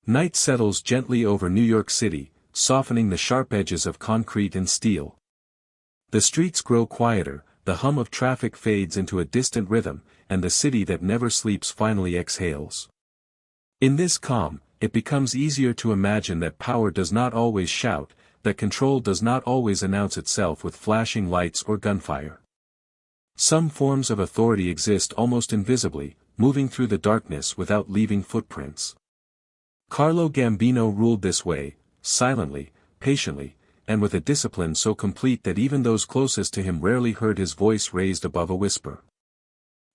Night settles gently over New York City, softening the sharp edges of concrete and steel. The streets grow quieter, the hum of traffic fades into a distant rhythm, and the city that never sleeps finally exhales. In this calm, it becomes easier to imagine that power does not always shout, that control does not always announce itself with flashing lights or gunfire. Some forms of authority exist almost invisibly, moving through the darkness without leaving footprints. Carlo Gambino ruled this way, silently, patiently, and with a discipline so complete that even those closest to him rarely heard his voice raised above a whisper.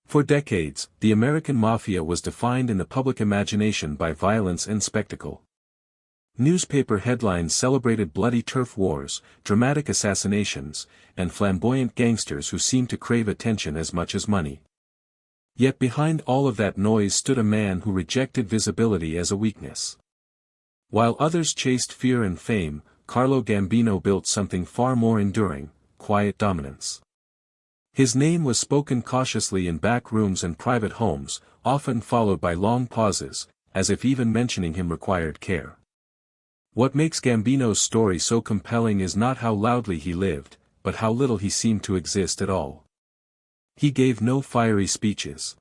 For decades, the American mafia was defined in the public imagination by violence and spectacle. Newspaper headlines celebrated bloody turf wars, dramatic assassinations, and flamboyant gangsters who seemed to crave attention as much as money. Yet behind all of that noise stood a man who rejected visibility as a weakness. While others chased fear and fame, Carlo Gambino built something far more enduring: quiet dominance. His name was spoken cautiously in back rooms and private homes, often followed by long pauses, as if even mentioning him required care. What makes Gambino's story so compelling is not how loudly he lived, but how little he seemed to exist at all. He gave no fiery speeches.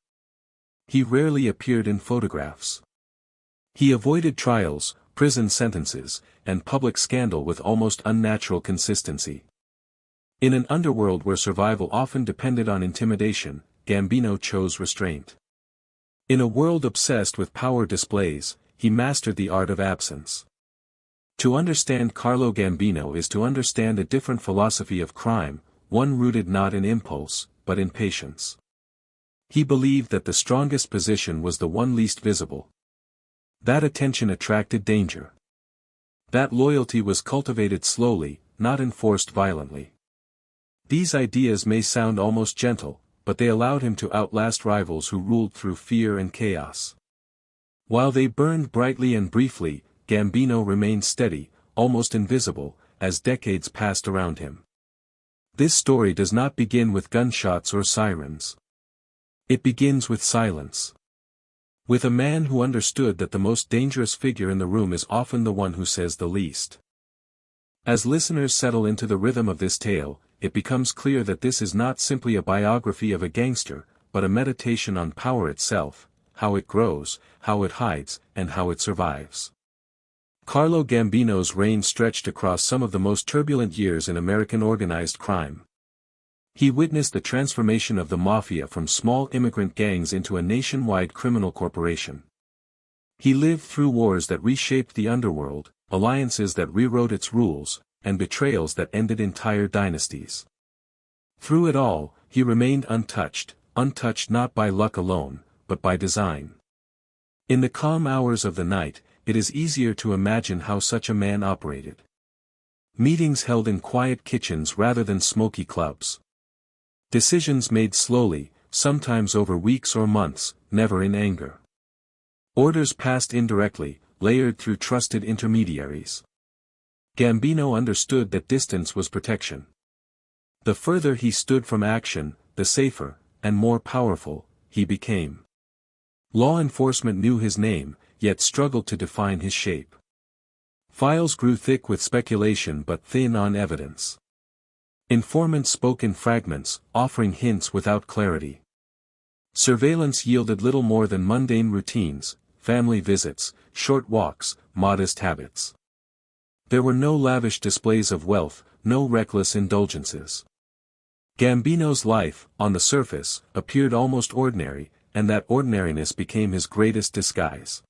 He rarely appeared in photographs. He avoided trials, prison sentences, and public scandal with almost unnatural consistency. In an underworld where survival often depended on intimidation, Gambino chose restraint. In a world obsessed with power displays, he mastered the art of absence. To understand Carlo Gambino is to understand a different philosophy of crime, one rooted not in impulse, but in patience. He believed that the strongest position was the one least visible. That attention attracted danger. That loyalty was cultivated slowly, not enforced violently. These ideas may sound almost gentle, but they allowed him to outlast rivals who ruled through fear and chaos. While they burned brightly and briefly, Gambino remained steady, almost invisible, as decades passed around him. This story does not begin with gunshots or sirens. It begins with silence. With a man who understood that the most dangerous figure in the room is often the one who says the least. As listeners settle into the rhythm of this tale, it becomes clear that this is not simply a biography of a gangster, but a meditation on power itself, how it grows, how it hides, and how it survives. Carlo Gambino's reign stretched across some of the most turbulent years in American organized crime. He witnessed the transformation of the mafia from small immigrant gangs into a nationwide criminal corporation. He lived through wars that reshaped the underworld, alliances that rewrote its rules, and betrayals that ended entire dynasties. Through it all, he remained untouched not by luck alone, but by design. In the calm hours of the night, it is easier to imagine how such a man operated. Meetings held in quiet kitchens rather than smoky clubs. Decisions made slowly, sometimes over weeks or months, never in anger. Orders passed indirectly, layered through trusted intermediaries. Gambino understood that distance was protection. The further he stood from action, the safer, and more powerful, he became. Law enforcement knew his name, yet struggled to define his shape. Files grew thick with speculation but thin on evidence. Informants spoke in fragments, offering hints without clarity. Surveillance yielded little more than mundane routines, family visits, short walks, modest habits. There were no lavish displays of wealth, no reckless indulgences. Gambino's life, on the surface, appeared almost ordinary, and that ordinariness became his greatest disguise.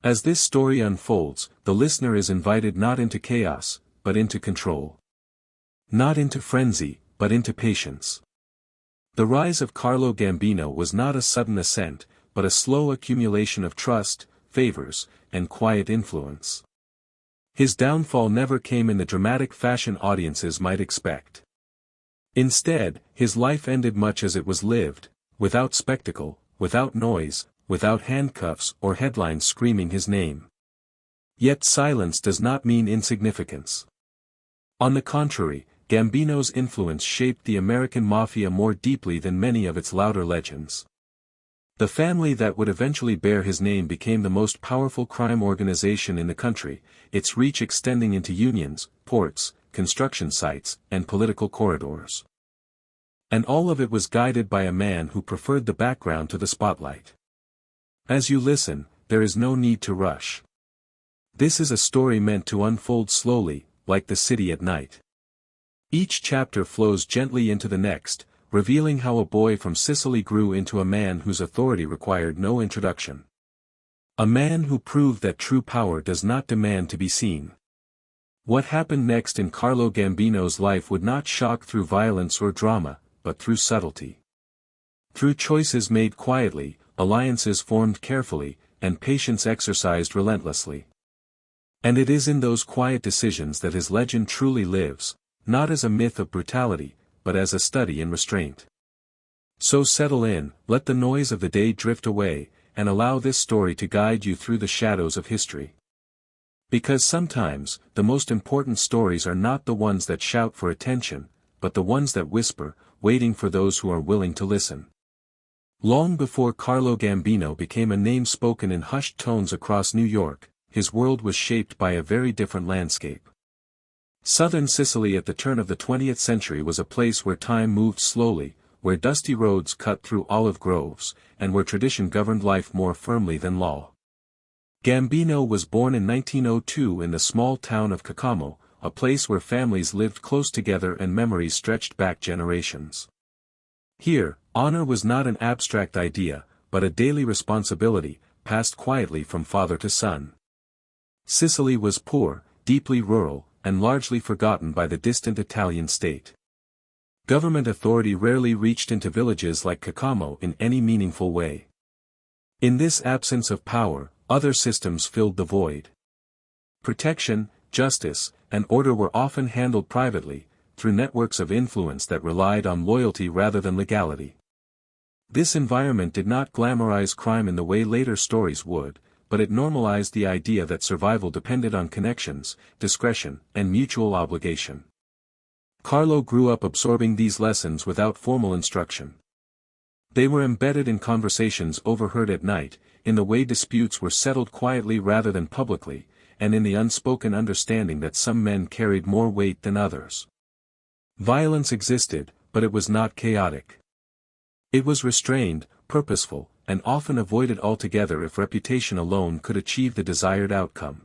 As this story unfolds, the listener is invited not into chaos, but into control. Not into frenzy, but into patience. The rise of Carlo Gambino was not a sudden ascent, but a slow accumulation of trust, favors, and quiet influence. His downfall never came in the dramatic fashion audiences might expect. Instead, his life ended much as it was lived, without spectacle, without noise, without handcuffs or headlines screaming his name. Yet silence does not mean insignificance. On the contrary, Gambino's influence shaped the American mafia more deeply than many of its louder legends. The family that would eventually bear his name became the most powerful crime organization in the country, its reach extending into unions, ports, construction sites, and political corridors. And all of it was guided by a man who preferred the background to the spotlight. As you listen, there is no need to rush. This is a story meant to unfold slowly, like the city at night. Each chapter flows gently into the next, revealing how a boy from Sicily grew into a man whose authority required no introduction. A man who proved that true power does not demand to be seen. What happened next in Carlo Gambino's life would not shock through violence or drama, but through subtlety. Through choices made quietly, alliances formed carefully, and patience exercised relentlessly. And it is in those quiet decisions that his legend truly lives, not as a myth of brutality, but as a study in restraint. So settle in, let the noise of the day drift away, and allow this story to guide you through the shadows of history. Because sometimes, the most important stories are not the ones that shout for attention, but the ones that whisper, waiting for those who are willing to listen. Long before Carlo Gambino became a name spoken in hushed tones across New York, his world was shaped by a very different landscape. Southern Sicily at the turn of the 20th century was a place where time moved slowly, where dusty roads cut through olive groves, and where tradition governed life more firmly than law. Gambino was born in 1902 in the small town of Caccamo, a place where families lived close together and memories stretched back generations. Here, honor was not an abstract idea, but a daily responsibility, passed quietly from father to son. Sicily was poor, deeply rural, and largely forgotten by the distant Italian state. Government authority rarely reached into villages like Caccamo in any meaningful way. In this absence of power, other systems filled the void. Protection, justice, and order were often handled privately, through networks of influence that relied on loyalty rather than legality. This environment did not glamorize crime in the way later stories would, but it normalized the idea that survival depended on connections, discretion, and mutual obligation. Carlo grew up absorbing these lessons without formal instruction. They were embedded in conversations overheard at night, in the way disputes were settled quietly rather than publicly, and in the unspoken understanding that some men carried more weight than others. Violence existed, but it was not chaotic. It was restrained, purposeful, and often avoided altogether if reputation alone could achieve the desired outcome.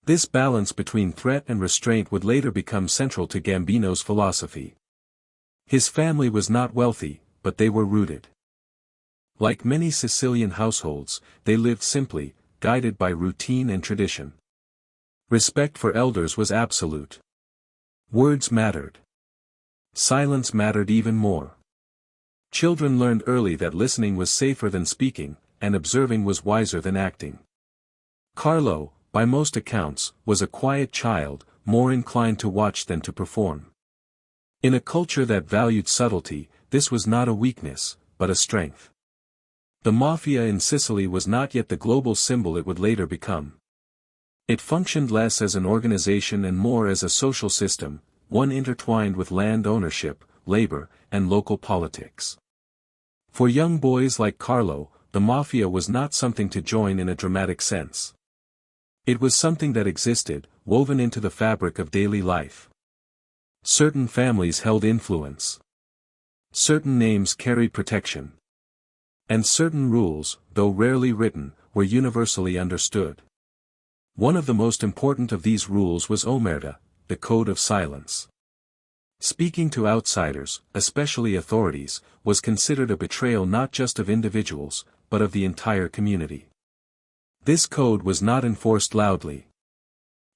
This balance between threat and restraint would later become central to Gambino's philosophy. His family was not wealthy, but they were rooted. Like many Sicilian households, they lived simply, guided by routine and tradition. Respect for elders was absolute. Words mattered. Silence mattered even more. Children learned early that listening was safer than speaking, and observing was wiser than acting. Carlo, by most accounts, was a quiet child, more inclined to watch than to perform. In a culture that valued subtlety, this was not a weakness, but a strength. The mafia in Sicily was not yet the global symbol it would later become. It functioned less as an organization and more as a social system, one intertwined with land ownership, labor, and local politics. For young boys like Carlo, the mafia was not something to join in a dramatic sense. It was something that existed, woven into the fabric of daily life. Certain families held influence. Certain names carried protection. And certain rules, though rarely written, were universally understood. One of the most important of these rules was omerta, the code of silence. Speaking to outsiders, especially authorities, was considered a betrayal not just of individuals, but of the entire community. This code was not enforced loudly.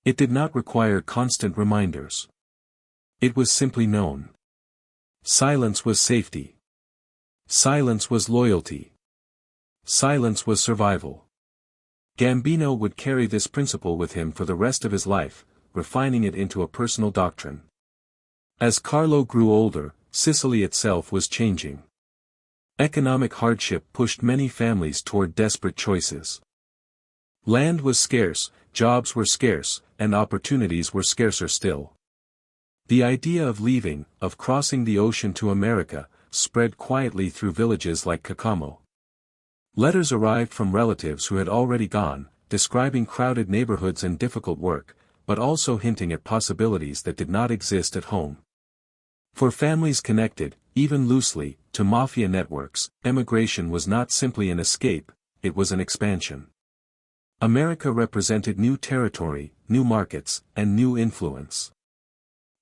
It did not require constant reminders. It was simply known. Silence was safety. Silence was loyalty. Silence was survival. Gambino would carry this principle with him for the rest of his life, refining it into a personal doctrine. As Carlo grew older, Sicily itself was changing. Economic hardship pushed many families toward desperate choices. Land was scarce, jobs were scarce, and opportunities were scarcer still. The idea of leaving, of crossing the ocean to America, spread quietly through villages like Caccamo. Letters arrived from relatives who had already gone, describing crowded neighborhoods and difficult work, but also hinting at possibilities that did not exist at home. For families connected, even loosely, to mafia networks, emigration was not simply an escape, it was an expansion. America represented new territory, new markets, and new influence.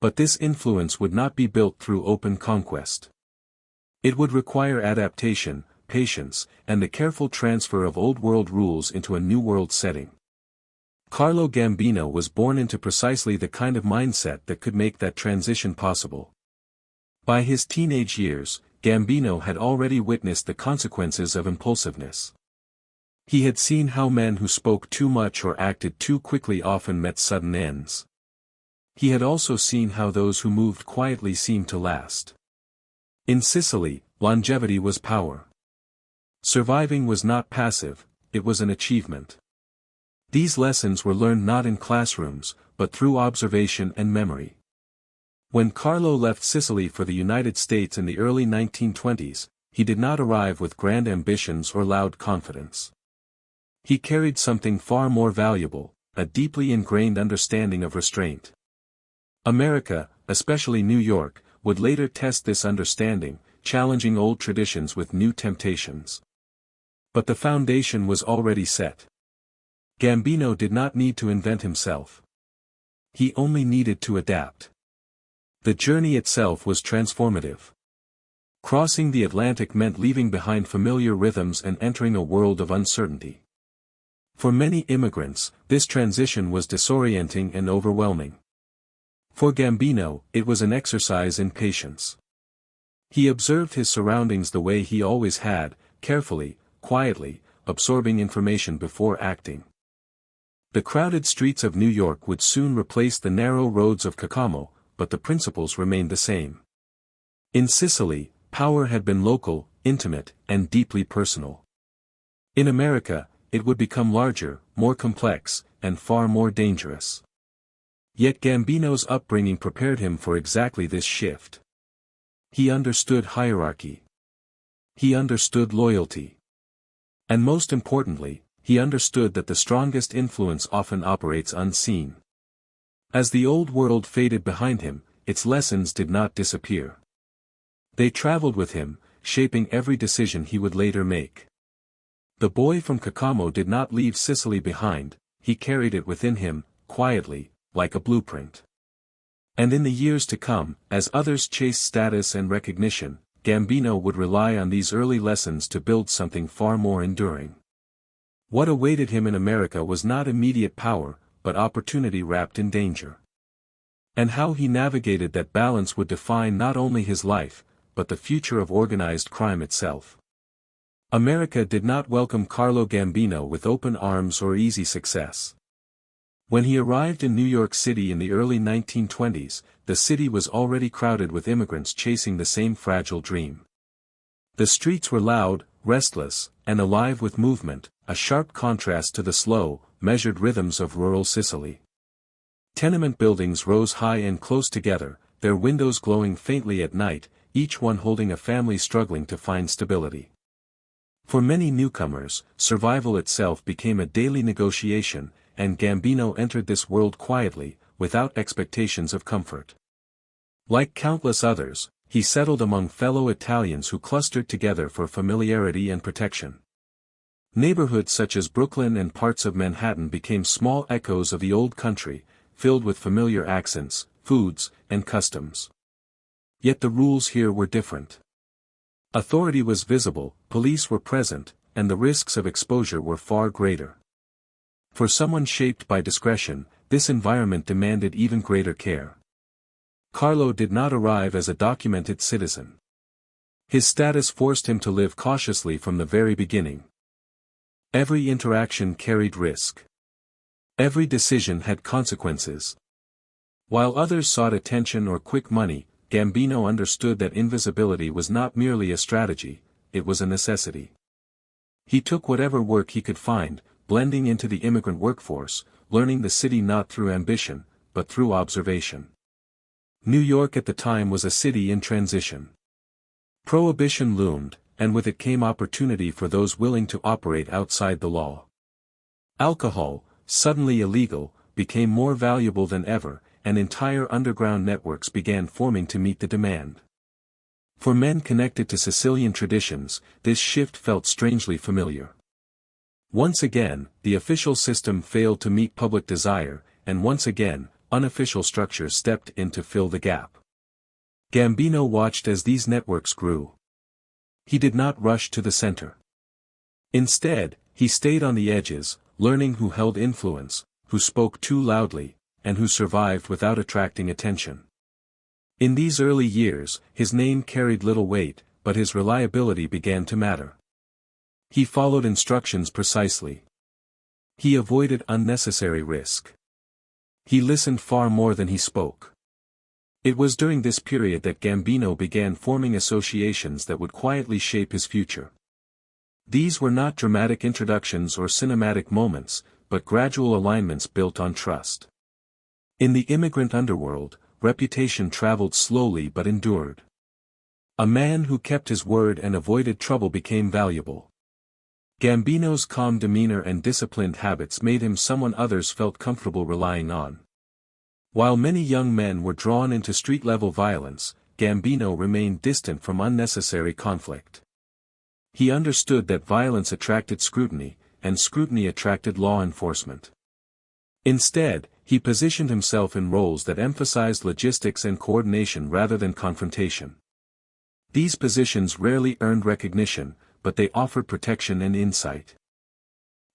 But this influence would not be built through open conquest. It would require adaptation, patience, and the careful transfer of old-world rules into a new-world setting. Carlo Gambino was born into precisely the kind of mindset that could make that transition possible. By his teenage years, Gambino had already witnessed the consequences of impulsiveness. He had seen how men who spoke too much or acted too quickly often met sudden ends. He had also seen how those who moved quietly seemed to last. In Sicily, longevity was power. Surviving was not passive, it was an achievement. These lessons were learned not in classrooms, but through observation and memory. When Carlo left Sicily for the United States in the early 1920s, he did not arrive with grand ambitions or loud confidence. He carried something far more valuable, a deeply ingrained understanding of restraint. America, especially New York, would later test this understanding, challenging old traditions with new temptations. But the foundation was already set. Gambino did not need to invent himself. He only needed to adapt. The journey itself was transformative. Crossing the Atlantic meant leaving behind familiar rhythms and entering a world of uncertainty. For many immigrants, this transition was disorienting and overwhelming. For Gambino, it was an exercise in patience. He observed his surroundings the way he always had, carefully, quietly, absorbing information before acting. The crowded streets of New York would soon replace the narrow roads of Cacamo, but the principles remained the same. In Sicily, power had been local, intimate, and deeply personal. In America, it would become larger, more complex, and far more dangerous. Yet Gambino's upbringing prepared him for exactly this shift. He understood hierarchy. He understood loyalty. And most importantly, he understood that the strongest influence often operates unseen. As the old world faded behind him, its lessons did not disappear. They traveled with him, shaping every decision he would later make. The boy from Cacamo did not leave Sicily behind, he carried it within him, quietly, like a blueprint. And in the years to come, as others chased status and recognition, Gambino would rely on these early lessons to build something far more enduring. What awaited him in America was not immediate power, but opportunity wrapped in danger. And how he navigated that balance would define not only his life, but the future of organized crime itself. America did not welcome Carlo Gambino with open arms or easy success. When he arrived in New York City in the early 1920s, the city was already crowded with immigrants chasing the same fragile dream. The streets were loud, restless, and alive with movement, a sharp contrast to the slow, measured rhythms of rural Sicily. Tenement buildings rose high and close together, their windows glowing faintly at night, each one holding a family struggling to find stability. For many newcomers, survival itself became a daily negotiation, and Gambino entered this world quietly, without expectations of comfort. Like countless others, he settled among fellow Italians who clustered together for familiarity and protection. Neighborhoods such as Brooklyn and parts of Manhattan became small echoes of the old country, filled with familiar accents, foods, and customs. Yet the rules here were different. Authority was visible, police were present, and the risks of exposure were far greater. For someone shaped by discretion, this environment demanded even greater care. Carlo did not arrive as a documented citizen. His status forced him to live cautiously from the very beginning. Every interaction carried risk. Every decision had consequences. While others sought attention or quick money, Gambino understood that invisibility was not merely a strategy, it was a necessity. He took whatever work he could find, blending into the immigrant workforce, learning the city not through ambition, but through observation. New York at the time was a city in transition. Prohibition loomed, and with it came opportunity for those willing to operate outside the law. Alcohol, suddenly illegal, became more valuable than ever, and entire underground networks began forming to meet the demand. For men connected to Sicilian traditions, this shift felt strangely familiar. Once again, the official system failed to meet public desire, and once again, unofficial structures stepped in to fill the gap. Gambino watched as these networks grew. He did not rush to the center. Instead, he stayed on the edges, learning who held influence, who spoke too loudly, and who survived without attracting attention. In these early years, his name carried little weight, but his reliability began to matter. He followed instructions precisely. He avoided unnecessary risk. He listened far more than he spoke. It was during this period that Gambino began forming associations that would quietly shape his future. These were not dramatic introductions or cinematic moments, but gradual alignments built on trust. In the immigrant underworld, reputation traveled slowly but endured. A man who kept his word and avoided trouble became valuable. Gambino's calm demeanor and disciplined habits made him someone others felt comfortable relying on. While many young men were drawn into street-level violence, Gambino remained distant from unnecessary conflict. He understood that violence attracted scrutiny, and scrutiny attracted law enforcement. Instead, he positioned himself in roles that emphasized logistics and coordination rather than confrontation. These positions rarely earned recognition, but they offered protection and insight.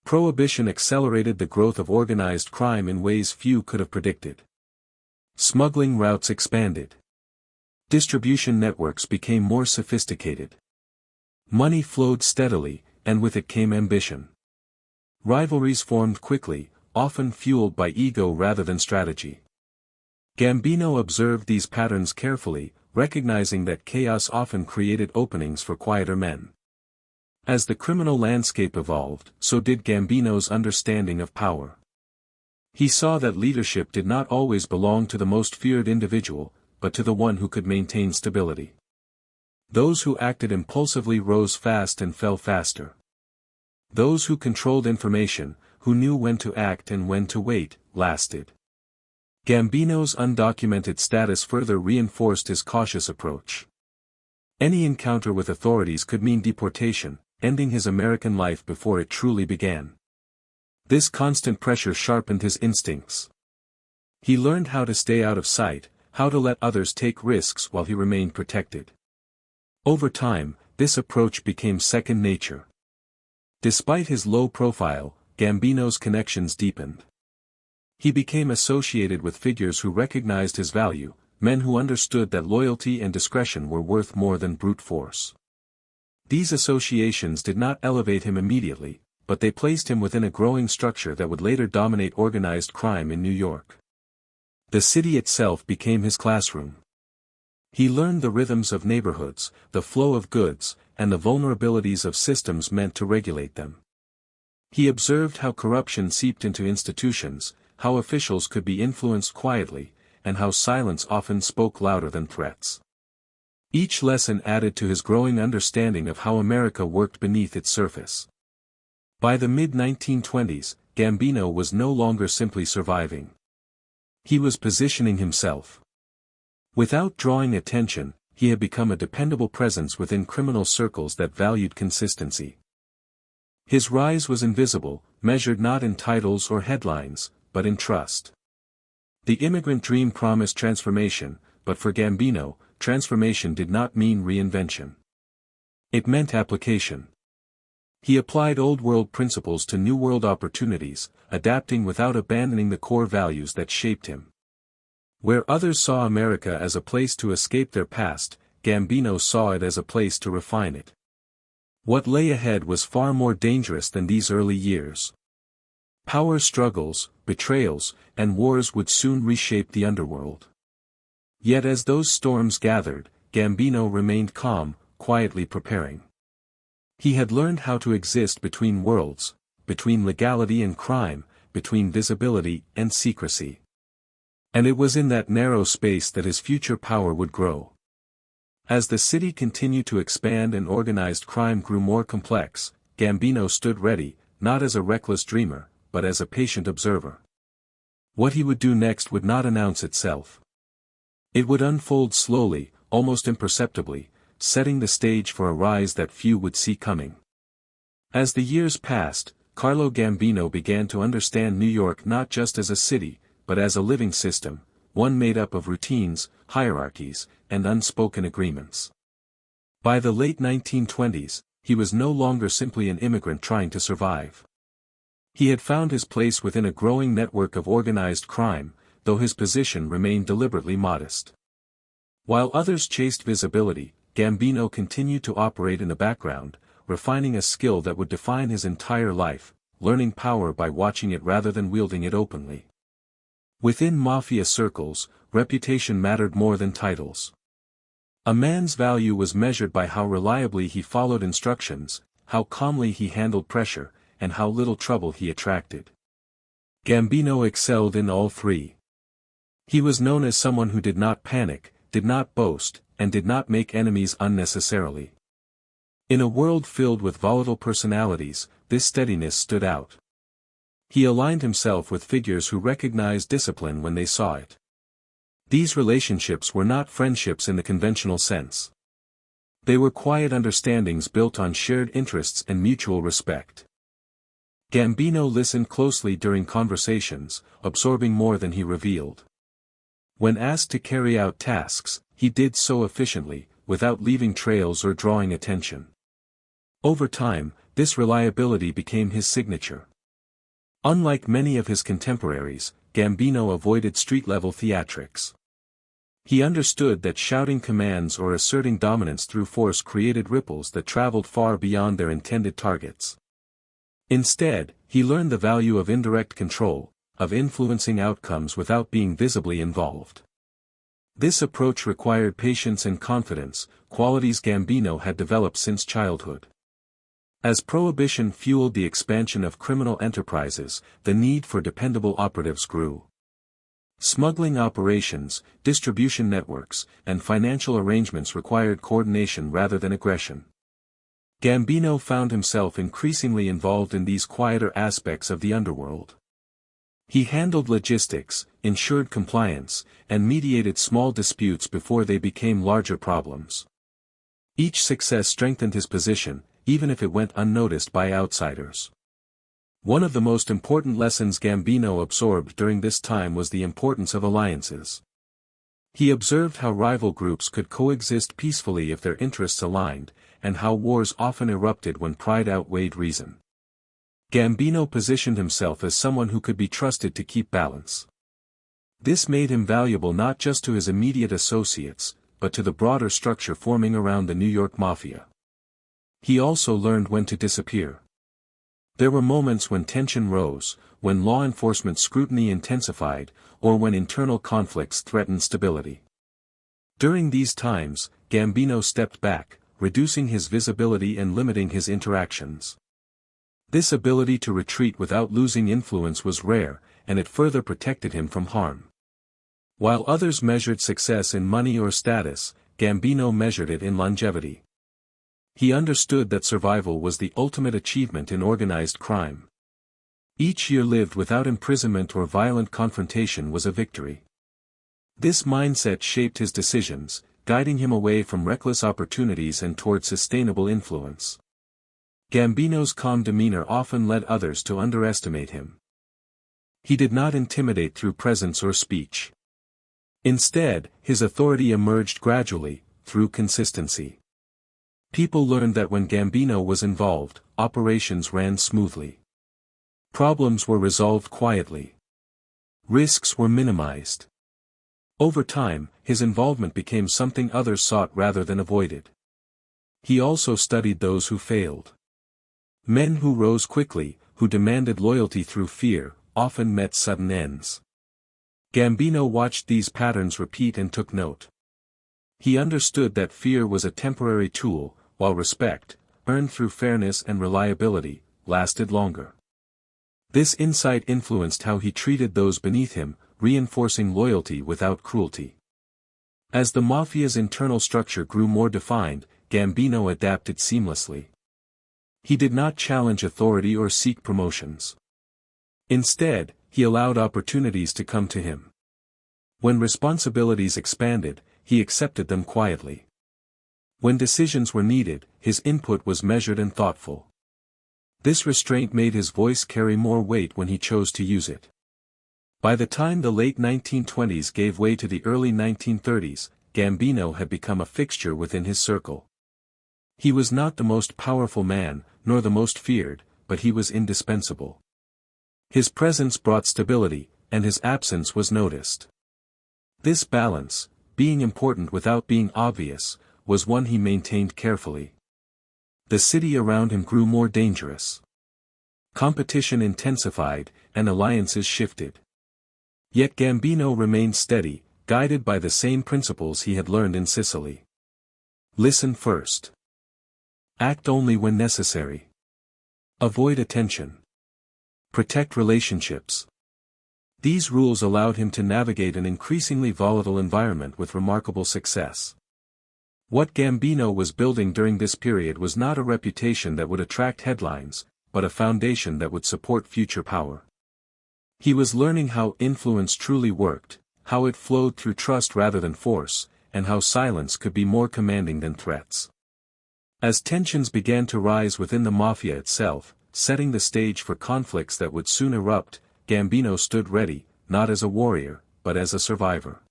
Prohibition accelerated the growth of organized crime in ways few could have predicted. Smuggling routes expanded. Distribution networks became more sophisticated. Money flowed steadily, and with it came ambition. Rivalries formed quickly, often fueled by ego rather than strategy. Gambino observed these patterns carefully, recognizing that chaos often created openings for quieter men. As the criminal landscape evolved, so did Gambino's understanding of power. He saw that leadership did not always belong to the most feared individual, but to the one who could maintain stability. Those who acted impulsively rose fast and fell faster. Those who controlled information, who knew when to act and when to wait, lasted. Gambino's undocumented status further reinforced his cautious approach. Any encounter with authorities could mean deportation, ending his American life before it truly began. This constant pressure sharpened his instincts. He learned how to stay out of sight, how to let others take risks while he remained protected. Over time, this approach became second nature. Despite his low profile, Gambino's connections deepened. He became associated with figures who recognized his value, men who understood that loyalty and discretion were worth more than brute force. These associations did not elevate him immediately, but they placed him within a growing structure that would later dominate organized crime in New York. The city itself became his classroom. He learned the rhythms of neighborhoods, the flow of goods, and the vulnerabilities of systems meant to regulate them. He observed how corruption seeped into institutions, how officials could be influenced quietly, and how silence often spoke louder than threats. Each lesson added to his growing understanding of how America worked beneath its surface. By the mid-1920s, Gambino was no longer simply surviving. He was positioning himself. Without drawing attention, he had become a dependable presence within criminal circles that valued consistency. His rise was invisible, measured not in titles or headlines, but in trust. The immigrant dream promised transformation, but for Gambino, transformation did not mean reinvention. It meant application. He applied old-world principles to new-world opportunities, adapting without abandoning the core values that shaped him. Where others saw America as a place to escape their past, Gambino saw it as a place to refine it. What lay ahead was far more dangerous than these early years. Power struggles, betrayals, and wars would soon reshape the underworld. Yet as those storms gathered, Gambino remained calm, quietly preparing. He had learned how to exist between worlds, between legality and crime, between visibility and secrecy. And it was in that narrow space that his future power would grow. As the city continued to expand and organized crime grew more complex, Gambino stood ready, not as a reckless dreamer, but as a patient observer. What he would do next would not announce itself. It would unfold slowly, almost imperceptibly, setting the stage for a rise that few would see coming. As the years passed, Carlo Gambino began to understand New York not just as a city, but as a living system, one made up of routines, hierarchies, and unspoken agreements. By the late 1920s, he was no longer simply an immigrant trying to survive. He had found his place within a growing network of organized crime, though his position remained deliberately modest. While others chased visibility, Gambino continued to operate in the background, refining a skill that would define his entire life, learning power by watching it rather than wielding it openly. Within mafia circles, reputation mattered more than titles. A man's value was measured by how reliably he followed instructions, how calmly he handled pressure, and how little trouble he attracted. Gambino excelled in all three. He was known as someone who did not panic, did not boast, and did not make enemies unnecessarily. In a world filled with volatile personalities, this steadiness stood out. He aligned himself with figures who recognized discipline when they saw it. These relationships were not friendships in the conventional sense. They were quiet understandings built on shared interests and mutual respect. Gambino listened closely during conversations, absorbing more than he revealed. When asked to carry out tasks, he did so efficiently, without leaving trails or drawing attention. Over time, this reliability became his signature. Unlike many of his contemporaries, Gambino avoided street-level theatrics. He understood that shouting commands or asserting dominance through force created ripples that traveled far beyond their intended targets. Instead, he learned the value of indirect control, of influencing outcomes without being visibly involved. This approach required patience and confidence, qualities Gambino had developed since childhood. As prohibition fueled the expansion of criminal enterprises, the need for dependable operatives grew. Smuggling operations, distribution networks, and financial arrangements required coordination rather than aggression. Gambino found himself increasingly involved in these quieter aspects of the underworld. He handled logistics, ensured compliance, and mediated small disputes before they became larger problems. Each success strengthened his position, even if it went unnoticed by outsiders. One of the most important lessons Gambino absorbed during this time was the importance of alliances. He observed how rival groups could coexist peacefully if their interests aligned, and how wars often erupted when pride outweighed reason. Gambino positioned himself as someone who could be trusted to keep balance. This made him valuable not just to his immediate associates, but to the broader structure forming around the New York Mafia. He also learned when to disappear. There were moments when tension rose, when law enforcement scrutiny intensified, or when internal conflicts threatened stability. During these times, Gambino stepped back, reducing his visibility and limiting his interactions. This ability to retreat without losing influence was rare, and it further protected him from harm. While others measured success in money or status, Gambino measured it in longevity. He understood that survival was the ultimate achievement in organized crime. Each year lived without imprisonment or violent confrontation was a victory. This mindset shaped his decisions, guiding him away from reckless opportunities and toward sustainable influence. Gambino's calm demeanor often led others to underestimate him. He did not intimidate through presence or speech. Instead, his authority emerged gradually, through consistency. People learned that when Gambino was involved, operations ran smoothly. Problems were resolved quietly. Risks were minimized. Over time, his involvement became something others sought rather than avoided. He also studied those who failed. Men who rose quickly, who demanded loyalty through fear, often met sudden ends. Gambino watched these patterns repeat and took note. He understood that fear was a temporary tool, while respect, earned through fairness and reliability, lasted longer. This insight influenced how he treated those beneath him, reinforcing loyalty without cruelty. As the mafia's internal structure grew more defined, Gambino adapted seamlessly. He did not challenge authority or seek promotions. Instead, he allowed opportunities to come to him. When responsibilities expanded, he accepted them quietly. When decisions were needed, his input was measured and thoughtful. This restraint made his voice carry more weight when he chose to use it. By the time the late 1920s gave way to the early 1930s, Gambino had become a fixture within his circle. He was not the most powerful man, nor the most feared, but he was indispensable. His presence brought stability, and his absence was noticed. This balance, being important without being obvious, was one he maintained carefully. The city around him grew more dangerous. Competition intensified, and alliances shifted. Yet Gambino remained steady, guided by the same principles he had learned in Sicily. Listen first. Act only when necessary. Avoid attention. Protect relationships. These rules allowed him to navigate an increasingly volatile environment with remarkable success. What Gambino was building during this period was not a reputation that would attract headlines, but a foundation that would support future power. He was learning how influence truly worked, how it flowed through trust rather than force, and how silence could be more commanding than threats. As tensions began to rise within the mafia itself, setting the stage for conflicts that would soon erupt, Gambino stood ready, not as a warrior, but as a survivor.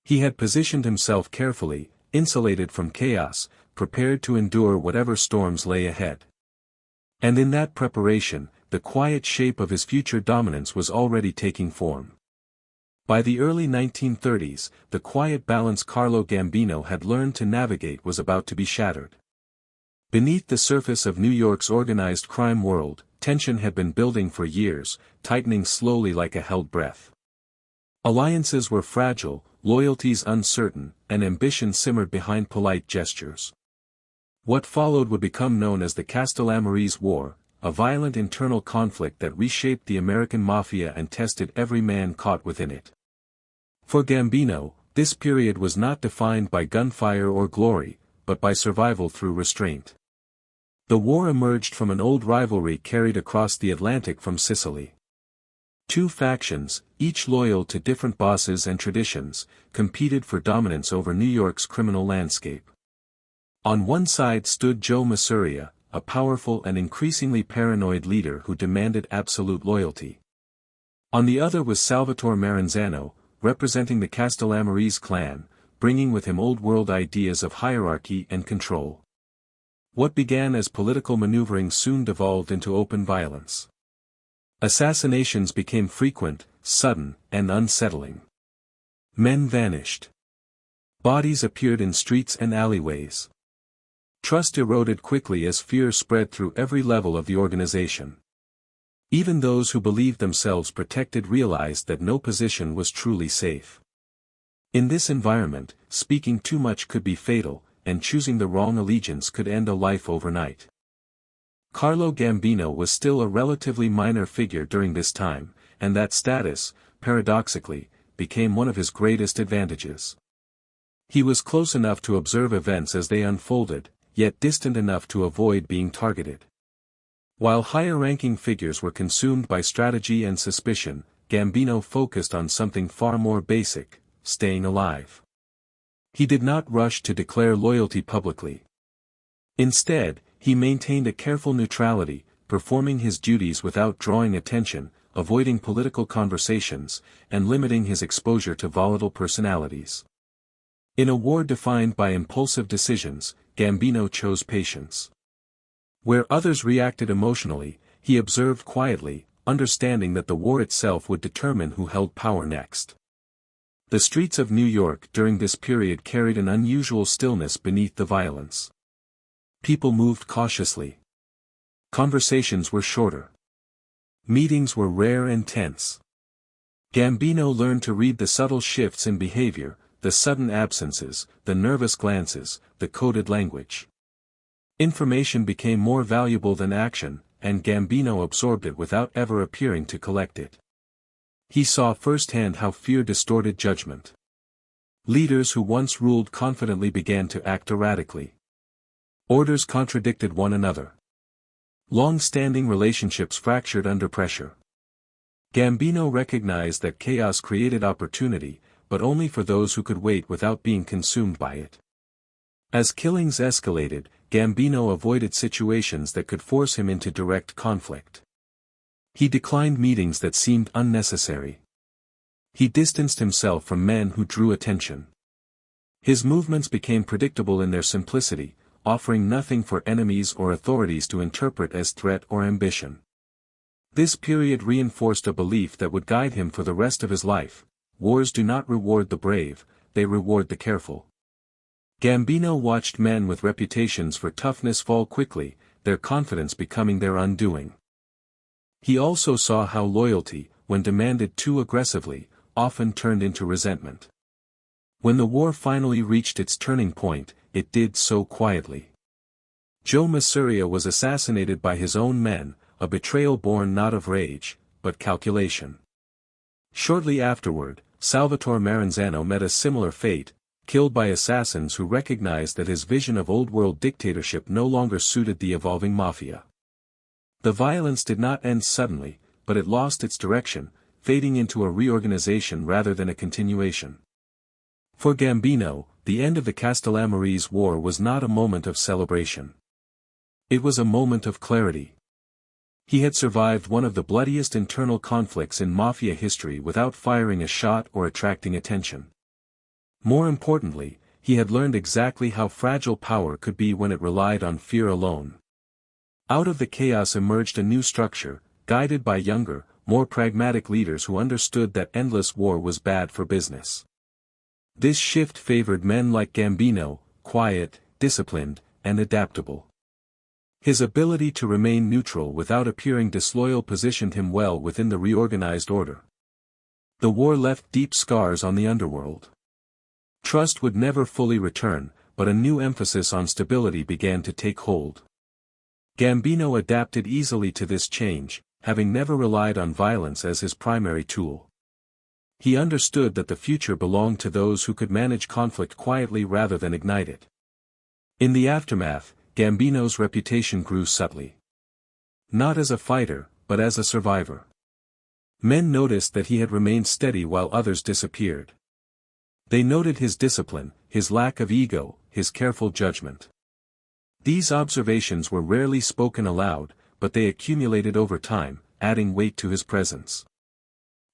He had positioned himself carefully, insulated from chaos, prepared to endure whatever storms lay ahead. And in that preparation, the quiet shape of his future dominance was already taking form. By the early 1930s, the quiet balance Carlo Gambino had learned to navigate was about to be shattered. Beneath the surface of New York's organized crime world, tension had been building for years, tightening slowly like a held breath. Alliances were fragile, loyalties uncertain, and ambition simmered behind polite gestures. What followed would become known as the Castellammarese War, a violent internal conflict that reshaped the American mafia and tested every man caught within it. For Gambino, this period was not defined by gunfire or glory, but by survival through restraint. The war emerged from an old rivalry carried across the Atlantic from Sicily. Two factions, each loyal to different bosses and traditions, competed for dominance over New York's criminal landscape. On one side stood Joe Masuria, a powerful and increasingly paranoid leader who demanded absolute loyalty. On the other was Salvatore Maranzano, representing the Castellammarese clan, bringing with him old-world ideas of hierarchy and control. What began as political maneuvering soon devolved into open violence. Assassinations became frequent, sudden, and unsettling. Men vanished. Bodies appeared in streets and alleyways. Trust eroded quickly as fear spread through every level of the organization. Even those who believed themselves protected realized that no position was truly safe. In this environment, speaking too much could be fatal, and choosing the wrong allegiance could end a life overnight. Carlo Gambino was still a relatively minor figure during this time, and that status, paradoxically, became one of his greatest advantages. He was close enough to observe events as they unfolded, yet distant enough to avoid being targeted. While higher-ranking figures were consumed by strategy and suspicion, Gambino focused on something far more basic: staying alive. He did not rush to declare loyalty publicly. Instead, he maintained a careful neutrality, performing his duties without drawing attention, avoiding political conversations, and limiting his exposure to volatile personalities. In a war defined by impulsive decisions, Gambino chose patience. Where others reacted emotionally, he observed quietly, understanding that the war itself would determine who held power next. The streets of New York during this period carried an unusual stillness beneath the violence. People moved cautiously. Conversations were shorter. Meetings were rare and tense. Gambino learned to read the subtle shifts in behavior, the sudden absences, the nervous glances, the coded language. Information became more valuable than action, and Gambino absorbed it without ever appearing to collect it. He saw firsthand how fear distorted judgment. Leaders who once ruled confidently began to act erratically. Orders contradicted one another. Long-standing relationships fractured under pressure. Gambino recognized that chaos created opportunity, but only for those who could wait without being consumed by it. As killings escalated, Gambino avoided situations that could force him into direct conflict. He declined meetings that seemed unnecessary. He distanced himself from men who drew attention. His movements became predictable in their simplicity, offering nothing for enemies or authorities to interpret as threat or ambition. This period reinforced a belief that would guide him for the rest of his life: wars do not reward the brave, they reward the careful. Gambino watched men with reputations for toughness fall quickly, their confidence becoming their undoing. He also saw how loyalty, when demanded too aggressively, often turned into resentment. When the war finally reached its turning point, it did so quietly. Joe Masuria was assassinated by his own men, a betrayal born not of rage, but calculation. Shortly afterward, Salvatore Maranzano met a similar fate, killed by assassins who recognized that his vision of old-world dictatorship no longer suited the evolving mafia. The violence did not end suddenly, but it lost its direction, fading into a reorganization rather than a continuation. For Gambino, the end of the Castellamarese War was not a moment of celebration. It was a moment of clarity. He had survived one of the bloodiest internal conflicts in mafia history without firing a shot or attracting attention. More importantly, he had learned exactly how fragile power could be when it relied on fear alone. Out of the chaos emerged a new structure, guided by younger, more pragmatic leaders who understood that endless war was bad for business. This shift favored men like Gambino, quiet, disciplined, and adaptable. His ability to remain neutral without appearing disloyal positioned him well within the reorganized order. The war left deep scars on the underworld. Trust would never fully return, but a new emphasis on stability began to take hold. Gambino adapted easily to this change, having never relied on violence as his primary tool. He understood that the future belonged to those who could manage conflict quietly rather than ignite it. In the aftermath, Gambino's reputation grew subtly. Not as a fighter, but as a survivor. Men noticed that he had remained steady while others disappeared. They noted his discipline, his lack of ego, his careful judgment. These observations were rarely spoken aloud, but they accumulated over time, adding weight to his presence.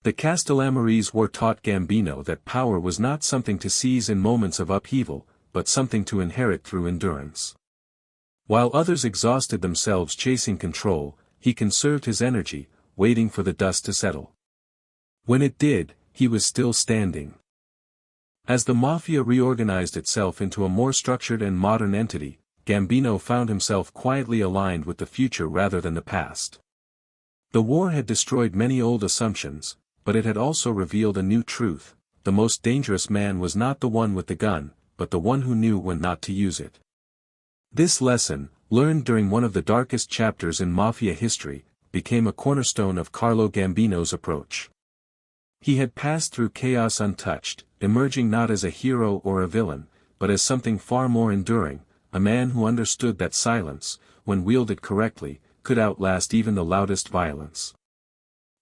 The Castellamarese War taught Gambino that power was not something to seize in moments of upheaval, but something to inherit through endurance. While others exhausted themselves chasing control, he conserved his energy, waiting for the dust to settle. When it did, he was still standing. As the mafia reorganized itself into a more structured and modern entity, Gambino found himself quietly aligned with the future rather than the past. The war had destroyed many old assumptions, but it had also revealed a new truth: the most dangerous man was not the one with the gun, but the one who knew when not to use it. This lesson, learned during one of the darkest chapters in mafia history, became a cornerstone of Carlo Gambino's approach. He had passed through chaos untouched, emerging not as a hero or a villain, but as something far more enduring, a man who understood that silence, when wielded correctly, could outlast even the loudest violence.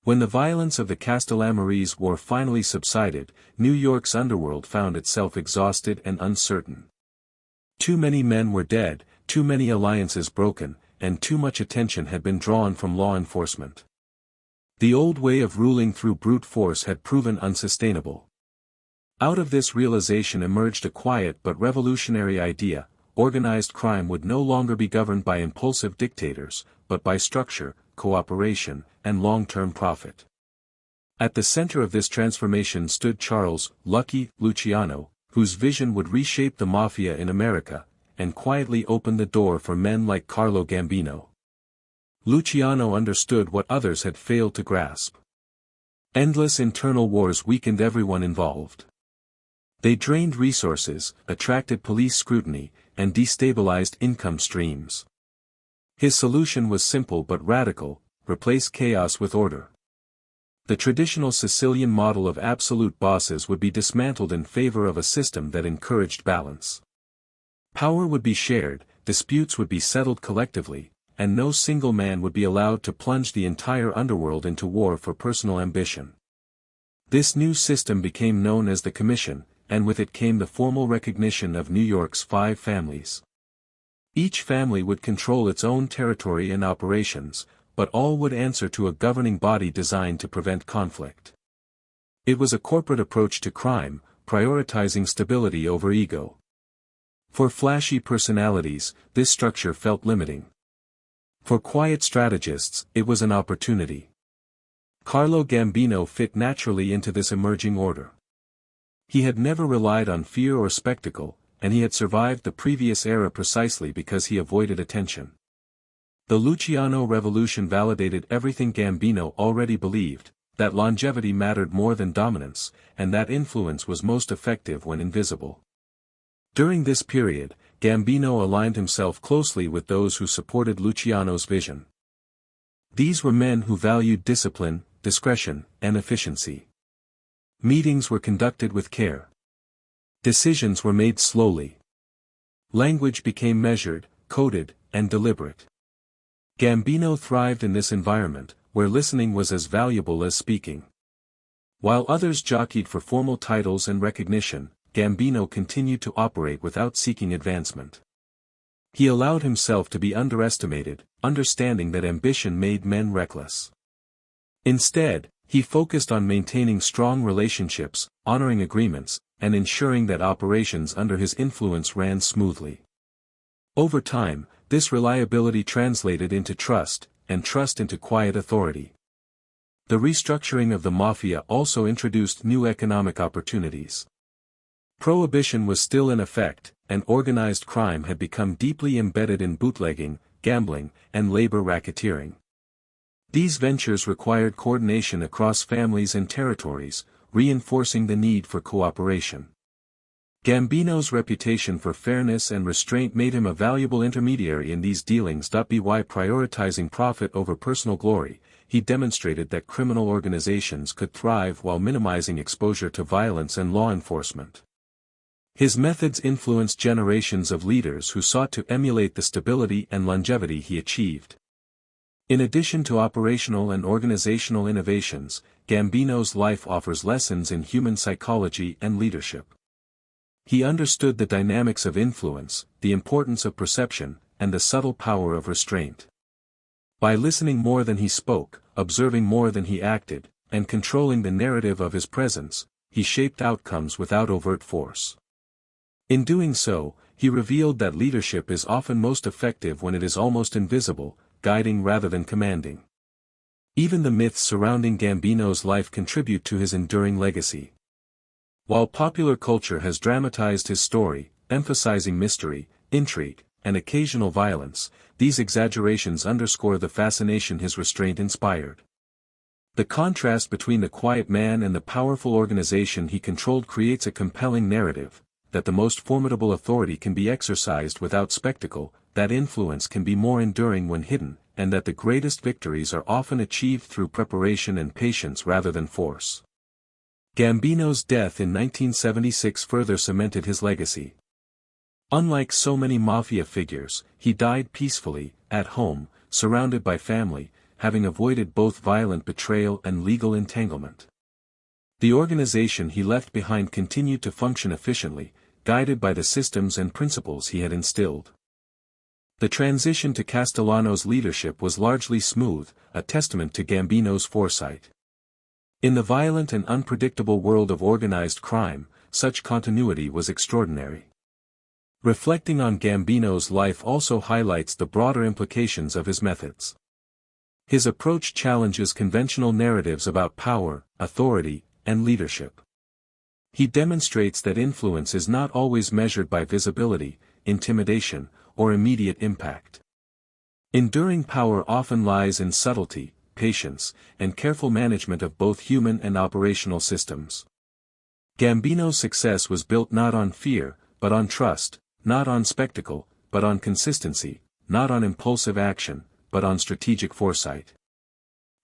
When the violence of the Castellamarese War finally subsided, New York's underworld found itself exhausted and uncertain. Too many men were dead, too many alliances broken, and too much attention had been drawn from law enforcement. The old way of ruling through brute force had proven unsustainable. Out of this realization emerged a quiet but revolutionary idea: organized crime would no longer be governed by impulsive dictators, but by structure, cooperation, and long-term profit. At the center of this transformation stood Charles "Lucky" Luciano, whose vision would reshape the mafia in America, and quietly open the door for men like Carlo Gambino. Luciano understood what others had failed to grasp. Endless internal wars weakened everyone involved. They drained resources, attracted police scrutiny, and destabilized income streams. His solution was simple but radical: replace chaos with order. The traditional Sicilian model of absolute bosses would be dismantled in favor of a system that encouraged balance. Power would be shared, disputes would be settled collectively, and no single man would be allowed to plunge the entire underworld into war for personal ambition. This new system became known as the Commission, and with it came the formal recognition of New York's 5 families. Each family would control its own territory and operations, but all would answer to a governing body designed to prevent conflict. It was a corporate approach to crime, prioritizing stability over ego. For flashy personalities, this structure felt limiting. For quiet strategists, it was an opportunity. Carlo Gambino fit naturally into this emerging order. He had never relied on fear or spectacle, and he had survived the previous era precisely because he avoided attention. The Luciano Revolution validated everything Gambino already believed, that longevity mattered more than dominance, and that influence was most effective when invisible. During this period, Gambino aligned himself closely with those who supported Luciano's vision. These were men who valued discipline, discretion, and efficiency. Meetings were conducted with care. Decisions were made slowly. Language became measured, coded, and deliberate. Gambino thrived in this environment, where listening was as valuable as speaking. While others jockeyed for formal titles and recognition, Gambino continued to operate without seeking advancement. He allowed himself to be underestimated, understanding that ambition made men reckless. Instead, he focused on maintaining strong relationships, honoring agreements, and ensuring that operations under his influence ran smoothly. Over time, this reliability translated into trust, and trust into quiet authority. The restructuring of the mafia also introduced new economic opportunities. Prohibition was still in effect, and organized crime had become deeply embedded in bootlegging, gambling, and labor racketeering. These ventures required coordination across families and territories, reinforcing the need for cooperation. Gambino's reputation for fairness and restraint made him a valuable intermediary in these dealings. By prioritizing profit over personal glory, he demonstrated that criminal organizations could thrive while minimizing exposure to violence and law enforcement. His methods influenced generations of leaders who sought to emulate the stability and longevity he achieved. In addition to operational and organizational innovations, Gambino's life offers lessons in human psychology and leadership. He understood the dynamics of influence, the importance of perception, and the subtle power of restraint. By listening more than he spoke, observing more than he acted, and controlling the narrative of his presence, he shaped outcomes without overt force. In doing so, he revealed that leadership is often most effective when it is almost invisible, guiding rather than commanding. Even the myths surrounding Gambino's life contribute to his enduring legacy. While popular culture has dramatized his story, emphasizing mystery, intrigue, and occasional violence, these exaggerations underscore the fascination his restraint inspired. The contrast between the quiet man and the powerful organization he controlled creates a compelling narrative, that the most formidable authority can be exercised without spectacle, that influence can be more enduring when hidden, and that the greatest victories are often achieved through preparation and patience rather than force. Gambino's death in 1976 further cemented his legacy. Unlike so many mafia figures, he died peacefully, at home, surrounded by family, having avoided both violent betrayal and legal entanglement. The organization he left behind continued to function efficiently, guided by the systems and principles he had instilled. The transition to Castellano's leadership was largely smooth, a testament to Gambino's foresight. In the violent and unpredictable world of organized crime, such continuity was extraordinary. Reflecting on Gambino's life also highlights the broader implications of his methods. His approach challenges conventional narratives about power, authority, and leadership. He demonstrates that influence is not always measured by visibility, intimidation, or immediate impact. Enduring power often lies in subtlety, patience, and careful management of both human and operational systems. Gambino's success was built not on fear, but on trust, not on spectacle, but on consistency, not on impulsive action, but on strategic foresight.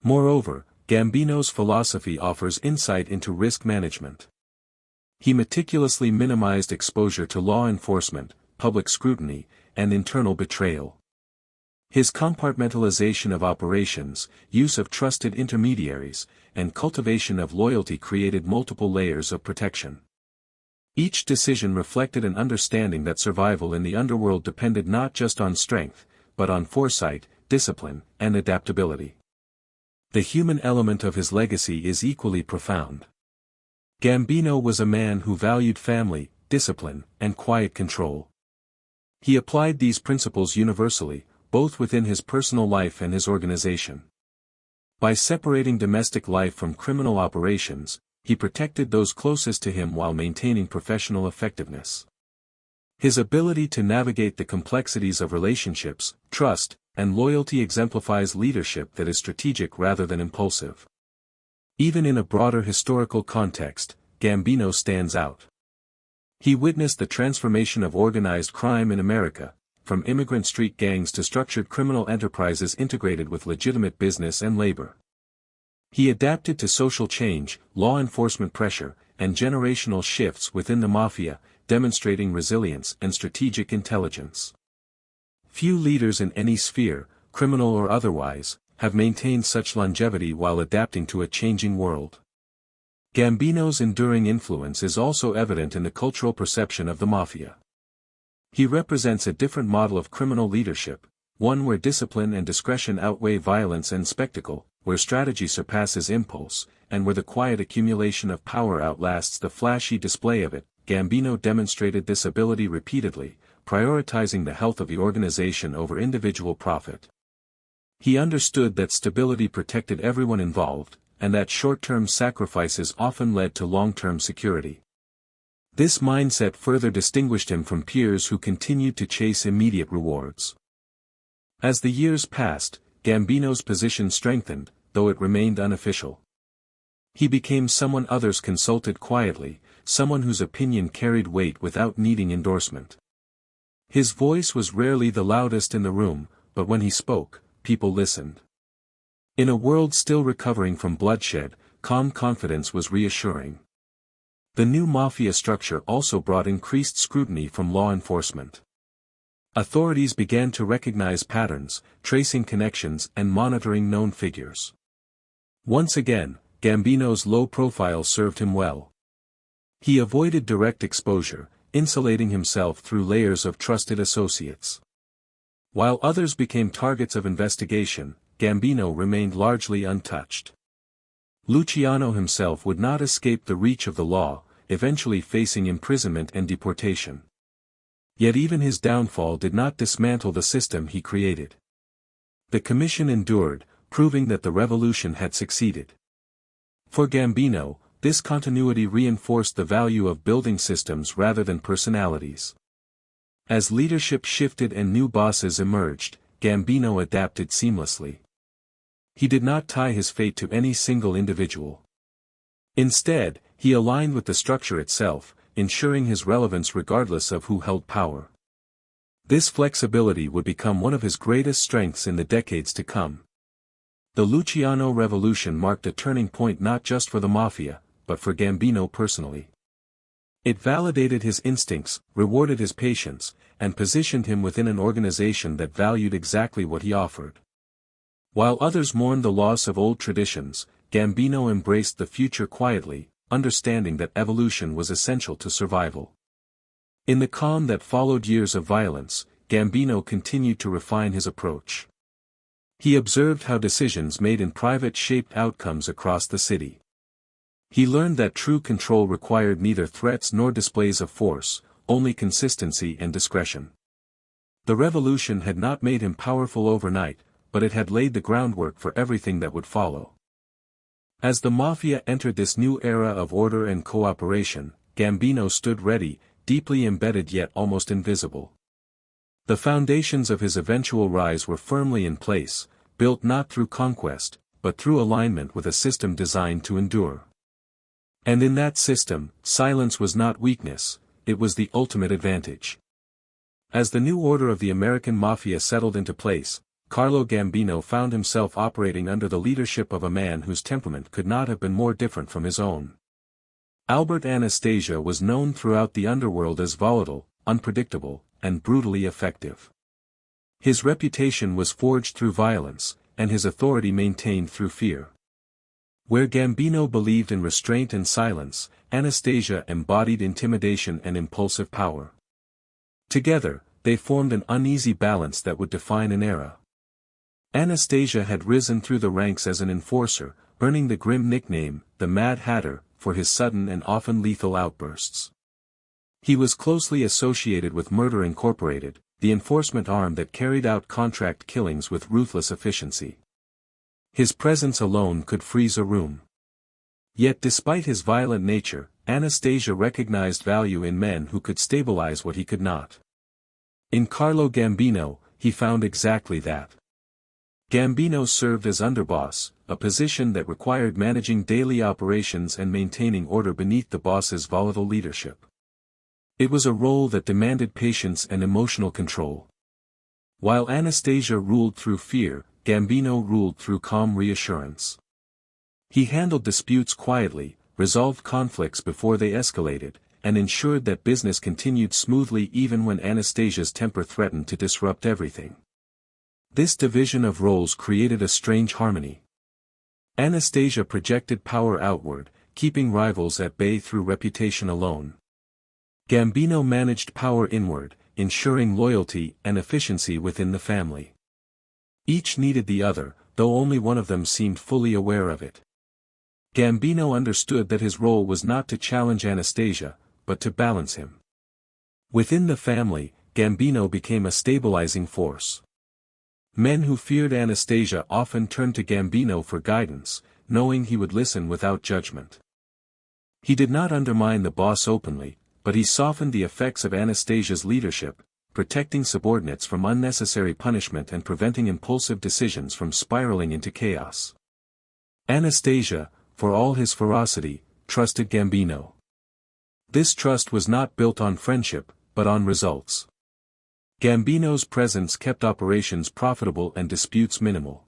Moreover, Gambino's philosophy offers insight into risk management. He meticulously minimized exposure to law enforcement, public scrutiny, and internal betrayal. His compartmentalization of operations, use of trusted intermediaries, and cultivation of loyalty created multiple layers of protection. Each decision reflected an understanding that survival in the underworld depended not just on strength, but on foresight, discipline, and adaptability. The human element of his legacy is equally profound. Gambino was a man who valued family, discipline, and quiet control. He applied these principles universally, both within his personal life and his organization. By separating domestic life from criminal operations, he protected those closest to him while maintaining professional effectiveness. His ability to navigate the complexities of relationships, trust, and loyalty exemplifies leadership that is strategic rather than impulsive. Even in a broader historical context, Gambino stands out. He witnessed the transformation of organized crime in America, from immigrant street gangs to structured criminal enterprises integrated with legitimate business and labor. He adapted to social change, law enforcement pressure, and generational shifts within the mafia, demonstrating resilience and strategic intelligence. Few leaders in any sphere, criminal or otherwise, have maintained such longevity while adapting to a changing world. Gambino's enduring influence is also evident in the cultural perception of the mafia. He represents a different model of criminal leadership, one where discipline and discretion outweigh violence and spectacle, where strategy surpasses impulse, and where the quiet accumulation of power outlasts the flashy display of it. Gambino demonstrated this ability repeatedly, prioritizing the health of the organization over individual profit. He understood that stability protected everyone involved, and that short-term sacrifices often led to long-term security. This mindset further distinguished him from peers who continued to chase immediate rewards. As the years passed, Gambino's position strengthened, though it remained unofficial. He became someone others consulted quietly, someone whose opinion carried weight without needing endorsement. His voice was rarely the loudest in the room, but when he spoke, people listened. In a world still recovering from bloodshed, calm confidence was reassuring. The new mafia structure also brought increased scrutiny from law enforcement. Authorities began to recognize patterns, tracing connections and monitoring known figures. Once again, Gambino's low profile served him well. He avoided direct exposure, insulating himself through layers of trusted associates. While others became targets of investigation, Gambino remained largely untouched. Luciano himself would not escape the reach of the law, eventually facing imprisonment and deportation. Yet even his downfall did not dismantle the system he created. The commission endured, proving that the revolution had succeeded. For Gambino, this continuity reinforced the value of building systems rather than personalities. As leadership shifted and new bosses emerged, Gambino adapted seamlessly. He did not tie his fate to any single individual. Instead, he aligned with the structure itself, ensuring his relevance regardless of who held power. This flexibility would become one of his greatest strengths in the decades to come. The Luciano Revolution marked a turning point not just for the mafia, but for Gambino personally. It validated his instincts, rewarded his patience, and positioned him within an organization that valued exactly what he offered. While others mourned the loss of old traditions, Gambino embraced the future quietly, understanding that evolution was essential to survival. In the calm that followed years of violence, Gambino continued to refine his approach. He observed how decisions made in private shaped outcomes across the city. He learned that true control required neither threats nor displays of force, only consistency and discretion. The revolution had not made him powerful overnight, but it had laid the groundwork for everything that would follow. As the mafia entered this new era of order and cooperation, Gambino stood ready, deeply embedded yet almost invisible. The foundations of his eventual rise were firmly in place, built not through conquest, but through alignment with a system designed to endure. And in that system, silence was not weakness, it was the ultimate advantage. As the new order of the American mafia settled into place, Carlo Gambino found himself operating under the leadership of a man whose temperament could not have been more different from his own. Albert Anastasia was known throughout the underworld as volatile, unpredictable, and brutally effective. His reputation was forged through violence, and his authority maintained through fear. Where Gambino believed in restraint and silence, Anastasia embodied intimidation and impulsive power. Together, they formed an uneasy balance that would define an era. Anastasia had risen through the ranks as an enforcer, earning the grim nickname, the Mad Hatter, for his sudden and often lethal outbursts. He was closely associated with Murder Incorporated, the enforcement arm that carried out contract killings with ruthless efficiency. His presence alone could freeze a room. Yet despite his violent nature, Anastasia recognized value in men who could stabilize what he could not. In Carlo Gambino, he found exactly that. Gambino served as underboss, a position that required managing daily operations and maintaining order beneath the boss's volatile leadership. It was a role that demanded patience and emotional control. While Anastasia ruled through fear, Gambino ruled through calm reassurance. He handled disputes quietly, resolved conflicts before they escalated, and ensured that business continued smoothly even when Anastasia's temper threatened to disrupt everything. This division of roles created a strange harmony. Anastasia projected power outward, keeping rivals at bay through reputation alone. Gambino managed power inward, ensuring loyalty and efficiency within the family. Each needed the other, though only one of them seemed fully aware of it. Gambino understood that his role was not to challenge Anastasia, but to balance him. Within the family, Gambino became a stabilizing force. Men who feared Anastasia often turned to Gambino for guidance, knowing he would listen without judgment. He did not undermine the boss openly, but he softened the effects of Anastasia's leadership, protecting subordinates from unnecessary punishment and preventing impulsive decisions from spiraling into chaos. Anastasia, for all his ferocity, trusted Gambino. This trust was not built on friendship, but on results. Gambino's presence kept operations profitable and disputes minimal.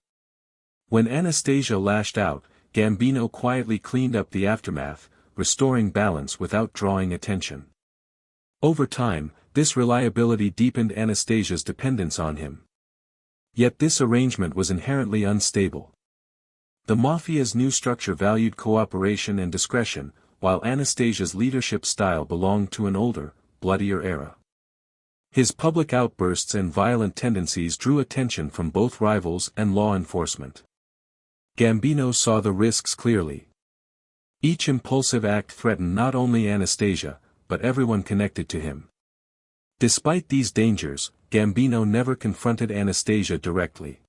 When Anastasia lashed out, Gambino quietly cleaned up the aftermath, restoring balance without drawing attention. Over time, this reliability deepened Anastasia's dependence on him. Yet this arrangement was inherently unstable. The mafia's new structure valued cooperation and discretion, while Anastasia's leadership style belonged to an older, bloodier era. His public outbursts and violent tendencies drew attention from both rivals and law enforcement. Gambino saw the risks clearly. Each impulsive act threatened not only Anastasia, but everyone connected to him. Despite these dangers, Gambino never confronted Anastasia directly.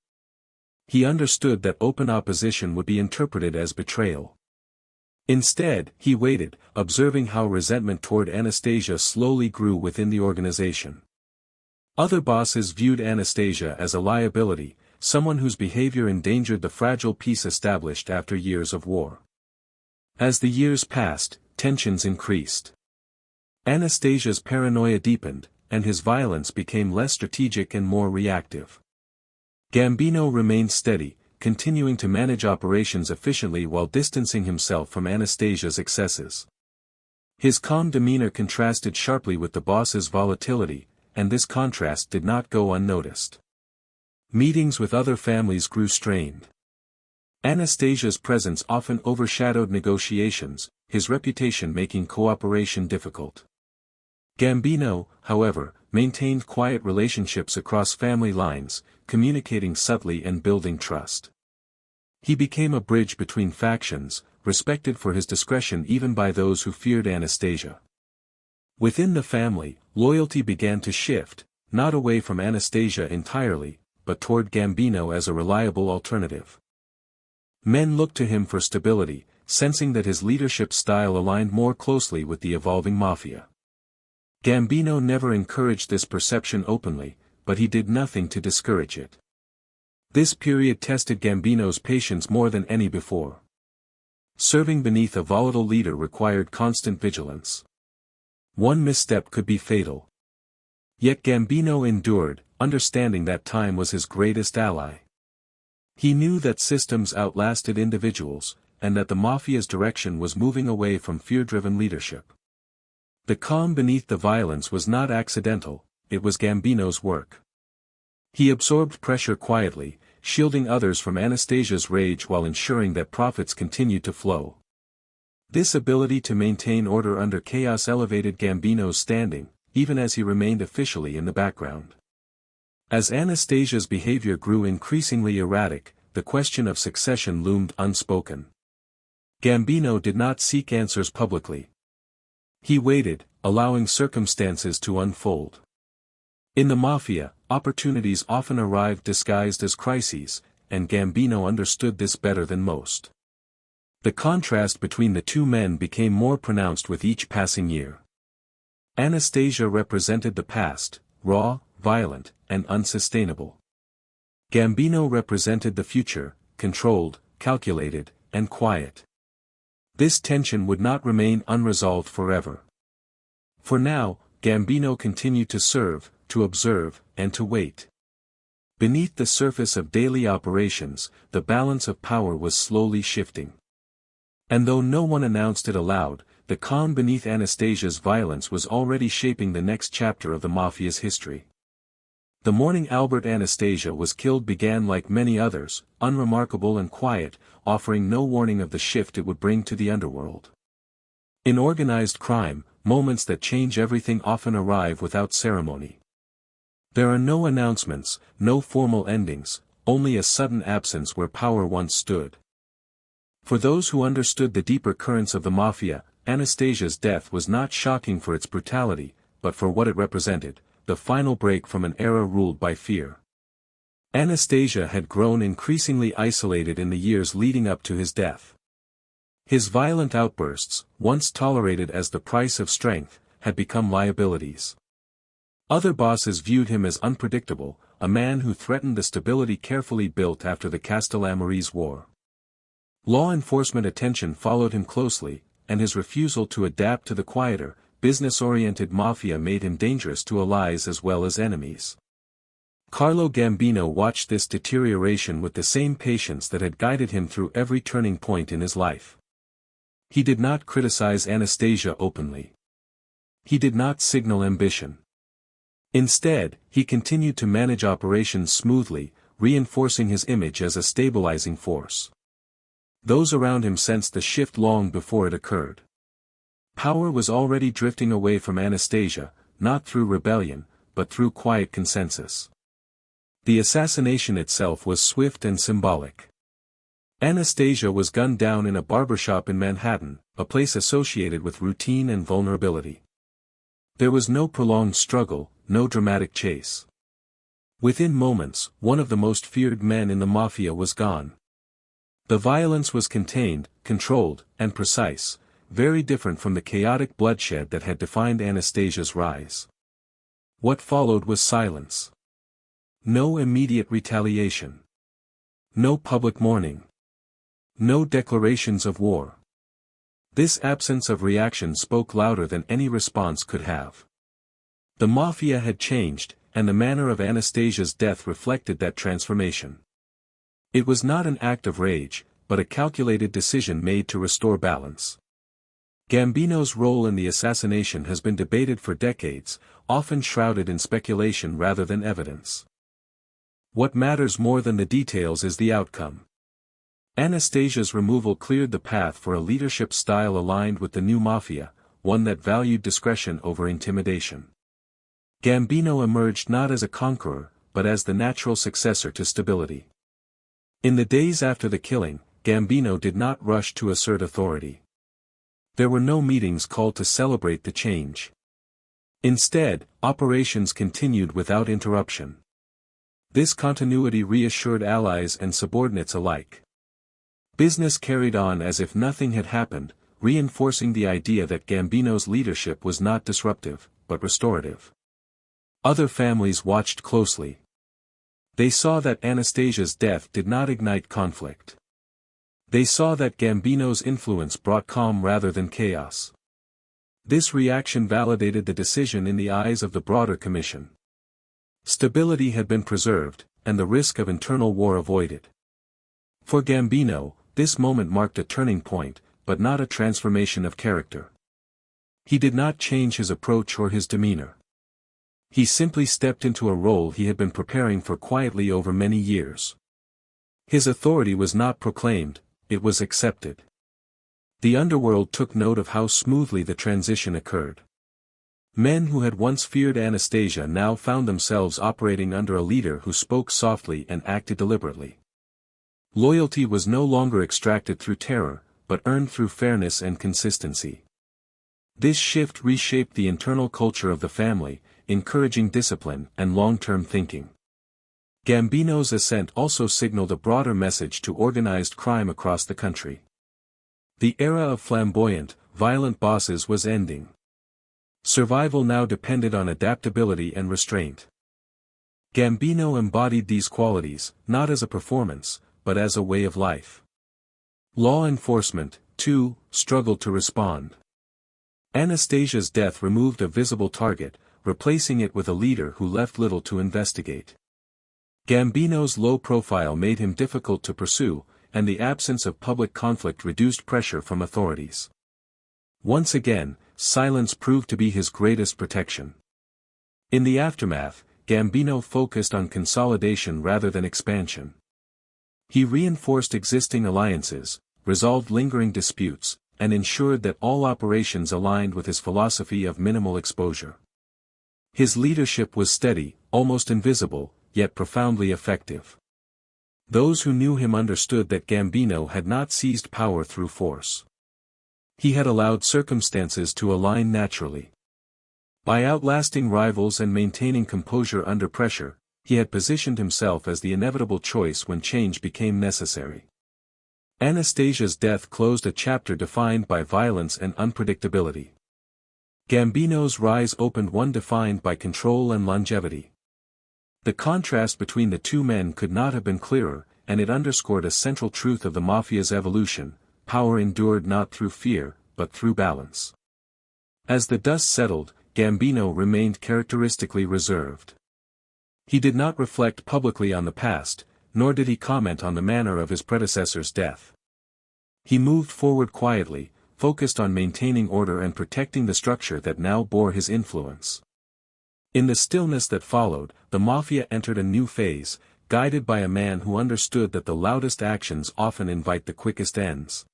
He understood that open opposition would be interpreted as betrayal. Instead, he waited, observing how resentment toward Anastasia slowly grew within the organization. Other bosses viewed Anastasia as a liability, someone whose behavior endangered the fragile peace established after years of war. As the years passed, tensions increased. Anastasia's paranoia deepened, and his violence became less strategic and more reactive. Gambino remained steady, continuing to manage operations efficiently while distancing himself from Anastasia's excesses. His calm demeanor contrasted sharply with the boss's volatility, and this contrast did not go unnoticed. Meetings with other families grew strained. Anastasia's presence often overshadowed negotiations, his reputation making cooperation difficult. Gambino, however, maintained quiet relationships across family lines, communicating subtly and building trust. He became a bridge between factions, respected for his discretion even by those who feared Anastasia. Within the family, loyalty began to shift, not away from Anastasia entirely, but toward Gambino as a reliable alternative. Men looked to him for stability, sensing that his leadership style aligned more closely with the evolving mafia. Gambino never encouraged this perception openly, but he did nothing to discourage it. This period tested Gambino's patience more than any before. Serving beneath a volatile leader required constant vigilance. One misstep could be fatal. Yet Gambino endured, understanding that time was his greatest ally. He knew that systems outlasted individuals, and that the mafia's direction was moving away from fear-driven leadership. The calm beneath the violence was not accidental, it was Gambino's work. He absorbed pressure quietly, shielding others from Anastasia's rage while ensuring that profits continued to flow. This ability to maintain order under chaos elevated Gambino's standing, even as he remained officially in the background. As Anastasia's behavior grew increasingly erratic, the question of succession loomed unspoken. Gambino did not seek answers publicly. He waited, allowing circumstances to unfold. In the mafia, opportunities often arrived disguised as crises, and Gambino understood this better than most. The contrast between the two men became more pronounced with each passing year. Anastasia represented the past, raw, violent, and unsustainable. Gambino represented the future, controlled, calculated, and quiet. This tension would not remain unresolved forever. For now, Gambino continued to serve, to observe, and to wait. Beneath the surface of daily operations, the balance of power was slowly shifting. And though no one announced it aloud, the calm beneath Anastasia's violence was already shaping the next chapter of the mafia's history. The morning Albert Anastasia was killed began like many others, unremarkable and quiet, offering no warning of the shift it would bring to the underworld. In organized crime, moments that change everything often arrive without ceremony. There are no announcements, no formal endings, only a sudden absence where power once stood. For those who understood the deeper currents of the mafia, Anastasia's death was not shocking for its brutality, but for what it represented, the final break from an era ruled by fear. Anastasia had grown increasingly isolated in the years leading up to his death. His violent outbursts, once tolerated as the price of strength, had become liabilities. Other bosses viewed him as unpredictable, a man who threatened the stability carefully built after the Castellamarese War. Law enforcement attention followed him closely, and his refusal to adapt to the quieter, business-oriented mafia made him dangerous to allies as well as enemies. Carlo Gambino watched this deterioration with the same patience that had guided him through every turning point in his life. He did not criticize Anastasia openly. He did not signal ambition. Instead, he continued to manage operations smoothly, reinforcing his image as a stabilizing force. Those around him sensed the shift long before it occurred. Power was already drifting away from Anastasia, not through rebellion, but through quiet consensus. The assassination itself was swift and symbolic. Anastasia was gunned down in a barbershop in Manhattan, a place associated with routine and vulnerability. There was no prolonged struggle, no dramatic chase. Within moments, one of the most feared men in the mafia was gone. The violence was contained, controlled, and precise, very different from the chaotic bloodshed that had defined Anastasia's rise. What followed was silence. No immediate retaliation. No public mourning. No declarations of war. This absence of reaction spoke louder than any response could have. The mafia had changed, and the manner of Anastasia's death reflected that transformation. It was not an act of rage, but a calculated decision made to restore balance. Gambino's role in the assassination has been debated for decades, often shrouded in speculation rather than evidence. What matters more than the details is the outcome. Anastasia's removal cleared the path for a leadership style aligned with the new mafia, one that valued discretion over intimidation. Gambino emerged not as a conqueror, but as the natural successor to stability. In the days after the killing, Gambino did not rush to assert authority. There were no meetings called to celebrate the change. Instead, operations continued without interruption. This continuity reassured allies and subordinates alike. Business carried on as if nothing had happened, reinforcing the idea that Gambino's leadership was not disruptive, but restorative. Other families watched closely. They saw that Anastasia's death did not ignite conflict. They saw that Gambino's influence brought calm rather than chaos. This reaction validated the decision in the eyes of the broader commission. Stability had been preserved, and the risk of internal war avoided. For Gambino, this moment marked a turning point, but not a transformation of character. He did not change his approach or his demeanor. He simply stepped into a role he had been preparing for quietly over many years. His authority was not proclaimed, it was accepted. The underworld took note of how smoothly the transition occurred. Men who had once feared Anastasia now found themselves operating under a leader who spoke softly and acted deliberately. Loyalty was no longer extracted through terror, but earned through fairness and consistency. This shift reshaped the internal culture of the family, encouraging discipline and long-term thinking. Gambino's ascent also signaled a broader message to organized crime across the country. The era of flamboyant, violent bosses was ending. Survival now depended on adaptability and restraint. Gambino embodied these qualities, not as a performance, but as a way of life. Law enforcement, too, struggled to respond. Anastasia's death removed a visible target, replacing it with a leader who left little to investigate. Gambino's low profile made him difficult to pursue, and the absence of public conflict reduced pressure from authorities. Once again, silence proved to be his greatest protection. In the aftermath, Gambino focused on consolidation rather than expansion. He reinforced existing alliances, resolved lingering disputes, and ensured that all operations aligned with his philosophy of minimal exposure. His leadership was steady, almost invisible, yet profoundly effective. Those who knew him understood that Gambino had not seized power through force. He had allowed circumstances to align naturally. By outlasting rivals and maintaining composure under pressure, he had positioned himself as the inevitable choice when change became necessary. Anastasia's death closed a chapter defined by violence and unpredictability. Gambino's rise opened one defined by control and longevity. The contrast between the two men could not have been clearer, and it underscored a central truth of the mafia's evolution: power endured not through fear, but through balance. As the dust settled, Gambino remained characteristically reserved. He did not reflect publicly on the past, nor did he comment on the manner of his predecessor's death. He moved forward quietly, focused on maintaining order and protecting the structure that now bore his influence. In the stillness that followed, the mafia entered a new phase, guided by a man who understood that the loudest actions often invite the quickest ends.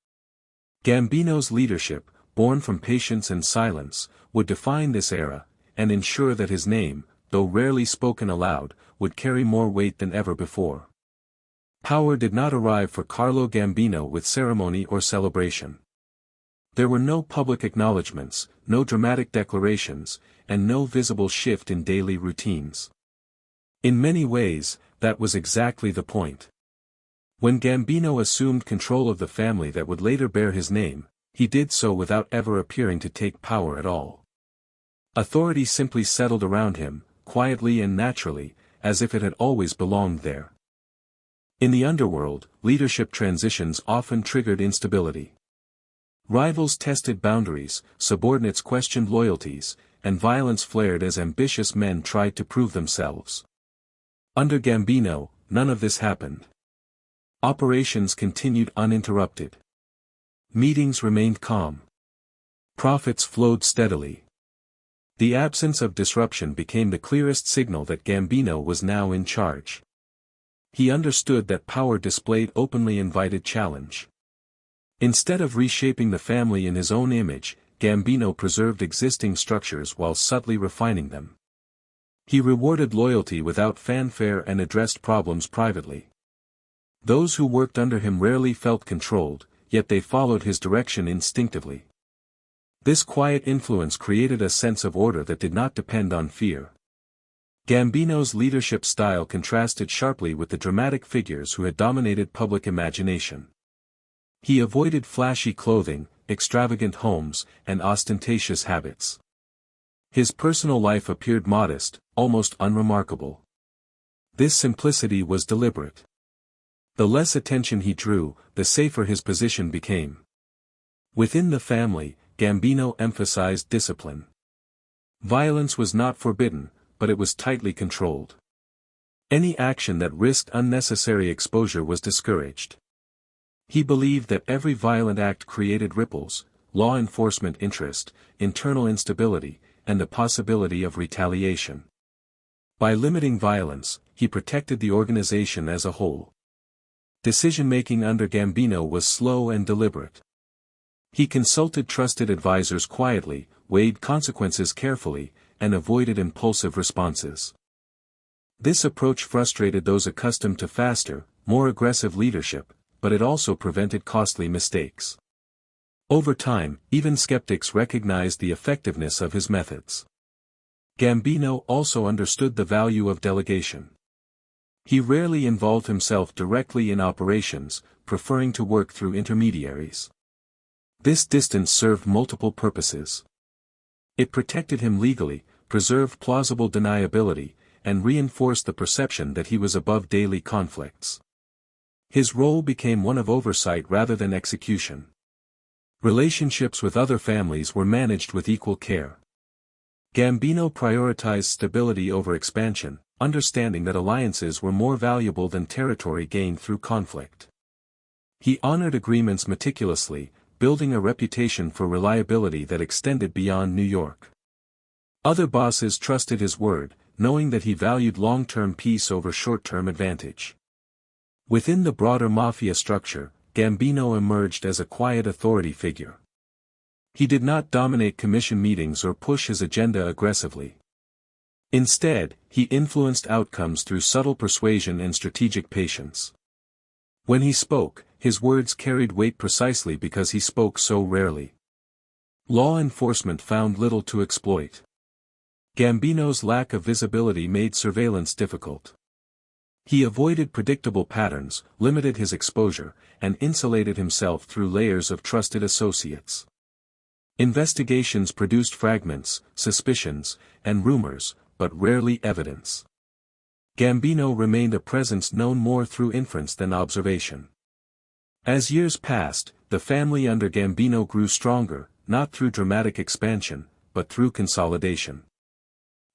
Gambino's leadership, born from patience and silence, would define this era, and ensure that his name, though rarely spoken aloud, would carry more weight than ever before. Power did not arrive for Carlo Gambino with ceremony or celebration. There were no public acknowledgments, no dramatic declarations, and no visible shift in daily routines. In many ways, that was exactly the point. When Gambino assumed control of the family that would later bear his name, he did so without ever appearing to take power at all. Authority simply settled around him, quietly and naturally, as if it had always belonged there. In the underworld, leadership transitions often triggered instability. Rivals tested boundaries, subordinates questioned loyalties, and violence flared as ambitious men tried to prove themselves. Under Gambino, none of this happened. Operations continued uninterrupted. Meetings remained calm. Profits flowed steadily. The absence of disruption became the clearest signal that Gambino was now in charge. He understood that power displayed openly invited challenge. Instead of reshaping the family in his own image, Gambino preserved existing structures while subtly refining them. He rewarded loyalty without fanfare and addressed problems privately. Those who worked under him rarely felt controlled, yet they followed his direction instinctively. This quiet influence created a sense of order that did not depend on fear. Gambino's leadership style contrasted sharply with the dramatic figures who had dominated public imagination. He avoided flashy clothing, extravagant homes, and ostentatious habits. His personal life appeared modest, almost unremarkable. This simplicity was deliberate. The less attention he drew, the safer his position became. Within the family, Gambino emphasized discipline. Violence was not forbidden, but it was tightly controlled. Any action that risked unnecessary exposure was discouraged. He believed that every violent act created ripples, law enforcement interest, internal instability, and the possibility of retaliation. By limiting violence, he protected the organization as a whole. Decision-making under Gambino was slow and deliberate. He consulted trusted advisors quietly, weighed consequences carefully, and avoided impulsive responses. This approach frustrated those accustomed to faster, more aggressive leadership, but it also prevented costly mistakes. Over time, even skeptics recognized the effectiveness of his methods. Gambino also understood the value of delegation. He rarely involved himself directly in operations, preferring to work through intermediaries. This distance served multiple purposes. It protected him legally, preserved plausible deniability, and reinforced the perception that he was above daily conflicts. His role became one of oversight rather than execution. Relationships with other families were managed with equal care. Gambino prioritized stability over expansion, understanding that alliances were more valuable than territory gained through conflict. He honored agreements meticulously, building a reputation for reliability that extended beyond New York. Other bosses trusted his word, knowing that he valued long-term peace over short-term advantage. Within the broader mafia structure, Gambino emerged as a quiet authority figure. He did not dominate commission meetings or push his agenda aggressively. Instead, he influenced outcomes through subtle persuasion and strategic patience. When he spoke, his words carried weight precisely because he spoke so rarely. Law enforcement found little to exploit. Gambino's lack of visibility made surveillance difficult. He avoided predictable patterns, limited his exposure, and insulated himself through layers of trusted associates. Investigations produced fragments, suspicions, and rumors, but rarely evidence. Gambino remained a presence known more through inference than observation. As years passed, the family under Gambino grew stronger, not through dramatic expansion, but through consolidation.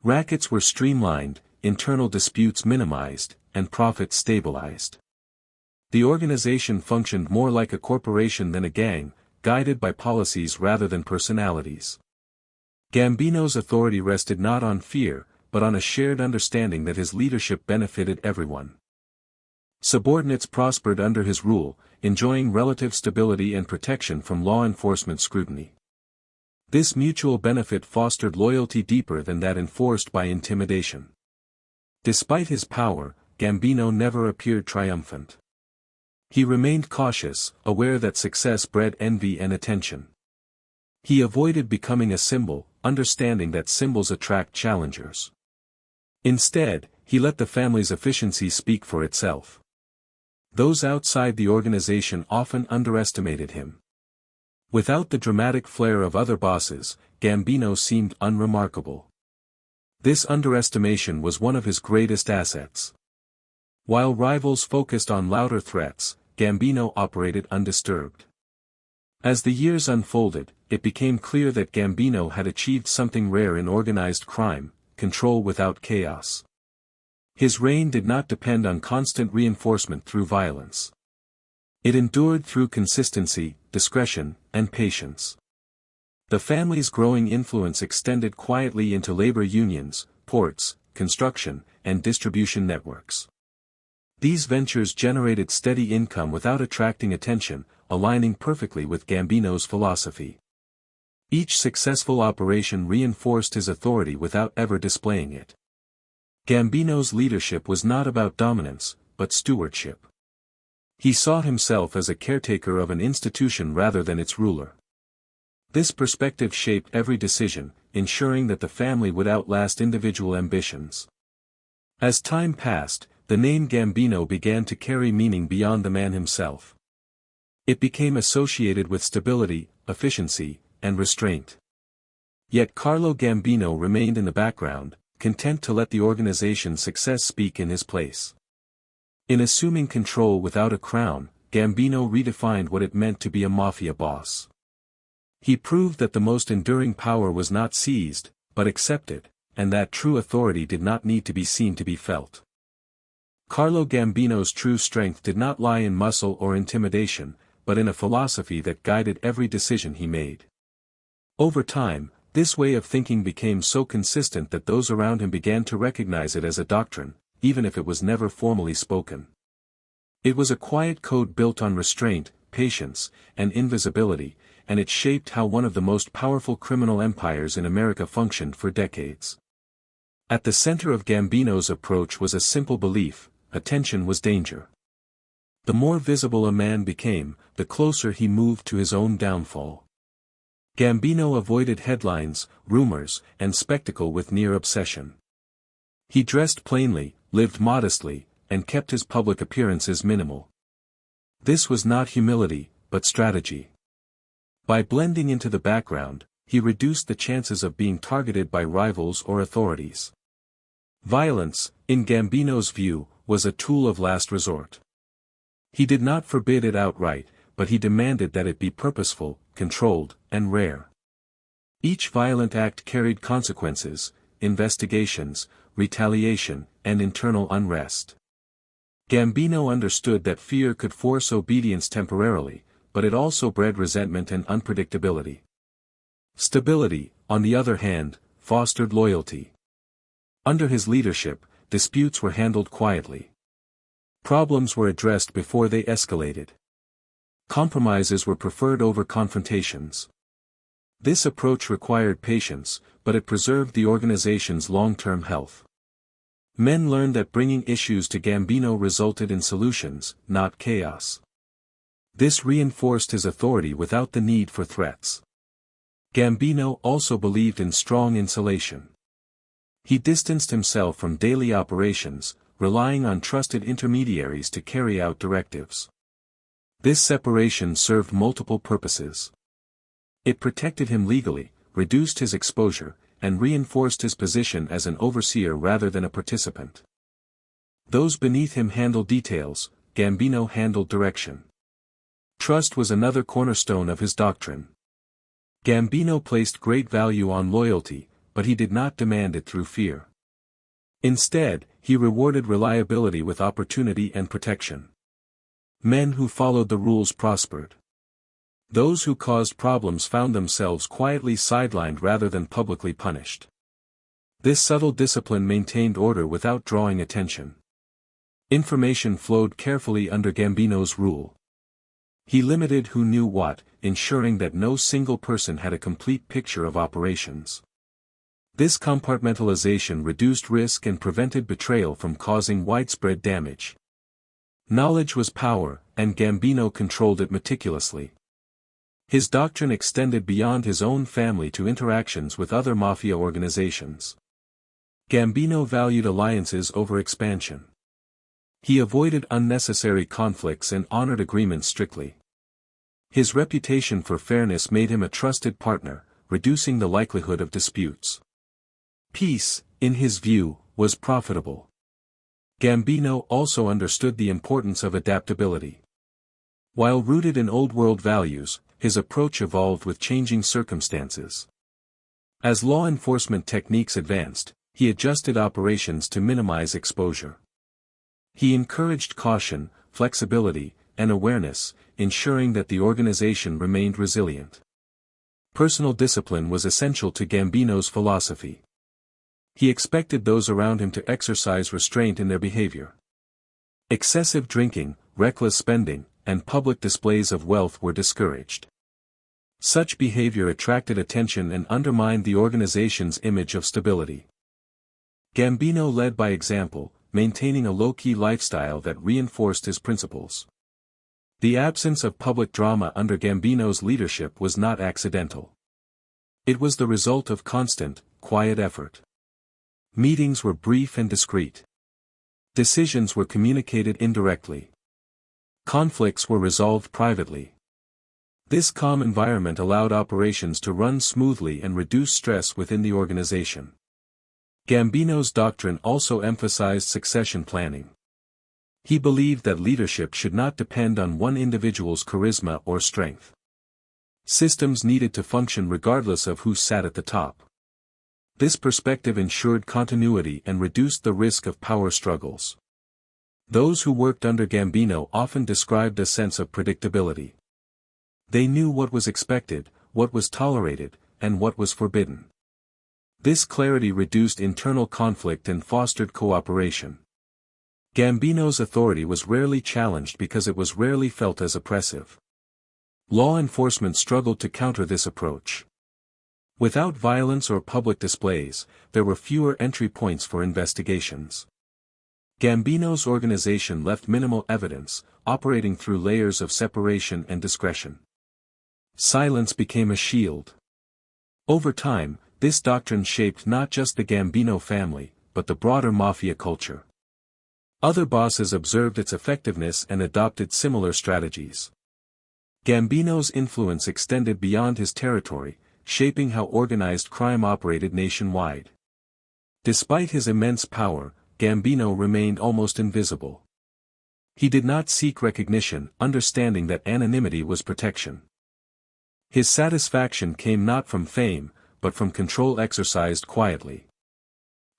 Rackets were streamlined, internal disputes minimized, and profits stabilized. The organization functioned more like a corporation than a gang, guided by policies rather than personalities. Gambino's authority rested not on fear, but on a shared understanding that his leadership benefited everyone. Subordinates prospered under his rule, enjoying relative stability and protection from law enforcement scrutiny. This mutual benefit fostered loyalty deeper than that enforced by intimidation. Despite his power, Gambino never appeared triumphant. He remained cautious, aware that success bred envy and attention. He avoided becoming a symbol, understanding that symbols attract challengers. Instead, he let the family's efficiency speak for itself. Those outside the organization often underestimated him. Without the dramatic flair of other bosses, Gambino seemed unremarkable. This underestimation was one of his greatest assets. While rivals focused on louder threats, Gambino operated undisturbed. As the years unfolded, it became clear that Gambino had achieved something rare in organized crime: control without chaos. His reign did not depend on constant reinforcement through violence. It endured through consistency, discretion, and patience. The family's growing influence extended quietly into labor unions, ports, construction, and distribution networks. These ventures generated steady income without attracting attention, aligning perfectly with Gambino's philosophy. Each successful operation reinforced his authority without ever displaying it. Gambino's leadership was not about dominance, but stewardship. He saw himself as a caretaker of an institution rather than its ruler. This perspective shaped every decision, ensuring that the family would outlast individual ambitions. As time passed, the name Gambino began to carry meaning beyond the man himself. It became associated with stability, efficiency, and restraint. Yet Carlo Gambino remained in the background, content to let the organization's success speak in his place. In assuming control without a crown, Gambino redefined what it meant to be a mafia boss. He proved that the most enduring power was not seized, but accepted, and that true authority did not need to be seen to be felt. Carlo Gambino's true strength did not lie in muscle or intimidation, but in a philosophy that guided every decision he made. Over time, this way of thinking became so consistent that those around him began to recognize it as a doctrine, even if it was never formally spoken. It was a quiet code built on restraint, patience, and invisibility, and it shaped how one of the most powerful criminal empires in America functioned for decades. At the center of Gambino's approach was a simple belief: attention was danger. The more visible a man became, the closer he moved to his own downfall. Gambino avoided headlines, rumors, and spectacle with near obsession. He dressed plainly, lived modestly, and kept his public appearances minimal. This was not humility, but strategy. By blending into the background, he reduced the chances of being targeted by rivals or authorities. Violence, in Gambino's view, was a tool of last resort. He did not forbid it outright, but he demanded that it be purposeful, controlled, and rare. Each violent act carried consequences: investigations, retaliation, and internal unrest. Gambino understood that fear could force obedience temporarily, but it also bred resentment and unpredictability. Stability, on the other hand, fostered loyalty. Under his leadership, disputes were handled quietly. Problems were addressed before they escalated. Compromises were preferred over confrontations. This approach required patience, but it preserved the organization's long-term health. Men learned that bringing issues to Gambino resulted in solutions, not chaos. This reinforced his authority without the need for threats. Gambino also believed in strong insulation. He distanced himself from daily operations, relying on trusted intermediaries to carry out directives. This separation served multiple purposes. It protected him legally, reduced his exposure, and reinforced his position as an overseer rather than a participant. Those beneath him handled details, Gambino handled direction. Trust was another cornerstone of his doctrine. Gambino placed great value on loyalty, but he did not demand it through fear. Instead, he rewarded reliability with opportunity and protection. Men who followed the rules prospered. Those who caused problems found themselves quietly sidelined rather than publicly punished. This subtle discipline maintained order without drawing attention. Information flowed carefully under Gambino's rule. He limited who knew what, ensuring that no single person had a complete picture of operations. This compartmentalization reduced risk and prevented betrayal from causing widespread damage. Knowledge was power, and Gambino controlled it meticulously. His doctrine extended beyond his own family to interactions with other mafia organizations. Gambino valued alliances over expansion. He avoided unnecessary conflicts and honored agreements strictly. His reputation for fairness made him a trusted partner, reducing the likelihood of disputes. Peace, in his view, was profitable. Gambino also understood the importance of adaptability. While rooted in old-world values, his approach evolved with changing circumstances. As law enforcement techniques advanced, he adjusted operations to minimize exposure. He encouraged caution, flexibility, and awareness, ensuring that the organization remained resilient. Personal discipline was essential to Gambino's philosophy. He expected those around him to exercise restraint in their behavior. Excessive drinking, reckless spending, and public displays of wealth were discouraged. Such behavior attracted attention and undermined the organization's image of stability. Gambino led by example, maintaining a low-key lifestyle that reinforced his principles. The absence of public drama under Gambino's leadership was not accidental. It was the result of constant, quiet effort. Meetings were brief and discreet. Decisions were communicated indirectly. Conflicts were resolved privately. This calm environment allowed operations to run smoothly and reduce stress within the organization. Gambino's doctrine also emphasized succession planning. He believed that leadership should not depend on one individual's charisma or strength. Systems needed to function regardless of who sat at the top. This perspective ensured continuity and reduced the risk of power struggles. Those who worked under Gambino often described a sense of predictability. They knew what was expected, what was tolerated, and what was forbidden. This clarity reduced internal conflict and fostered cooperation. Gambino's authority was rarely challenged because it was rarely felt as oppressive. Law enforcement struggled to counter this approach. Without violence or public displays, there were fewer entry points for investigations. Gambino's organization left minimal evidence, operating through layers of separation and discretion. Silence became a shield. Over time, this doctrine shaped not just the Gambino family, but the broader mafia culture. Other bosses observed its effectiveness and adopted similar strategies. Gambino's influence extended beyond his territory, shaping how organized crime operated nationwide. Despite his immense power, Gambino remained almost invisible. He did not seek recognition, understanding that anonymity was protection. His satisfaction came not from fame, but from control exercised quietly.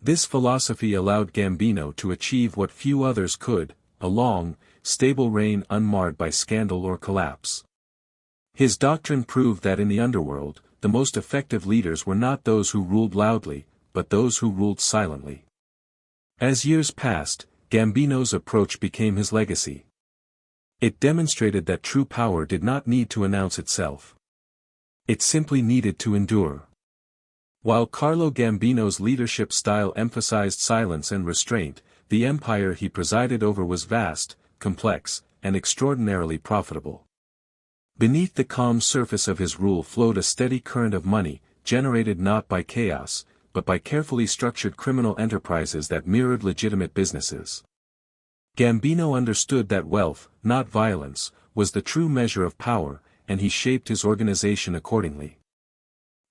This philosophy allowed Gambino to achieve what few others could, a long, stable reign unmarred by scandal or collapse. His doctrine proved that in the underworld, the most effective leaders were not those who ruled loudly, but those who ruled silently. As years passed, Gambino's approach became his legacy. It demonstrated that true power did not need to announce itself. It simply needed to endure. While Carlo Gambino's leadership style emphasized silence and restraint, the empire he presided over was vast, complex, and extraordinarily profitable. Beneath the calm surface of his rule flowed a steady current of money, generated not by chaos, but by carefully structured criminal enterprises that mirrored legitimate businesses. Gambino understood that wealth, not violence, was the true measure of power, and he shaped his organization accordingly.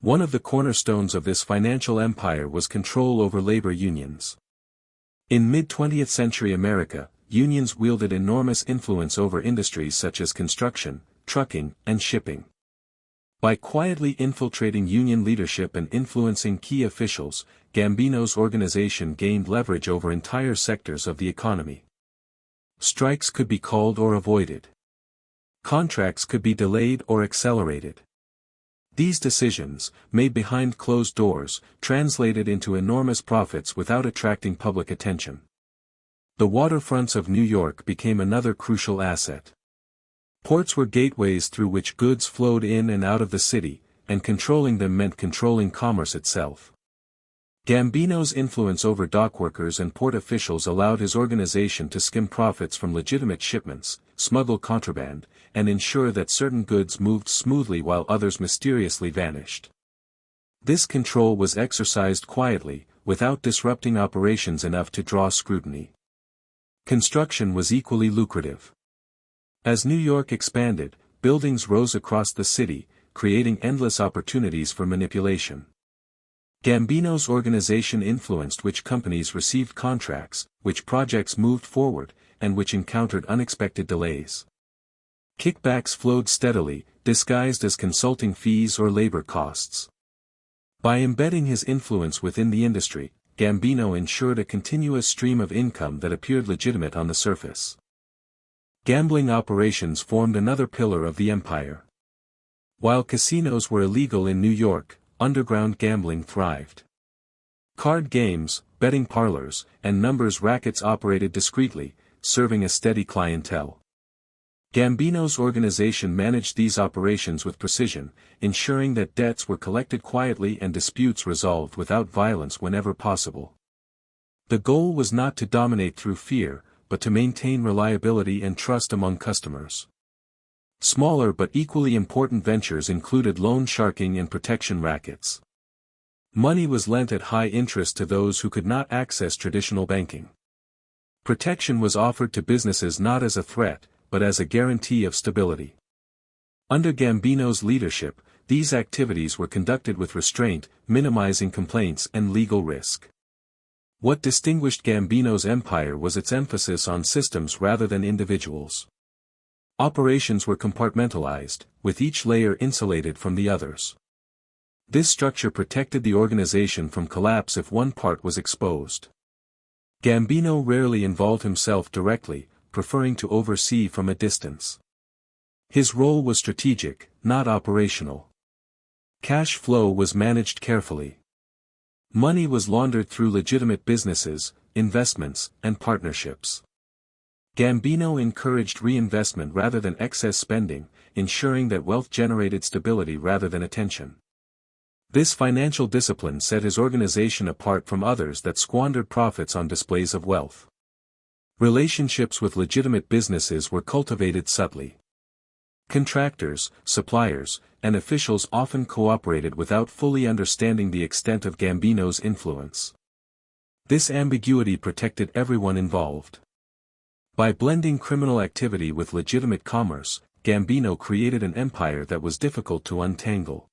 One of the cornerstones of this financial empire was control over labor unions. In mid-20th century America, unions wielded enormous influence over industries such as construction, trucking, and shipping. By quietly infiltrating union leadership and influencing key officials, Gambino's organization gained leverage over entire sectors of the economy. Strikes could be called or avoided. Contracts could be delayed or accelerated. These decisions, made behind closed doors, translated into enormous profits without attracting public attention. The waterfronts of New York became another crucial asset. Ports were gateways through which goods flowed in and out of the city, and controlling them meant controlling commerce itself. Gambino's influence over dockworkers and port officials allowed his organization to skim profits from legitimate shipments, smuggle contraband, and ensure that certain goods moved smoothly while others mysteriously vanished. This control was exercised quietly, without disrupting operations enough to draw scrutiny. Construction was equally lucrative. As New York expanded, buildings rose across the city, creating endless opportunities for manipulation. Gambino's organization influenced which companies received contracts, which projects moved forward, and which encountered unexpected delays. Kickbacks flowed steadily, disguised as consulting fees or labor costs. By embedding his influence within the industry, Gambino ensured a continuous stream of income that appeared legitimate on the surface. Gambling operations formed another pillar of the empire. While casinos were illegal in New York, underground gambling thrived. Card games, betting parlors, and numbers rackets operated discreetly, serving a steady clientele. Gambino's organization managed these operations with precision, ensuring that debts were collected quietly and disputes resolved without violence whenever possible. The goal was not to dominate through fear, but to maintain reliability and trust among customers. Smaller but equally important ventures included loan sharking and protection rackets. Money was lent at high interest to those who could not access traditional banking. Protection was offered to businesses not as a threat, but as a guarantee of stability. Under Gambino's leadership, these activities were conducted with restraint, minimizing complaints and legal risk. What distinguished Gambino's empire was its emphasis on systems rather than individuals. Operations were compartmentalized, with each layer insulated from the others. This structure protected the organization from collapse if one part was exposed. Gambino rarely involved himself directly, preferring to oversee from a distance. His role was strategic, not operational. Cash flow was managed carefully. Money was laundered through legitimate businesses, investments, and partnerships. Gambino encouraged reinvestment rather than excess spending, ensuring that wealth generated stability rather than attention. This financial discipline set his organization apart from others that squandered profits on displays of wealth. Relationships with legitimate businesses were cultivated subtly. Contractors, suppliers, and officials often cooperated without fully understanding the extent of Gambino's influence. This ambiguity protected everyone involved. By blending criminal activity with legitimate commerce, Gambino created an empire that was difficult to untangle.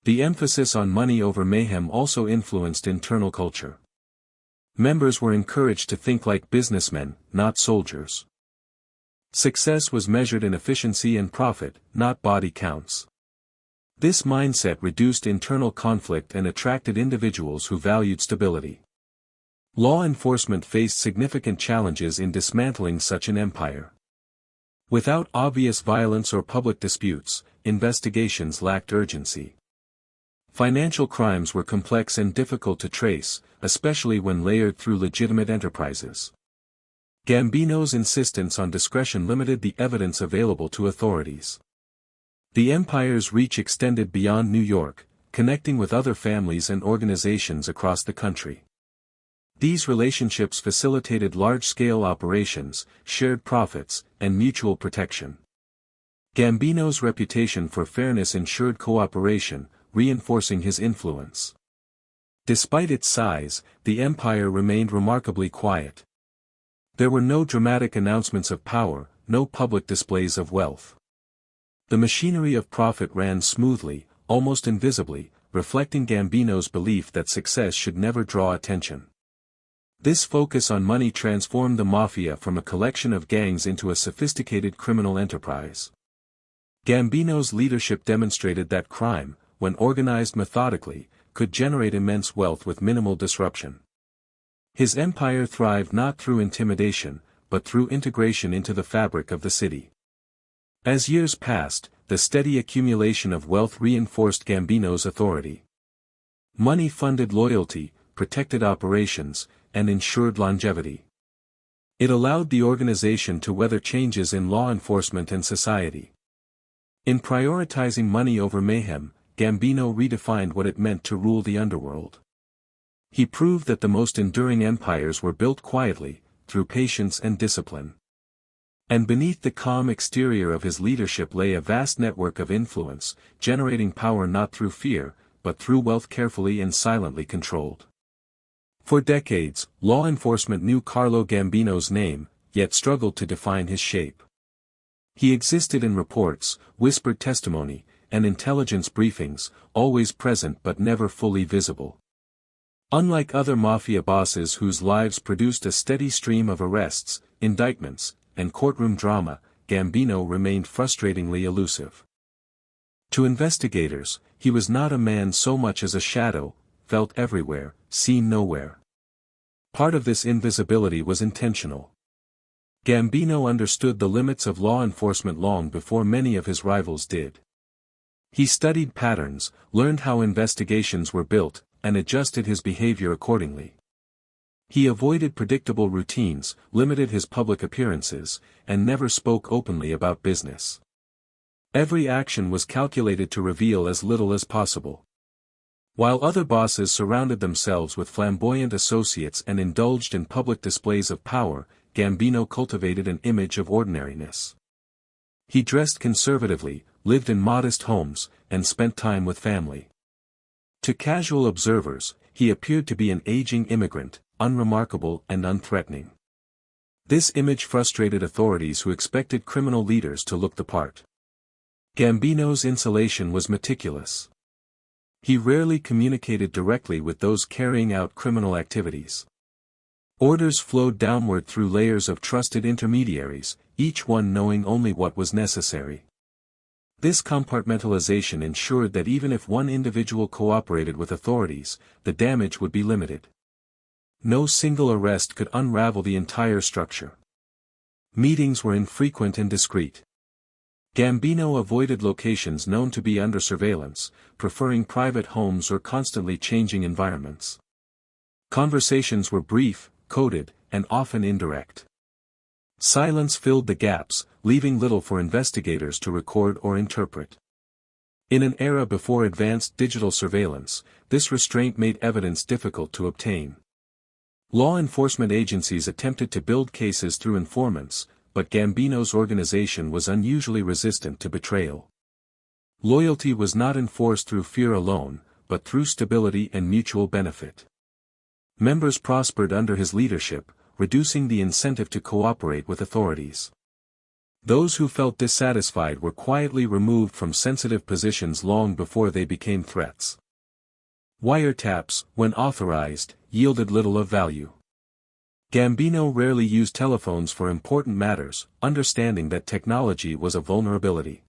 The emphasis on money over mayhem also influenced internal culture. Members were encouraged to think like businessmen, not soldiers. Success was measured in efficiency and profit, not body counts. This mindset reduced internal conflict and attracted individuals who valued stability. Law enforcement faced significant challenges in dismantling such an empire. Without obvious violence or public disputes, investigations lacked urgency. Financial crimes were complex and difficult to trace, especially when layered through legitimate enterprises. Gambino's insistence on discretion limited the evidence available to authorities. The empire's reach extended beyond New York, connecting with other families and organizations across the country. These relationships facilitated large-scale operations, shared profits, and mutual protection. Gambino's reputation for fairness ensured cooperation, reinforcing his influence. Despite its size, the empire remained remarkably quiet. There were no dramatic announcements of power, no public displays of wealth. The machinery of profit ran smoothly, almost invisibly, reflecting Gambino's belief that success should never draw attention. This focus on money transformed the mafia from a collection of gangs into a sophisticated criminal enterprise. Gambino's leadership demonstrated that crime, when organized methodically, could generate immense wealth with minimal disruption. His empire thrived not through intimidation, but through integration into the fabric of the city. As years passed, the steady accumulation of wealth reinforced Gambino's authority. Money funded loyalty, protected operations, and ensured longevity. It allowed the organization to weather changes in law enforcement and society. In prioritizing money over mayhem, Gambino redefined what it meant to rule the underworld. He proved that the most enduring empires were built quietly, through patience and discipline. And beneath the calm exterior of his leadership lay a vast network of influence, generating power not through fear, but through wealth carefully and silently controlled. For decades, law enforcement knew Carlo Gambino's name, yet struggled to define his shape. He existed in reports, whispered testimony, and intelligence briefings, always present but never fully visible. Unlike other mafia bosses whose lives produced a steady stream of arrests, indictments, and courtroom drama, Gambino remained frustratingly elusive. To investigators, he was not a man so much as a shadow, felt everywhere, seen nowhere. Part of this invisibility was intentional. Gambino understood the limits of law enforcement long before many of his rivals did. He studied patterns, learned how investigations were built, and adjusted his behavior accordingly. He avoided predictable routines, limited his public appearances, and never spoke openly about business. Every action was calculated to reveal as little as possible. While other bosses surrounded themselves with flamboyant associates and indulged in public displays of power, Gambino cultivated an image of ordinariness. He dressed conservatively, lived in modest homes, and spent time with family. To casual observers, he appeared to be an aging immigrant, unremarkable and unthreatening. This image frustrated authorities who expected criminal leaders to look the part. Gambino's insulation was meticulous. He rarely communicated directly with those carrying out criminal activities. Orders flowed downward through layers of trusted intermediaries, each one knowing only what was necessary. This compartmentalization ensured that even if one individual cooperated with authorities, the damage would be limited. No single arrest could unravel the entire structure. Meetings were infrequent and discreet. Gambino avoided locations known to be under surveillance, preferring private homes or constantly changing environments. Conversations were brief, coded, and often indirect. Silence filled the gaps, leaving little for investigators to record or interpret. In an era before advanced digital surveillance, this restraint made evidence difficult to obtain. Law enforcement agencies attempted to build cases through informants, but Gambino's organization was unusually resistant to betrayal. Loyalty was not enforced through fear alone, but through stability and mutual benefit. Members prospered under his leadership, reducing the incentive to cooperate with authorities. Those who felt dissatisfied were quietly removed from sensitive positions long before they became threats. Wiretaps, when authorized, yielded little of value. Gambino rarely used telephones for important matters, understanding that technology was a vulnerability.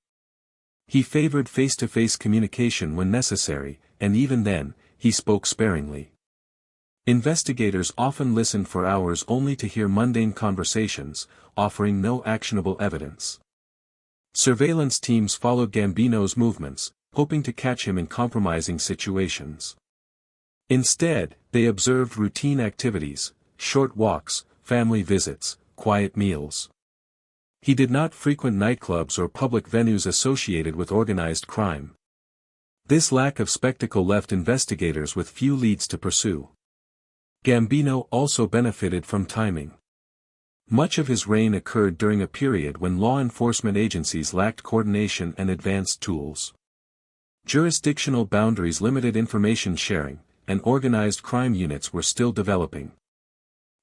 He favored face-to-face communication when necessary, and even then, he spoke sparingly. Investigators often listened for hours only to hear mundane conversations, offering no actionable evidence. Surveillance teams followed Gambino's movements, hoping to catch him in compromising situations. Instead, they observed routine activities, short walks, family visits, quiet meals. He did not frequent nightclubs or public venues associated with organized crime. This lack of spectacle left investigators with few leads to pursue. Gambino also benefited from timing. Much of his reign occurred during a period when law enforcement agencies lacked coordination and advanced tools. Jurisdictional boundaries limited information sharing, and organized crime units were still developing.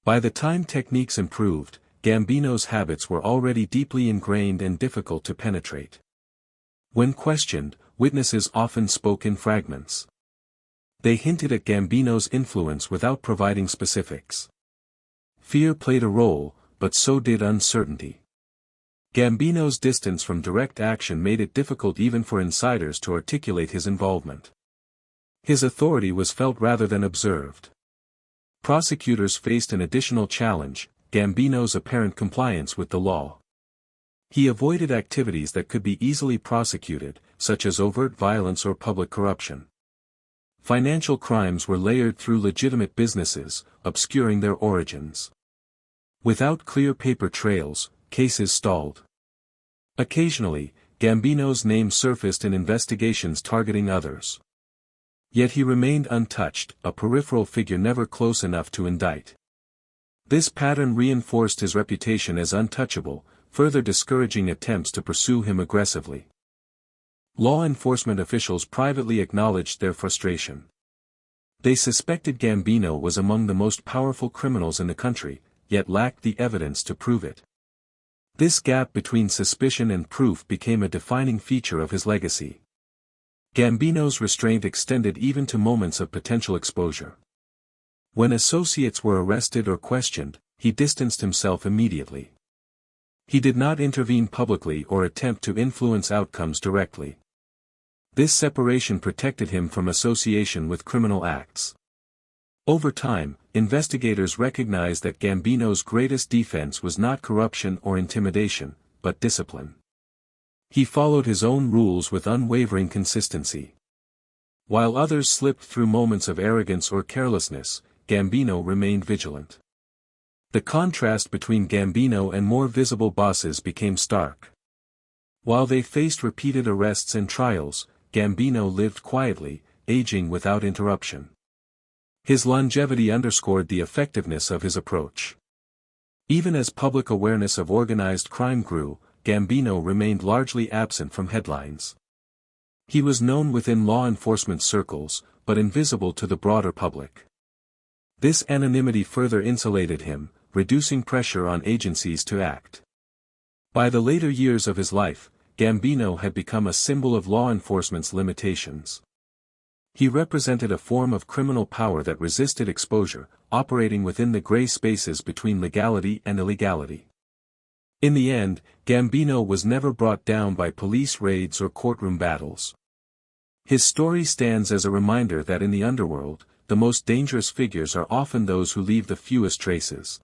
By the time techniques improved, Gambino's habits were already deeply ingrained and difficult to penetrate. When questioned, witnesses often spoke in fragments. They hinted at Gambino's influence without providing specifics. Fear played a role, but so did uncertainty. Gambino's distance from direct action made it difficult even for insiders to articulate his involvement. His authority was felt rather than observed. Prosecutors faced an additional challenge: Gambino's apparent compliance with the law. He avoided activities that could be easily prosecuted, such as overt violence or public corruption. Financial crimes were layered through legitimate businesses, obscuring their origins. Without clear paper trails, cases stalled. Occasionally, Gambino's name surfaced in investigations targeting others. Yet he remained untouched, a peripheral figure never close enough to indict. This pattern reinforced his reputation as untouchable, further discouraging attempts to pursue him aggressively. Law enforcement officials privately acknowledged their frustration. They suspected Gambino was among the most powerful criminals in the country, yet lacked the evidence to prove it. This gap between suspicion and proof became a defining feature of his legacy. Gambino's restraint extended even to moments of potential exposure. When associates were arrested or questioned, he distanced himself immediately. He did not intervene publicly or attempt to influence outcomes directly. This separation protected him from association with criminal acts. Over time, investigators recognized that Gambino's greatest defense was not corruption or intimidation, but discipline. He followed his own rules with unwavering consistency. While others slipped through moments of arrogance or carelessness, Gambino remained vigilant. The contrast between Gambino and more visible bosses became stark. While they faced repeated arrests and trials, Gambino lived quietly, aging without interruption. His longevity underscored the effectiveness of his approach. Even as public awareness of organized crime grew, Gambino remained largely absent from headlines. He was known within law enforcement circles, but invisible to the broader public. This anonymity further insulated him, reducing pressure on agencies to act. By the later years of his life, Gambino had become a symbol of law enforcement's limitations. He represented a form of criminal power that resisted exposure, operating within the gray spaces between legality and illegality. In the end, Gambino was never brought down by police raids or courtroom battles. His story stands as a reminder that in the underworld, the most dangerous figures are often those who leave the fewest traces.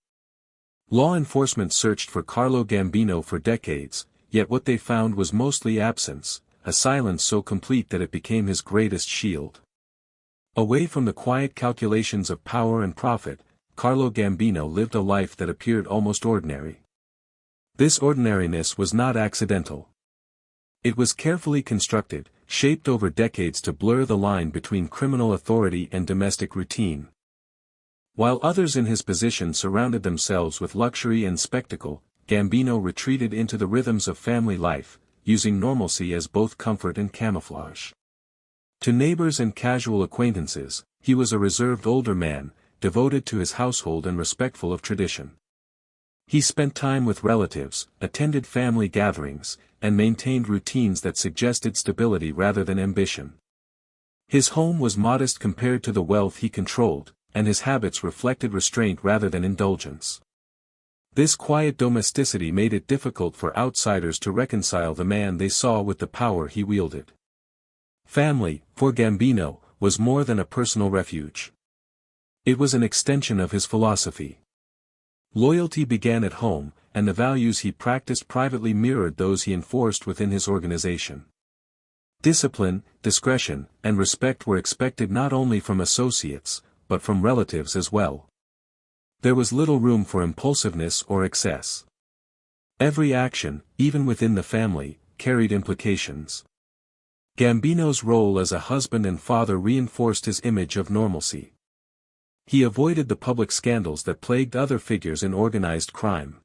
Law enforcement searched for Carlo Gambino for decades, yet what they found was mostly absence, a silence so complete that it became his greatest shield. Away from the quiet calculations of power and profit, Carlo Gambino lived a life that appeared almost ordinary. This ordinariness was not accidental. It was carefully constructed, shaped over decades to blur the line between criminal authority and domestic routine. While others in his position surrounded themselves with luxury and spectacle, Gambino retreated into the rhythms of family life, using normalcy as both comfort and camouflage. To neighbors and casual acquaintances, he was a reserved older man, devoted to his household and respectful of tradition. He spent time with relatives, attended family gatherings, and maintained routines that suggested stability rather than ambition. His home was modest compared to the wealth he controlled, and his habits reflected restraint rather than indulgence. This quiet domesticity made it difficult for outsiders to reconcile the man they saw with the power he wielded. Family, for Gambino, was more than a personal refuge. It was an extension of his philosophy. Loyalty began at home, and the values he practiced privately mirrored those he enforced within his organization. Discipline, discretion, and respect were expected not only from associates, but from relatives as well. There was little room for impulsiveness or excess. Every action, even within the family, carried implications. Gambino's role as a husband and father reinforced his image of normalcy. He avoided the public scandals that plagued other figures in organized crime.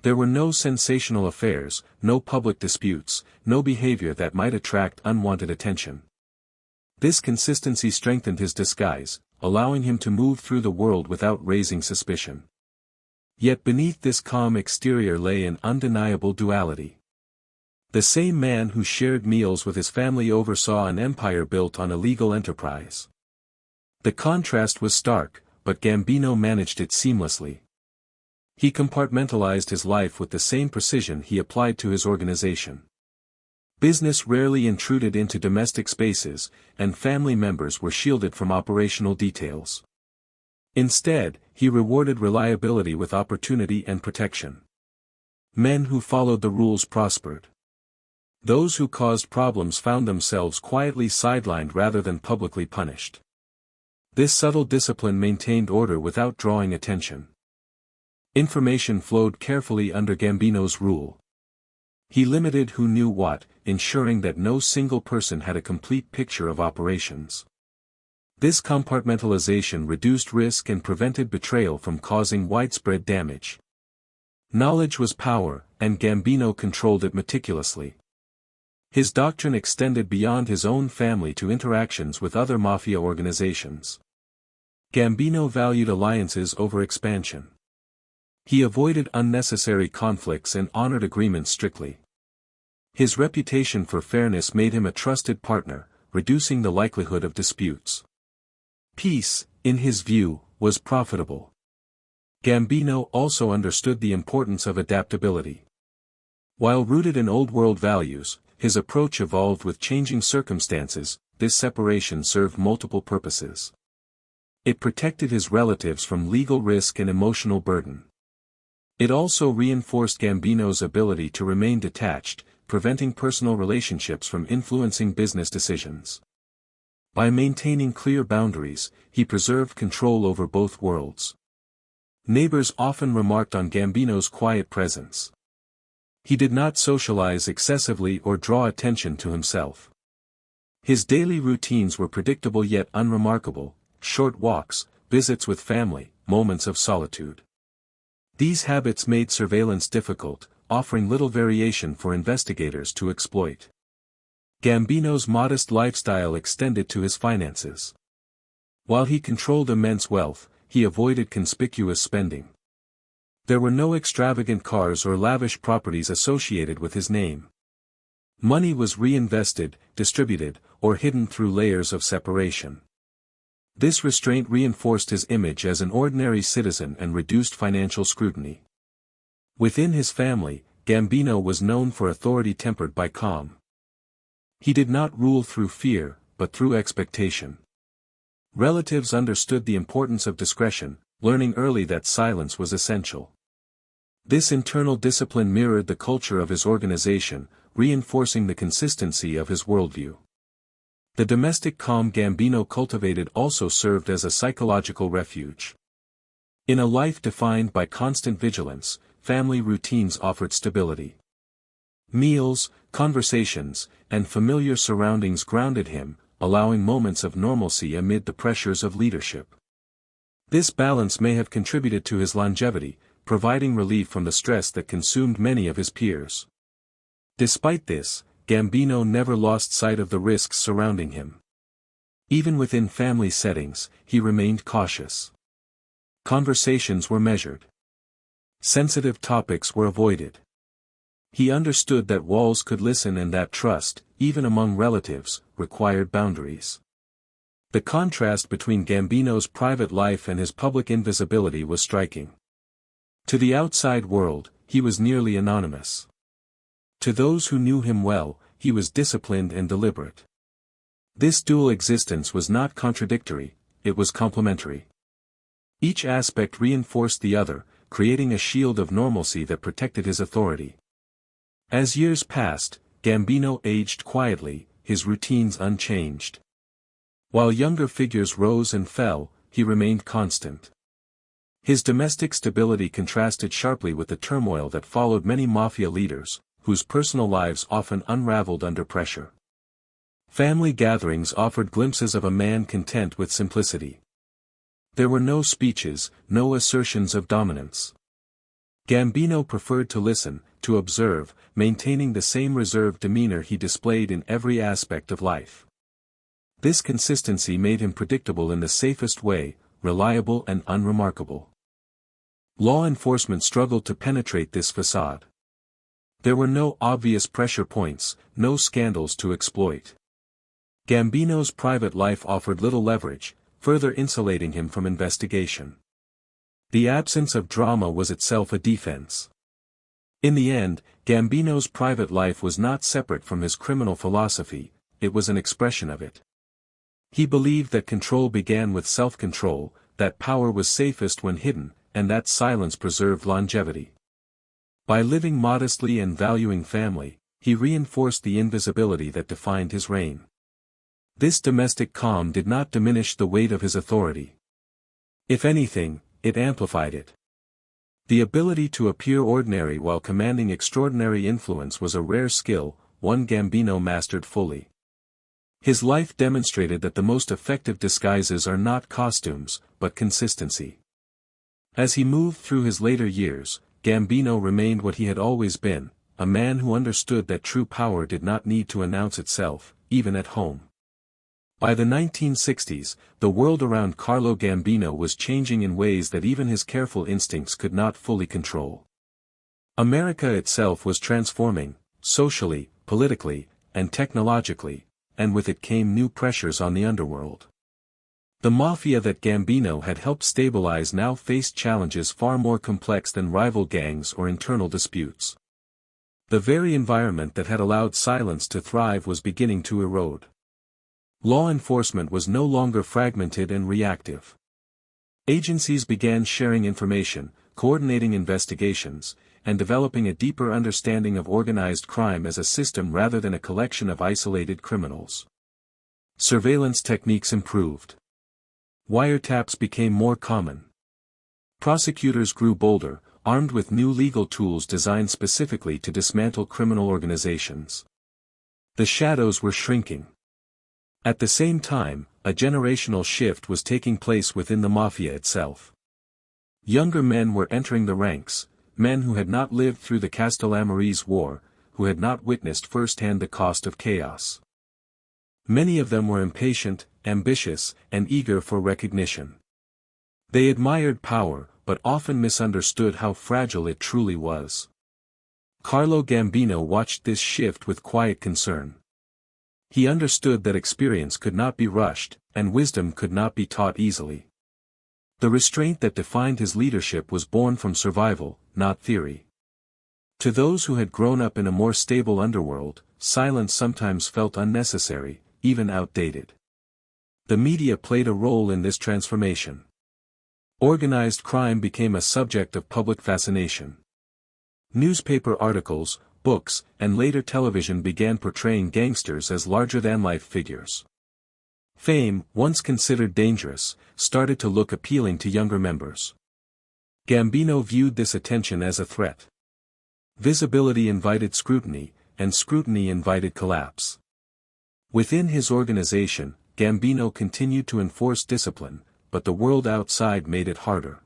There were no sensational affairs, no public disputes, no behavior that might attract unwanted attention. This consistency strengthened his disguise, allowing him to move through the world without raising suspicion. Yet beneath this calm exterior lay an undeniable duality. The same man who shared meals with his family oversaw an empire built on illegal enterprise. The contrast was stark, but Gambino managed it seamlessly. He compartmentalized his life with the same precision he applied to his organization. Business rarely intruded into domestic spaces, and family members were shielded from operational details. Instead, he rewarded reliability with opportunity and protection. Men who followed the rules prospered. Those who caused problems found themselves quietly sidelined rather than publicly punished. This subtle discipline maintained order without drawing attention. Information flowed carefully under Gambino's rule. He limited who knew what, ensuring that no single person had a complete picture of operations. This compartmentalization reduced risk and prevented betrayal from causing widespread damage. Knowledge was power, and Gambino controlled it meticulously. His doctrine extended beyond his own family to interactions with other mafia organizations. Gambino valued alliances over expansion. He avoided unnecessary conflicts and honored agreements strictly. His reputation for fairness made him a trusted partner, reducing the likelihood of disputes. Peace, in his view, was profitable. Gambino also understood the importance of adaptability. While rooted in old-world values, his approach evolved with changing circumstances. This separation served multiple purposes. It protected his relatives from legal risk and emotional burden. It also reinforced Gambino's ability to remain detached, preventing personal relationships from influencing business decisions. By maintaining clear boundaries, he preserved control over both worlds. Neighbors often remarked on Gambino's quiet presence. He did not socialize excessively or draw attention to himself. His daily routines were predictable yet unremarkable: short walks, visits with family, moments of solitude. These habits made surveillance difficult, offering little variation for investigators to exploit. Gambino's modest lifestyle extended to his finances. While he controlled immense wealth, he avoided conspicuous spending. There were no extravagant cars or lavish properties associated with his name. Money was reinvested, distributed, or hidden through layers of separation. This restraint reinforced his image as an ordinary citizen and reduced financial scrutiny. Within his family, Gambino was known for authority tempered by calm. He did not rule through fear, but through expectation. Relatives understood the importance of discretion, learning early that silence was essential. This internal discipline mirrored the culture of his organization, reinforcing the consistency of his worldview. The domestic calm Gambino cultivated also served as a psychological refuge. In a life defined by constant vigilance, family routines offered stability. Meals, conversations, and familiar surroundings grounded him, allowing moments of normalcy amid the pressures of leadership. This balance may have contributed to his longevity, providing relief from the stress that consumed many of his peers. Despite this, Gambino never lost sight of the risks surrounding him. Even within family settings, he remained cautious. Conversations were measured. Sensitive topics were avoided. He understood that walls could listen and that trust, even among relatives, required boundaries. The contrast between Gambino's private life and his public invisibility was striking. To the outside world, he was nearly anonymous. To those who knew him well, he was disciplined and deliberate. This dual existence was not contradictory, it was complementary. Each aspect reinforced the other, creating a shield of normalcy that protected his authority. As years passed, Gambino aged quietly, his routines unchanged. While younger figures rose and fell, he remained constant. His domestic stability contrasted sharply with the turmoil that followed many mafia leaders, whose personal lives often unraveled under pressure. Family gatherings offered glimpses of a man content with simplicity. There were no speeches, no assertions of dominance. Gambino preferred to listen, to observe, maintaining the same reserved demeanor he displayed in every aspect of life. This consistency made him predictable in the safest way, reliable and unremarkable. Law enforcement struggled to penetrate this facade. There were no obvious pressure points, no scandals to exploit. Gambino's private life offered little leverage, further insulating him from investigation. The absence of drama was itself a defense. In the end, Gambino's private life was not separate from his criminal philosophy, it was an expression of it. He believed that control began with self-control, that power was safest when hidden, and that silence preserved longevity. By living modestly and valuing family, he reinforced the invisibility that defined his reign. This domestic calm did not diminish the weight of his authority. If anything, it amplified it. The ability to appear ordinary while commanding extraordinary influence was a rare skill, one Gambino mastered fully. His life demonstrated that the most effective disguises are not costumes, but consistency. As he moved through his later years, Gambino remained what he had always been, a man who understood that true power did not need to announce itself, even at home. By the 1960s, the world around Carlo Gambino was changing in ways that even his careful instincts could not fully control. America itself was transforming, socially, politically, and technologically, and with it came new pressures on the underworld. The mafia that Gambino had helped stabilize now faced challenges far more complex than rival gangs or internal disputes. The very environment that had allowed silence to thrive was beginning to erode. Law enforcement was no longer fragmented and reactive. Agencies began sharing information, coordinating investigations, and developing a deeper understanding of organized crime as a system rather than a collection of isolated criminals. Surveillance techniques improved. Wiretaps became more common. Prosecutors grew bolder, armed with new legal tools designed specifically to dismantle criminal organizations. The shadows were shrinking. At the same time, a generational shift was taking place within the mafia itself. Younger men were entering the ranks, men who had not lived through the Castellamarese War, who had not witnessed firsthand the cost of chaos. Many of them were impatient, ambitious, and eager for recognition. They admired power, but often misunderstood how fragile it truly was. Carlo Gambino watched this shift with quiet concern. He understood that experience could not be rushed, and wisdom could not be taught easily. The restraint that defined his leadership was born from survival, not theory. To those who had grown up in a more stable underworld, silence sometimes felt unnecessary, even outdated. The media played a role in this transformation. Organized crime became a subject of public fascination. Newspaper articles, books, and later television began portraying gangsters as larger-than-life figures. Fame, once considered dangerous, started to look appealing to younger members. Gambino viewed this attention as a threat. Visibility invited scrutiny, and scrutiny invited collapse. Within his organization, Gambino continued to enforce discipline, but the world outside made it harder.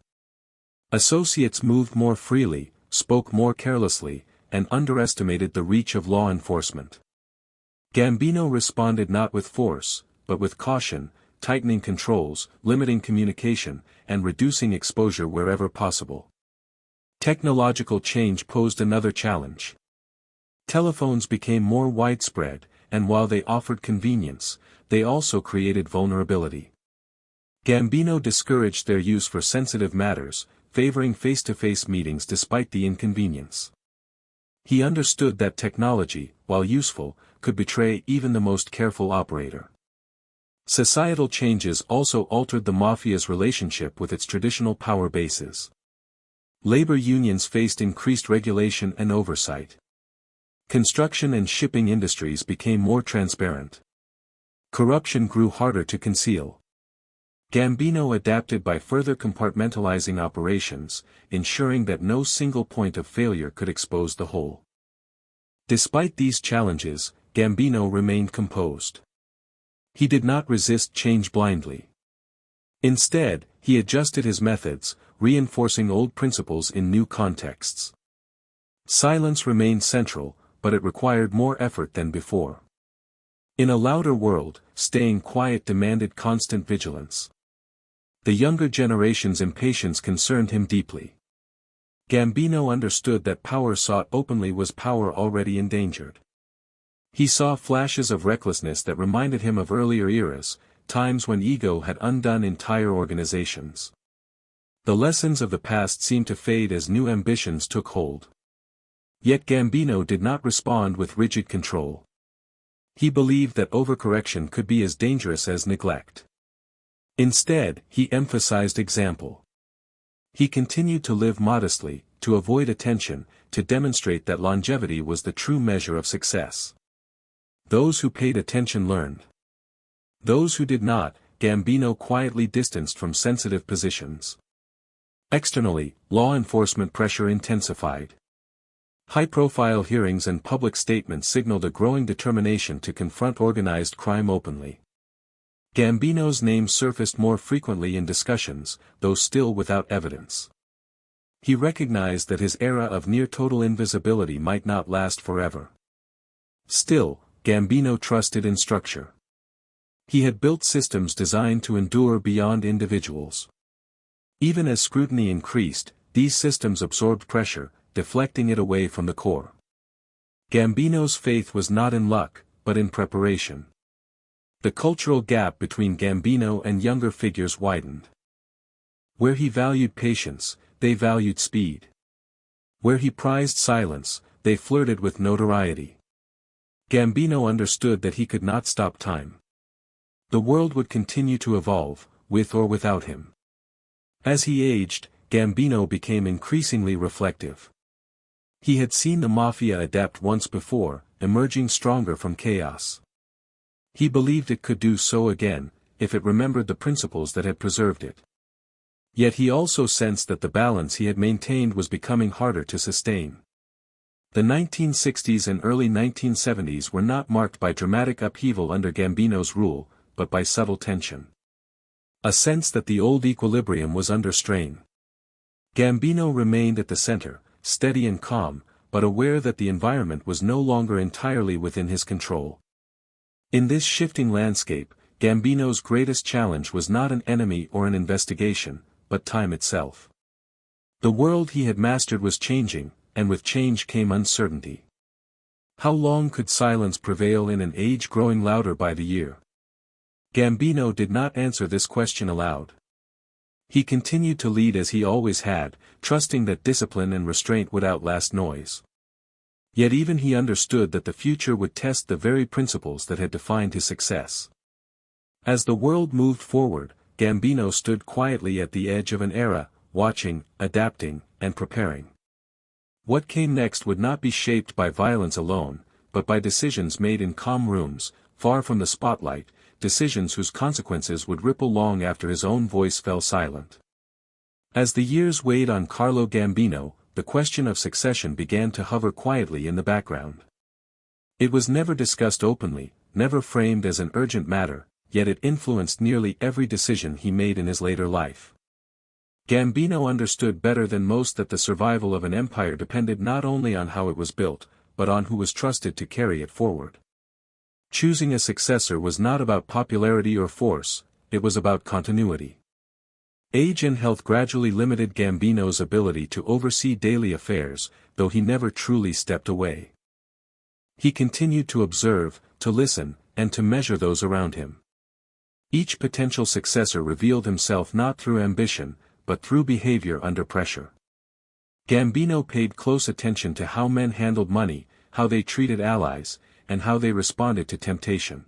Associates moved more freely, spoke more carelessly, and underestimated the reach of law enforcement. Gambino responded not with force, but with caution, tightening controls, limiting communication, and reducing exposure wherever possible. Technological change posed another challenge. Telephones became more widespread, and while they offered convenience, they also created vulnerability. Gambino discouraged their use for sensitive matters, favoring face-to-face meetings despite the inconvenience. He understood that technology, while useful, could betray even the most careful operator. Societal changes also altered the mafia's relationship with its traditional power bases. Labor unions faced increased regulation and oversight. Construction and shipping industries became more transparent. Corruption grew harder to conceal. Gambino adapted by further compartmentalizing operations, ensuring that no single point of failure could expose the whole. Despite these challenges, Gambino remained composed. He did not resist change blindly. Instead, he adjusted his methods, reinforcing old principles in new contexts. Silence remained central, but it required more effort than before. In a louder world, staying quiet demanded constant vigilance. The younger generation's impatience concerned him deeply. Gambino understood that power sought openly was power already endangered. He saw flashes of recklessness that reminded him of earlier eras, times when ego had undone entire organizations. The lessons of the past seemed to fade as new ambitions took hold. Yet Gambino did not respond with rigid control. He believed that overcorrection could be as dangerous as neglect. Instead, he emphasized example. He continued to live modestly, to avoid attention, to demonstrate that longevity was the true measure of success. Those who paid attention learned. Those who did not, Gambino quietly distanced from sensitive positions. Externally, law enforcement pressure intensified. High-profile hearings and public statements signaled a growing determination to confront organized crime openly. Gambino's name surfaced more frequently in discussions, though still without evidence. He recognized that his era of near-total invisibility might not last forever. Still, Gambino trusted in structure. He had built systems designed to endure beyond individuals. Even as scrutiny increased, these systems absorbed pressure, deflecting it away from the core. Gambino's faith was not in luck, but in preparation. The cultural gap between Gambino and younger figures widened. Where he valued patience, they valued speed. Where he prized silence, they flirted with notoriety. Gambino understood that he could not stop time. The world would continue to evolve, with or without him. As he aged, Gambino became increasingly reflective. He had seen the mafia adapt once before, emerging stronger from chaos. He believed it could do so again, if it remembered the principles that had preserved it. Yet he also sensed that the balance he had maintained was becoming harder to sustain. The 1960s and early 1970s were not marked by dramatic upheaval under Gambino's rule, but by subtle tension. A sense that the old equilibrium was under strain. Gambino remained at the center, steady and calm, but aware that the environment was no longer entirely within his control. In this shifting landscape, Gambino's greatest challenge was not an enemy or an investigation, but time itself. The world he had mastered was changing, and with change came uncertainty. How long could silence prevail in an age growing louder by the year? Gambino did not answer this question aloud. He continued to lead as he always had, trusting that discipline and restraint would outlast noise. Yet even he understood that the future would test the very principles that had defined his success. As the world moved forward, Gambino stood quietly at the edge of an era, watching, adapting, and preparing. What came next would not be shaped by violence alone, but by decisions made in calm rooms, far from the spotlight, decisions whose consequences would ripple long after his own voice fell silent. As the years weighed on Carlo Gambino, the question of succession began to hover quietly in the background. It was never discussed openly, never framed as an urgent matter, yet it influenced nearly every decision he made in his later life. Gambino understood better than most that the survival of an empire depended not only on how it was built, but on who was trusted to carry it forward. Choosing a successor was not about popularity or force, it was about continuity. Age and health gradually limited Gambino's ability to oversee daily affairs, though he never truly stepped away. He continued to observe, to listen, and to measure those around him. Each potential successor revealed himself not through ambition, but through behavior under pressure. Gambino paid close attention to how men handled money, how they treated allies, and how they responded to temptation.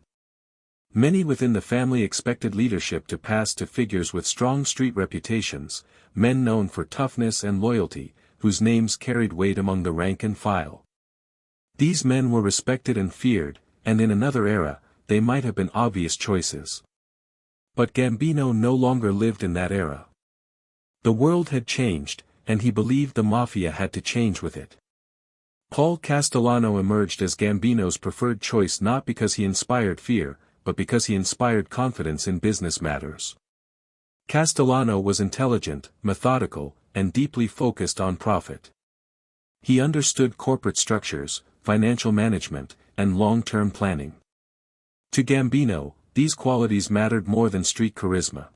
Many within the family expected leadership to pass to figures with strong street reputations, men known for toughness and loyalty, whose names carried weight among the rank and file. These men were respected and feared, and in another era, they might have been obvious choices. But Gambino no longer lived in that era. The world had changed, and he believed the mafia had to change with it. Paul Castellano emerged as Gambino's preferred choice not because he inspired fear, but because he inspired confidence in business matters. Castellano was intelligent, methodical, and deeply focused on profit. He understood corporate structures, financial management, and long-term planning. To Gambino, these qualities mattered more than street charisma.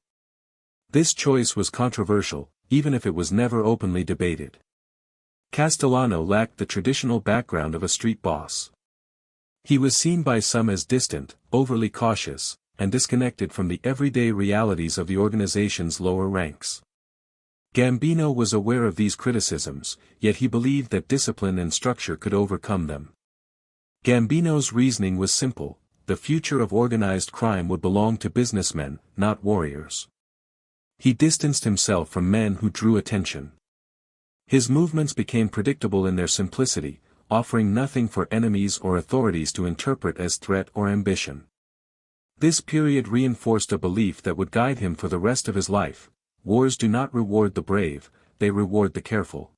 This choice was controversial, even if it was never openly debated. Castellano lacked the traditional background of a street boss. He was seen by some as distant, overly cautious, and disconnected from the everyday realities of the organization's lower ranks. Gambino was aware of these criticisms, yet he believed that discipline and structure could overcome them. Gambino's reasoning was simple: the future of organized crime would belong to businessmen, not warriors. He distanced himself from men who drew attention. His movements became predictable in their simplicity, offering nothing for enemies or authorities to interpret as threat or ambition. This period reinforced a belief that would guide him for the rest of his life: wars do not reward the brave, they reward the careful.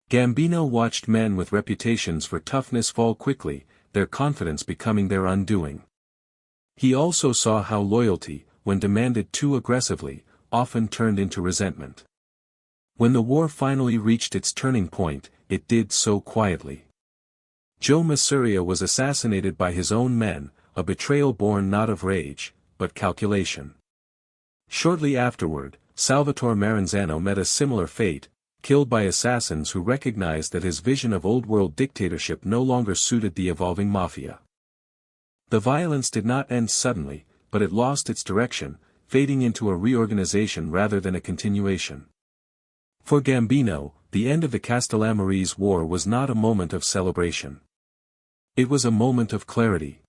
Gambino watched men with reputations for toughness fall quickly, their confidence becoming their undoing. He also saw how loyalty, when demanded too aggressively, often turned into resentment. When the war finally reached its turning point, it did so quietly. Joe Masuria was assassinated by his own men, a betrayal born not of rage, but calculation. Shortly afterward, Salvatore Maranzano met a similar fate, killed by assassins who recognized that his vision of old-world dictatorship no longer suited the evolving mafia. The violence did not end suddenly, but it lost its direction, fading into a reorganization rather than a continuation. For Gambino, the end of the Castellamarese War was not a moment of celebration. It was a moment of clarity.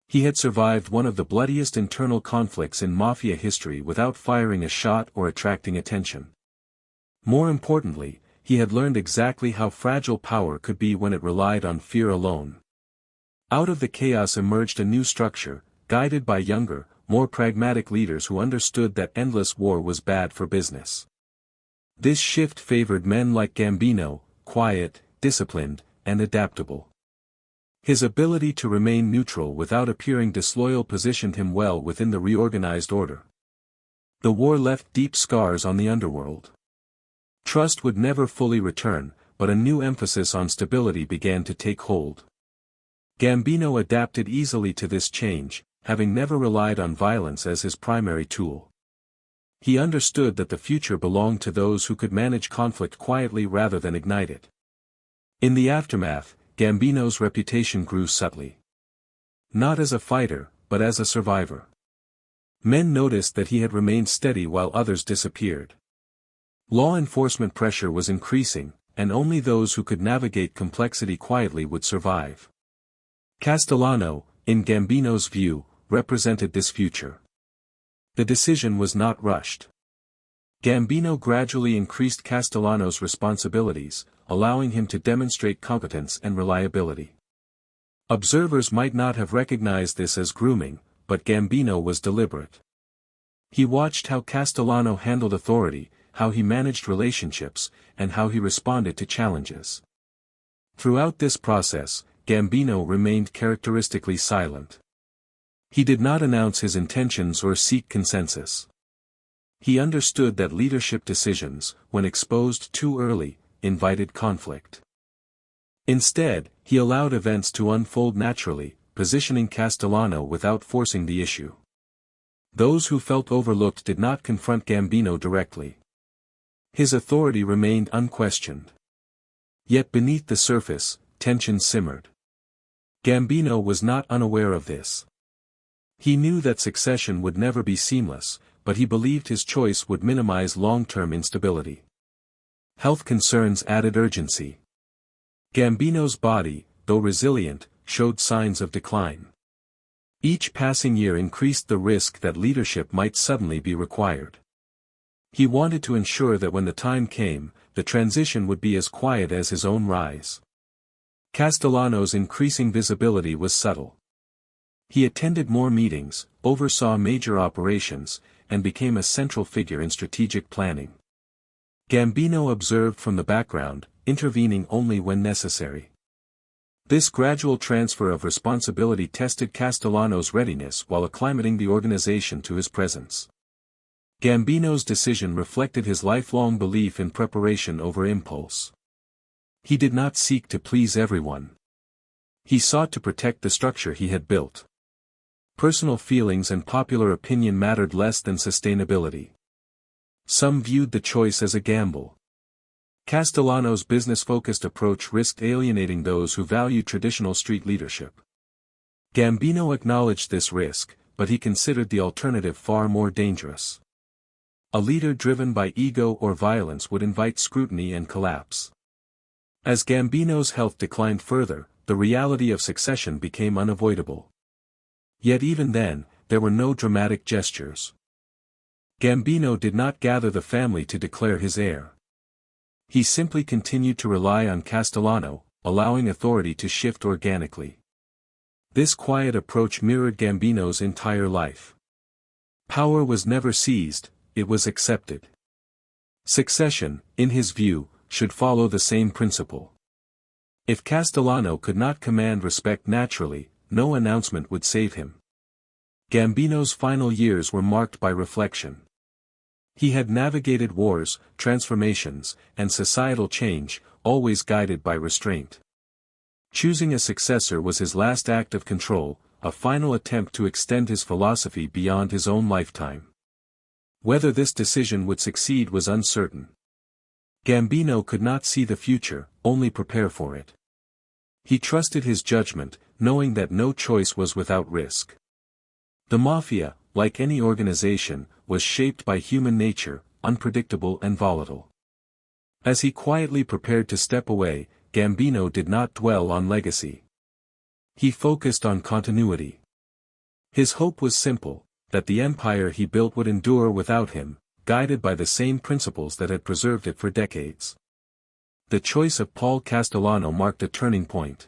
He had survived one of the bloodiest internal conflicts in mafia history without firing a shot or attracting attention. More importantly, he had learned exactly how fragile power could be when it relied on fear alone. Out of the chaos emerged a new structure, guided by younger, more pragmatic leaders who understood that endless war was bad for business. This shift favored men like Gambino, quiet, disciplined, and adaptable. His ability to remain neutral without appearing disloyal positioned him well within the reorganized order. The war left deep scars on the underworld. Trust would never fully return, but a new emphasis on stability began to take hold. Gambino adapted easily to this change, having never relied on violence as his primary tool. He understood that the future belonged to those who could manage conflict quietly rather than ignite it. In the aftermath, Gambino's reputation grew subtly. Not as a fighter, but as a survivor. Men noticed that he had remained steady while others disappeared. Law enforcement pressure was increasing, and only those who could navigate complexity quietly would survive. Castellano, in Gambino's view, represented this future. The decision was not rushed. Gambino gradually increased Castellano's responsibilities, allowing him to demonstrate competence and reliability. Observers might not have recognized this as grooming, but Gambino was deliberate. He watched how Castellano handled authority, how he managed relationships, and how he responded to challenges. Throughout this process, Gambino remained characteristically silent. He did not announce his intentions or seek consensus. He understood that leadership decisions, when exposed too early, invited conflict. Instead, he allowed events to unfold naturally, positioning Castellano without forcing the issue. Those who felt overlooked did not confront Gambino directly. His authority remained unquestioned. Yet beneath the surface, tension simmered. Gambino was not unaware of this. He knew that succession would never be seamless, but he believed his choice would minimize long-term instability. Health concerns added urgency. Gambino's body, though resilient, showed signs of decline. Each passing year increased the risk that leadership might suddenly be required. He wanted to ensure that when the time came, the transition would be as quiet as his own rise. Castellano's increasing visibility was subtle. He attended more meetings, oversaw major operations, and became a central figure in strategic planning. Gambino observed from the background, intervening only when necessary. This gradual transfer of responsibility tested Castellano's readiness while acclimating the organization to his presence. Gambino's decision reflected his lifelong belief in preparation over impulse. He did not seek to please everyone. He sought to protect the structure he had built. Personal feelings and popular opinion mattered less than sustainability. Some viewed the choice as a gamble. Castellano's business-focused approach risked alienating those who valued traditional street leadership. Gambino acknowledged this risk, but he considered the alternative far more dangerous. A leader driven by ego or violence would invite scrutiny and collapse. As Gambino's health declined further, the reality of succession became unavoidable. Yet even then, there were no dramatic gestures. Gambino did not gather the family to declare his heir. He simply continued to rely on Castellano, allowing authority to shift organically. This quiet approach mirrored Gambino's entire life. Power was never seized, it was accepted. Succession, in his view, should follow the same principle. If Castellano could not command respect naturally, no announcement would save him. Gambino's final years were marked by reflection. He had navigated wars, transformations, and societal change, always guided by restraint. Choosing a successor was his last act of control, a final attempt to extend his philosophy beyond his own lifetime. Whether this decision would succeed was uncertain. Gambino could not see the future, only prepare for it. He trusted his judgment, knowing that no choice was without risk. The mafia, like any organization, was shaped by human nature, unpredictable and volatile. As he quietly prepared to step away, Gambino did not dwell on legacy. He focused on continuity. His hope was simple, that the empire he built would endure without him, guided by the same principles that had preserved it for decades. The choice of Paul Castellano marked a turning point.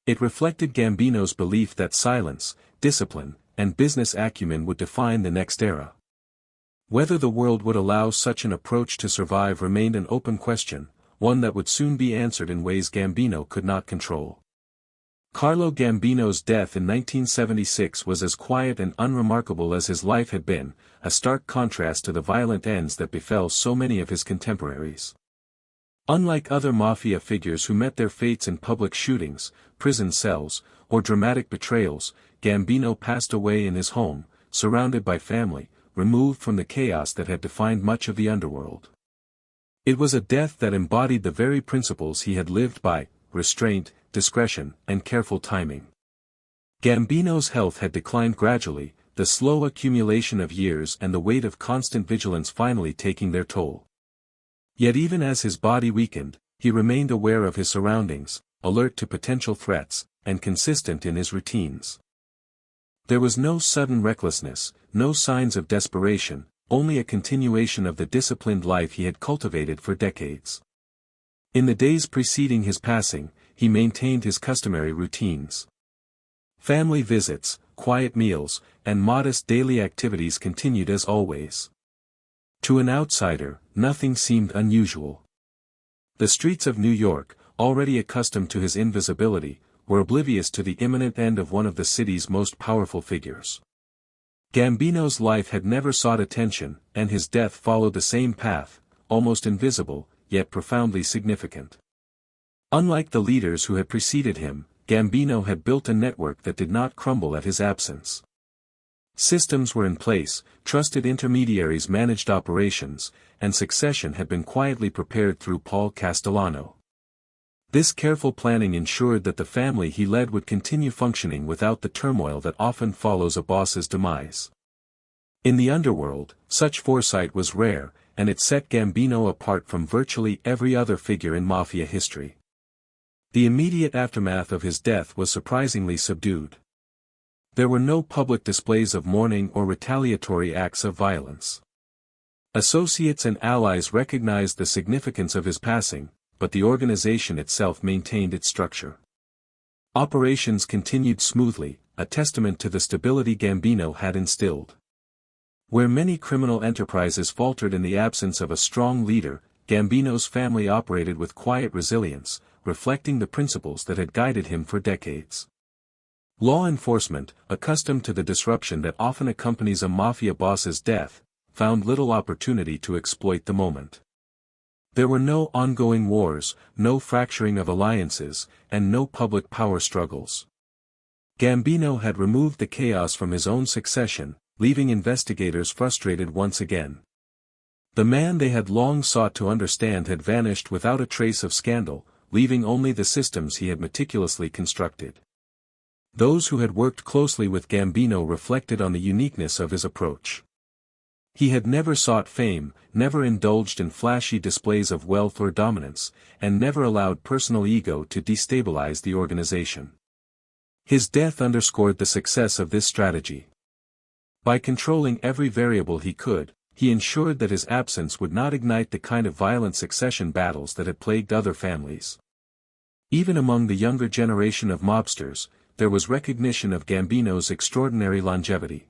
It reflected Gambino's belief that silence, discipline, and business acumen would define the next era. Whether the world would allow such an approach to survive remained an open question, one that would soon be answered in ways Gambino could not control. Carlo Gambino's death in 1976 was as quiet and unremarkable as his life had been, a stark contrast to the violent ends that befell so many of his contemporaries. Unlike other mafia figures who met their fates in public shootings, prison cells, or dramatic betrayals, Gambino passed away in his home, surrounded by family, removed from the chaos that had defined much of the underworld. It was a death that embodied the very principles he had lived by: restraint, discretion, and careful timing. Gambino's health had declined gradually, the slow accumulation of years and the weight of constant vigilance finally taking their toll. Yet even as his body weakened, He remained aware of his surroundings, alert to potential threats, and consistent in his routines. There was no sudden recklessness, no signs of desperation, only a continuation of the disciplined life he had cultivated for decades. In the days preceding his passing, he maintained his customary routines. Family visits, quiet meals, and modest daily activities continued as always. To an outsider, nothing seemed unusual. The streets of New York, already accustomed to his invisibility, were oblivious to the imminent end of one of the city's most powerful figures. Gambino's life had never sought attention, and his death followed the same path, almost invisible, yet profoundly significant. Unlike the leaders who had preceded him, Gambino had built a network that did not crumble at his absence. Systems were in place, trusted intermediaries managed operations, and succession had been quietly prepared through Paul Castellano. This careful planning ensured that the family he led would continue functioning without the turmoil that often follows a boss's demise. In the underworld, such foresight was rare, and it set Gambino apart from virtually every other figure in mafia history. The immediate aftermath of his death was surprisingly subdued. There were no public displays of mourning or retaliatory acts of violence. Associates and allies recognized the significance of his passing, but the organization itself maintained its structure. Operations continued smoothly, a testament to the stability Gambino had instilled. Where many criminal enterprises faltered in the absence of a strong leader, Gambino's family operated with quiet resilience, reflecting the principles that had guided him for decades. Law enforcement, accustomed to the disruption that often accompanies a mafia boss's death, found little opportunity to exploit the moment. There were no ongoing wars, no fracturing of alliances, and no public power struggles. Gambino had removed the chaos from his own succession, leaving investigators frustrated once again. The man they had long sought to understand had vanished without a trace of scandal, leaving only the systems he had meticulously constructed. Those who had worked closely with Gambino reflected on the uniqueness of his approach. He had never sought fame, never indulged in flashy displays of wealth or dominance, and never allowed personal ego to destabilize the organization. His death underscored the success of this strategy. By controlling every variable he could, he ensured that his absence would not ignite the kind of violent succession battles that had plagued other families. Even among the younger generation of mobsters, there was recognition of Gambino's extraordinary longevity.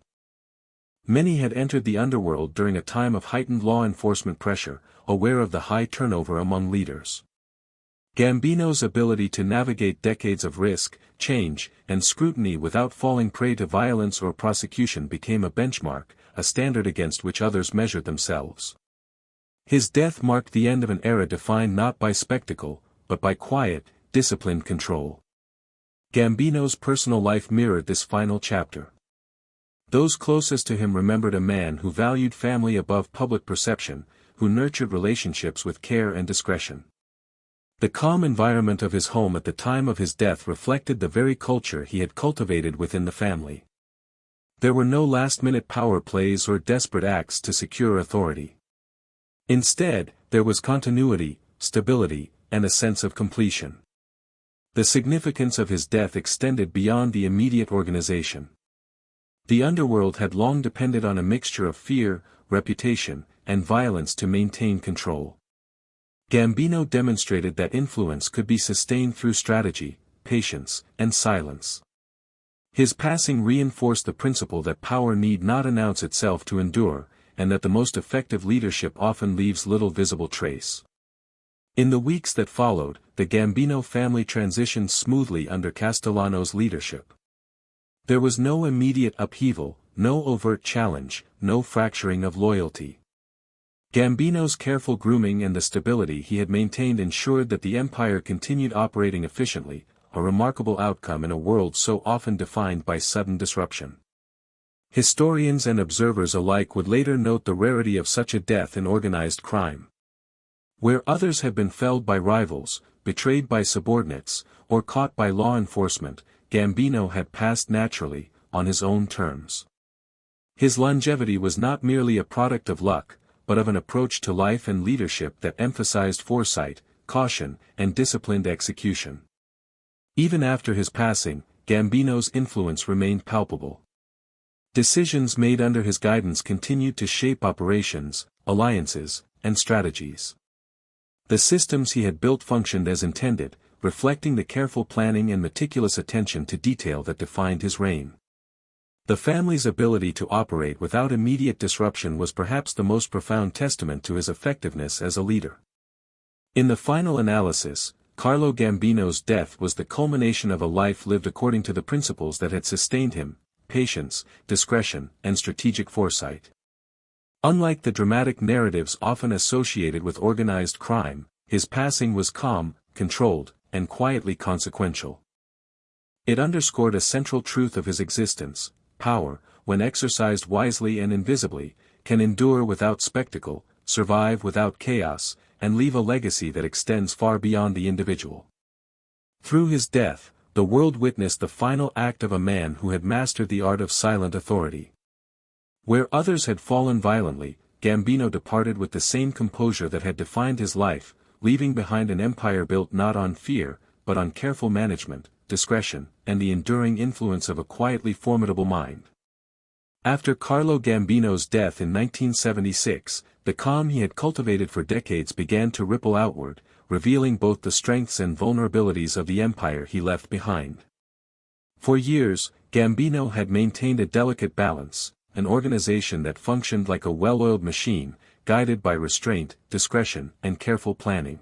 Many had entered the underworld during a time of heightened law enforcement pressure, aware of the high turnover among leaders. Gambino's ability to navigate decades of risk, change, and scrutiny without falling prey to violence or prosecution became a benchmark, a standard against which others measured themselves. His death marked the end of an era defined not by spectacle, but by quiet, disciplined control. Gambino's personal life mirrored this final chapter. Those closest to him remembered a man who valued family above public perception, who nurtured relationships with care and discretion. The calm environment of his home at the time of his death reflected the very culture he had cultivated within the family. There were no last-minute power plays or desperate acts to secure authority. Instead, there was continuity, stability, and a sense of completion. The significance of his death extended beyond the immediate organization. The underworld had long depended on a mixture of fear, reputation, and violence to maintain control. Gambino demonstrated that influence could be sustained through strategy, patience, and silence. His passing reinforced the principle that power need not announce itself to endure, and that the most effective leadership often leaves little visible trace. In the weeks that followed, the Gambino family transitioned smoothly under Castellano's leadership. There was no immediate upheaval, no overt challenge, no fracturing of loyalty. Gambino's careful grooming and the stability he had maintained ensured that the empire continued operating efficiently, a remarkable outcome in a world so often defined by sudden disruption. Historians and observers alike would later note the rarity of such a death in organized crime. Where others had been felled by rivals, betrayed by subordinates, or caught by law enforcement, Gambino had passed naturally, on his own terms. His longevity was not merely a product of luck, but of an approach to life and leadership that emphasized foresight, caution, and disciplined execution. Even after his passing, Gambino's influence remained palpable. Decisions made under his guidance continued to shape operations, alliances, and strategies. The systems he had built functioned as intended, reflecting the careful planning and meticulous attention to detail that defined his reign. The family's ability to operate without immediate disruption was perhaps the most profound testament to his effectiveness as a leader. In the final analysis, Carlo Gambino's death was the culmination of a life lived according to the principles that had sustained him: patience, discretion, and strategic foresight. Unlike the dramatic narratives often associated with organized crime, his passing was calm, controlled, and quietly consequential. It underscored a central truth of his existence: power, when exercised wisely and invisibly, can endure without spectacle, survive without chaos, and leave a legacy that extends far beyond the individual. Through his death, the world witnessed the final act of a man who had mastered the art of silent authority. Where others had fallen violently, Gambino departed with the same composure that had defined his life, leaving behind an empire built not on fear, but on careful management, discretion, and the enduring influence of a quietly formidable mind. After Carlo Gambino's death in 1976, the calm he had cultivated for decades began to ripple outward, revealing both the strengths and vulnerabilities of the empire he left behind. For years, Gambino had maintained a delicate balance, an organization that functioned like a well-oiled machine, guided by restraint, discretion, and careful planning.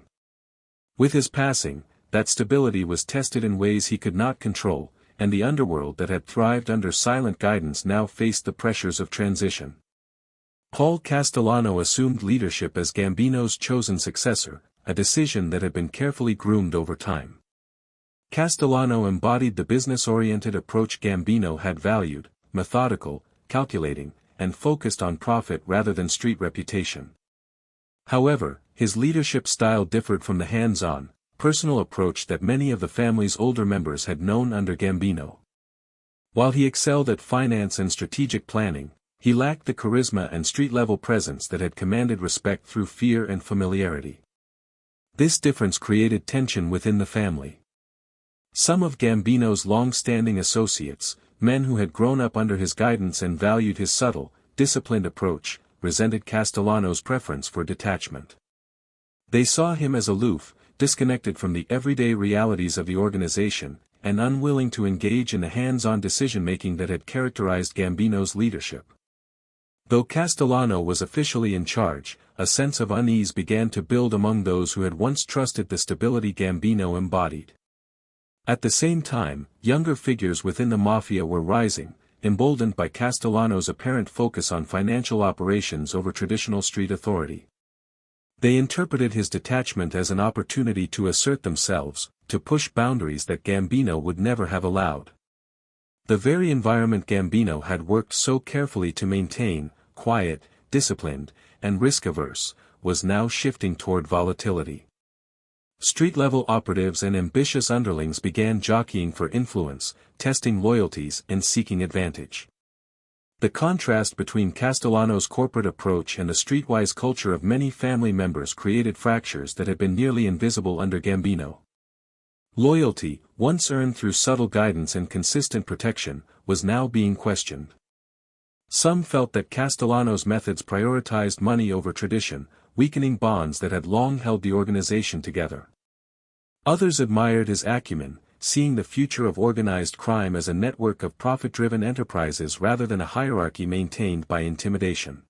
With his passing, that stability was tested in ways he could not control, and the underworld that had thrived under silent guidance now faced the pressures of transition. Paul Castellano assumed leadership as Gambino's chosen successor, a decision that had been carefully groomed over time. Castellano embodied the business-oriented approach Gambino had valued: methodical, calculating, and focused on profit rather than street reputation. However, his leadership style differed from the hands-on, personal approach that many of the family's older members had known under Gambino. While he excelled at finance and strategic planning, he lacked the charisma and street-level presence that had commanded respect through fear and familiarity. This difference created tension within the family. Some of Gambino's long-standing associates, men who had grown up under his guidance and valued his subtle, disciplined approach, resented Castellano's preference for detachment. They saw him as aloof, disconnected from the everyday realities of the organization, and unwilling to engage in the hands-on decision-making that had characterized Gambino's leadership. Though Castellano was officially in charge, a sense of unease began to build among those who had once trusted the stability Gambino embodied. At the same time, younger figures within the mafia were rising, emboldened by Castellano's apparent focus on financial operations over traditional street authority. They interpreted his detachment as an opportunity to assert themselves, to push boundaries that Gambino would never have allowed. The very environment Gambino had worked so carefully to maintain, quiet, disciplined, and risk-averse, was now shifting toward volatility. Street-level operatives and ambitious underlings began jockeying for influence, testing loyalties and seeking advantage. The contrast between Castellano's corporate approach and the streetwise culture of many family members created fractures that had been nearly invisible under Gambino. Loyalty, once earned through subtle guidance and consistent protection, was now being questioned. Some felt that Castellano's methods prioritized money over tradition, weakening bonds that had long held the organization together. Others admired his acumen, seeing the future of organized crime as a network of profit-driven enterprises rather than a hierarchy maintained by intimidation.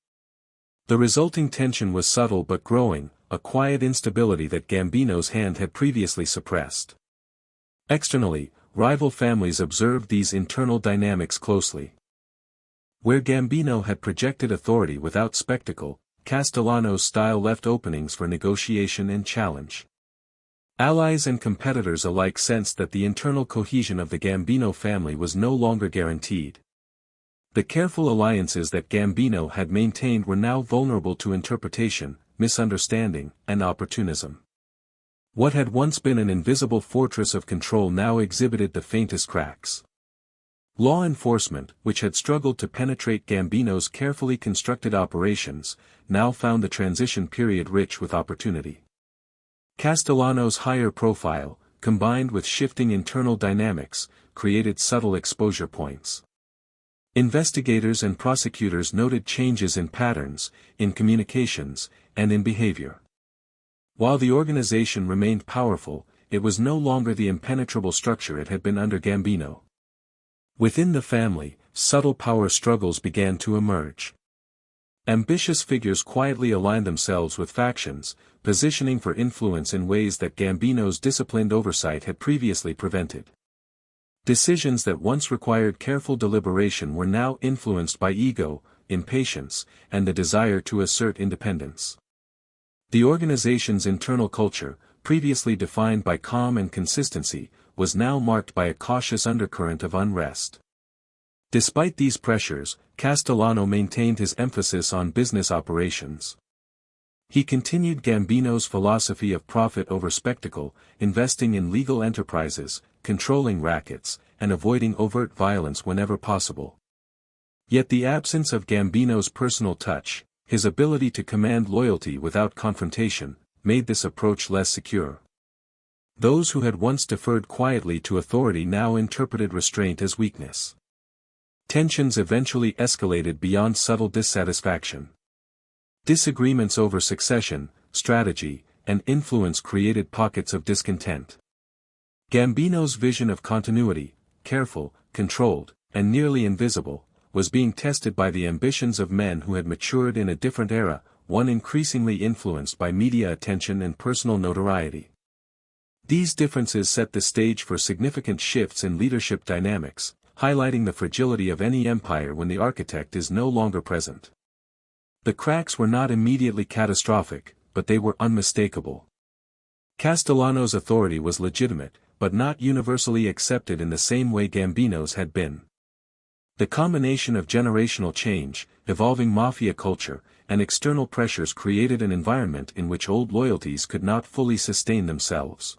The resulting tension was subtle but growing, a quiet instability that Gambino's hand had previously suppressed. Externally, rival families observed these internal dynamics closely. Where Gambino had projected authority without spectacle, Castellano's style left openings for negotiation and challenge. Allies and competitors alike sensed that the internal cohesion of the Gambino family was no longer guaranteed. The careful alliances that Gambino had maintained were now vulnerable to interpretation, misunderstanding, and opportunism. What had once been an invisible fortress of control now exhibited the faintest cracks. Law enforcement, which had struggled to penetrate Gambino's carefully constructed operations, now found the transition period rich with opportunity. Castellano's higher profile, combined with shifting internal dynamics, created subtle exposure points. Investigators and prosecutors noted changes in patterns, in communications, and in behavior. While the organization remained powerful, it was no longer the impenetrable structure it had been under Gambino. Within the family, subtle power struggles began to emerge. Ambitious figures quietly aligned themselves with factions, positioning for influence in ways that Gambino's disciplined oversight had previously prevented. Decisions that once required careful deliberation were now influenced by ego, impatience, and the desire to assert independence. The organization's internal culture, previously defined by calm and consistency, was now marked by a cautious undercurrent of unrest. Despite these pressures, Castellano maintained his emphasis on business operations. He continued Gambino's philosophy of profit over spectacle, investing in legal enterprises, controlling rackets, and avoiding overt violence whenever possible. Yet the absence of Gambino's personal touch, his ability to command loyalty without confrontation, made this approach less secure. Those who had once deferred quietly to authority now interpreted restraint as weakness. Tensions eventually escalated beyond subtle dissatisfaction. Disagreements over succession, strategy, and influence created pockets of discontent. Gambino's vision of continuity, careful, controlled, and nearly invisible, was being tested by the ambitions of men who had matured in a different era, one increasingly influenced by media attention and personal notoriety. These differences set the stage for significant shifts in leadership dynamics, highlighting the fragility of any empire when the architect is no longer present. The cracks were not immediately catastrophic, but they were unmistakable. Castellano's authority was legitimate, but not universally accepted in the same way Gambino's had been. The combination of generational change, evolving mafia culture, and external pressures created an environment in which old loyalties could not fully sustain themselves.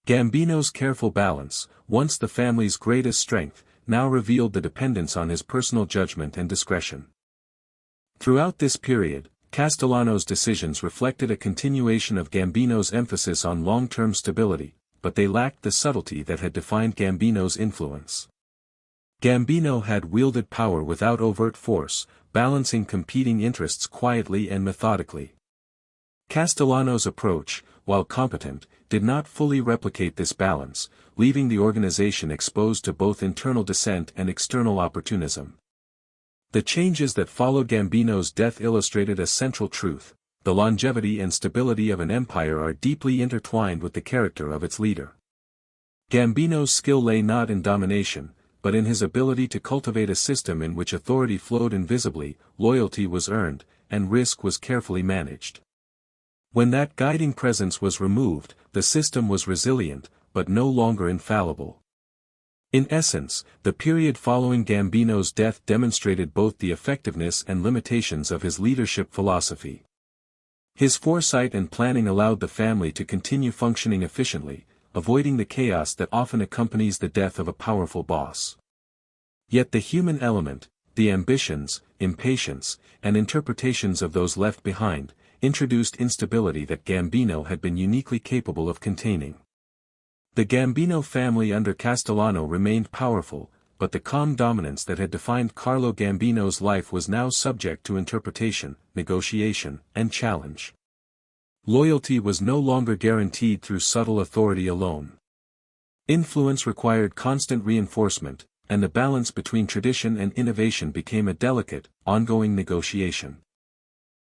Gambino's careful balance, once the family's greatest strength, now revealed the dependence on his personal judgment and discretion. Throughout this period, Castellano's decisions reflected a continuation of Gambino's emphasis on long-term stability, but they lacked the subtlety that had defined Gambino's influence. Gambino had wielded power without overt force, balancing competing interests quietly and methodically. Castellano's approach, while competent, did not fully replicate this balance, leaving the organization exposed to both internal dissent and external opportunism. The changes that followed Gambino's death illustrated a central truth: the longevity and stability of an empire are deeply intertwined with the character of its leader. Gambino's skill lay not in domination, but in his ability to cultivate a system in which authority flowed invisibly, loyalty was earned, and risk was carefully managed. When that guiding presence was removed, the system was resilient, but no longer infallible. In essence, the period following Gambino's death demonstrated both the effectiveness and limitations of his leadership philosophy. His foresight and planning allowed the family to continue functioning efficiently, avoiding the chaos that often accompanies the death of a powerful boss. Yet the human element, the ambitions, impatience, and interpretations of those left behind, introduced instability that Gambino had been uniquely capable of containing. The Gambino family under Castellano remained powerful, but the calm dominance that had defined Carlo Gambino's life was now subject to interpretation, negotiation, and challenge. Loyalty was no longer guaranteed through subtle authority alone. Influence required constant reinforcement, and the balance between tradition and innovation became a delicate, ongoing negotiation.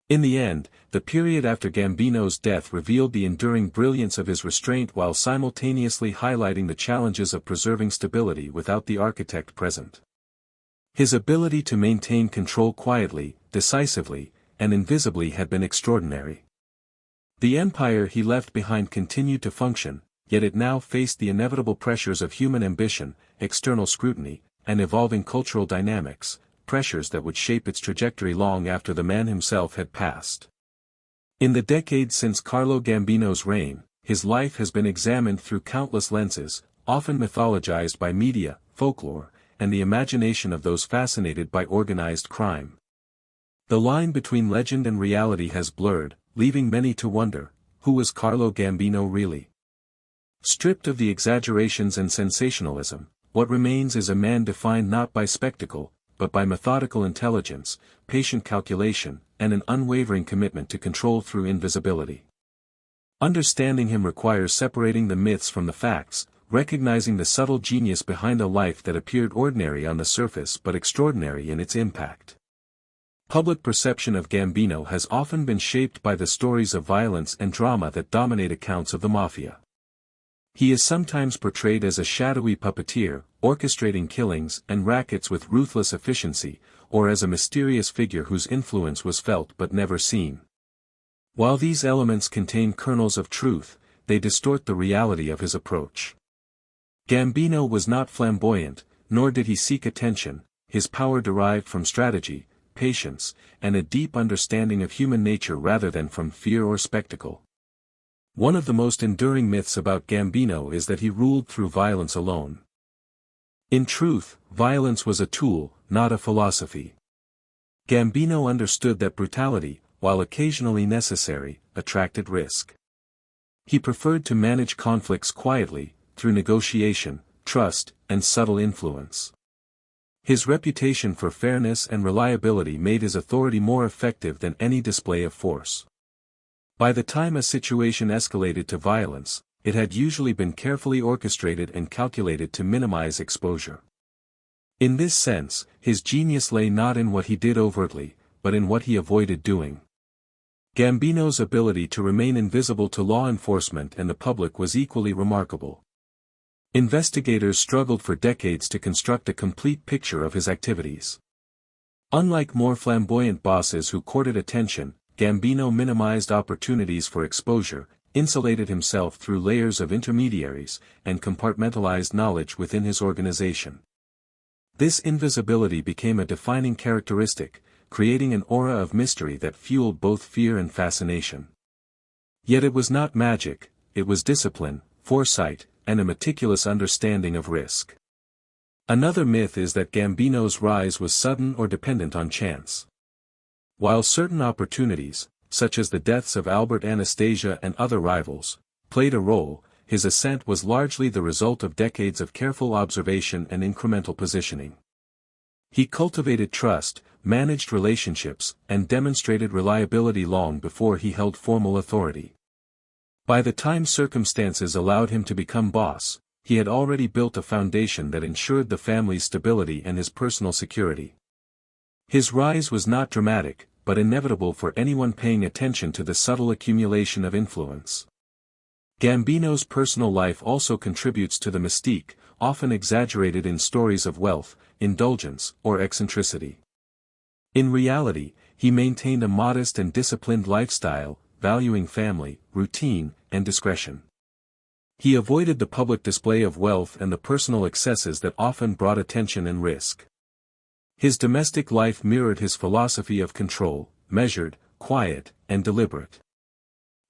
In the end, the period after Gambino's death revealed the enduring brilliance of his restraint while simultaneously highlighting the challenges of preserving stability without the architect present. His ability to maintain control quietly, decisively, and invisibly had been extraordinary. The empire he left behind continued to function, yet it now faced the inevitable pressures of human ambition, external scrutiny, and evolving cultural dynamics, pressures that would shape its trajectory long after the man himself had passed. In the decades since Carlo Gambino's reign, his life has been examined through countless lenses, often mythologized by media, folklore, and the imagination of those fascinated by organized crime. The line between legend and reality has blurred, leaving many to wonder, who was Carlo Gambino really? Stripped of the exaggerations and sensationalism, what remains is a man defined not by spectacle, but by methodical intelligence, patient calculation, and an unwavering commitment to control through invisibility. Understanding him requires separating the myths from the facts, recognizing the subtle genius behind a life that appeared ordinary on the surface but extraordinary in its impact. Public perception of Gambino has often been shaped by the stories of violence and drama that dominate accounts of the mafia. He is sometimes portrayed as a shadowy puppeteer, orchestrating killings and rackets with ruthless efficiency, or as a mysterious figure whose influence was felt but never seen. While these elements contain kernels of truth, they distort the reality of his approach. Gambino was not flamboyant, nor did he seek attention. His power derived from strategy, patience, and a deep understanding of human nature rather than from fear or spectacle. One of the most enduring myths about Gambino is that he ruled through violence alone. In truth, violence was a tool, not a philosophy. Gambino understood that brutality, while occasionally necessary, attracted risk. He preferred to manage conflicts quietly, through negotiation, trust, and subtle influence. His reputation for fairness and reliability made his authority more effective than any display of force. By the time a situation escalated to violence, it had usually been carefully orchestrated and calculated to minimize exposure. In this sense, his genius lay not in what he did overtly, but in what he avoided doing. Gambino's ability to remain invisible to law enforcement and the public was equally remarkable. Investigators struggled for decades to construct a complete picture of his activities. Unlike more flamboyant bosses who courted attention, Gambino minimized opportunities for exposure, insulated himself through layers of intermediaries, and compartmentalized knowledge within his organization. This invisibility became a defining characteristic, creating an aura of mystery that fueled both fear and fascination. Yet it was not magic, it was discipline, foresight, and a meticulous understanding of risk. Another myth is that Gambino's rise was sudden or dependent on chance. While certain opportunities, such as the deaths of Albert Anastasia and other rivals, played a role, his ascent was largely the result of decades of careful observation and incremental positioning. He cultivated trust, managed relationships, and demonstrated reliability long before he held formal authority. By the time circumstances allowed him to become boss, he had already built a foundation that ensured the family's stability and his personal security. His rise was not dramatic, but inevitable for anyone paying attention to the subtle accumulation of influence. Gambino's personal life also contributes to the mystique, often exaggerated in stories of wealth, indulgence, or eccentricity. In reality, he maintained a modest and disciplined lifestyle, valuing family, routine, and discretion. He avoided the public display of wealth and the personal excesses that often brought attention and risk. His domestic life mirrored his philosophy of control, measured, quiet, and deliberate.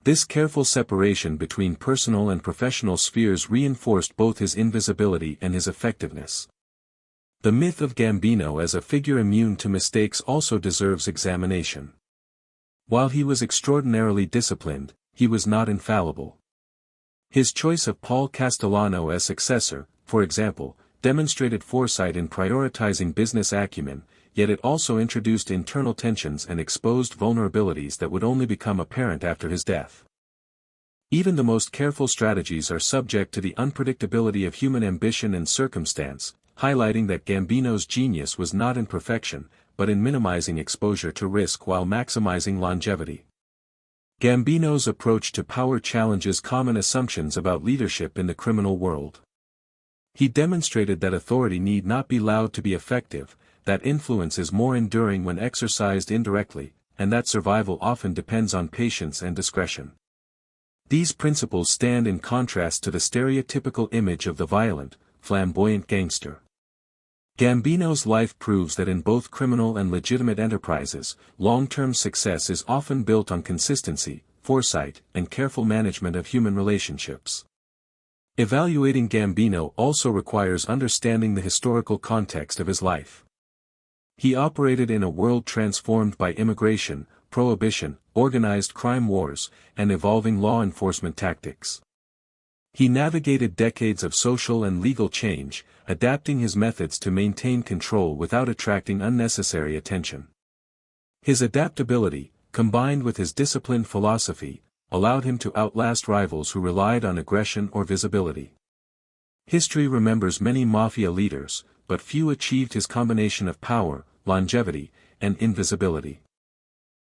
This careful separation between personal and professional spheres reinforced both his invisibility and his effectiveness. The myth of Gambino as a figure immune to mistakes also deserves examination. While he was extraordinarily disciplined, he was not infallible. His choice of Paul Castellano as successor, for example, demonstrated foresight in prioritizing business acumen, yet it also introduced internal tensions and exposed vulnerabilities that would only become apparent after his death. Even the most careful strategies are subject to the unpredictability of human ambition and circumstance, highlighting that Gambino's genius was not in perfection, but in minimizing exposure to risk while maximizing longevity. Gambino's approach to power challenges common assumptions about leadership in the criminal world. He demonstrated that authority need not be loud to be effective, that influence is more enduring when exercised indirectly, and that survival often depends on patience and discretion. These principles stand in contrast to the stereotypical image of the violent, flamboyant gangster. Gambino's life proves that in both criminal and legitimate enterprises, long-term success is often built on consistency, foresight, and careful management of human relationships. Evaluating Gambino also requires understanding the historical context of his life. He operated in a world transformed by immigration, prohibition, organized crime wars, and evolving law enforcement tactics. He navigated decades of social and legal change, adapting his methods to maintain control without attracting unnecessary attention. His adaptability, combined with his disciplined philosophy, allowed him to outlast rivals who relied on aggression or visibility. History remembers many mafia leaders, but few achieved his combination of power, longevity, and invisibility.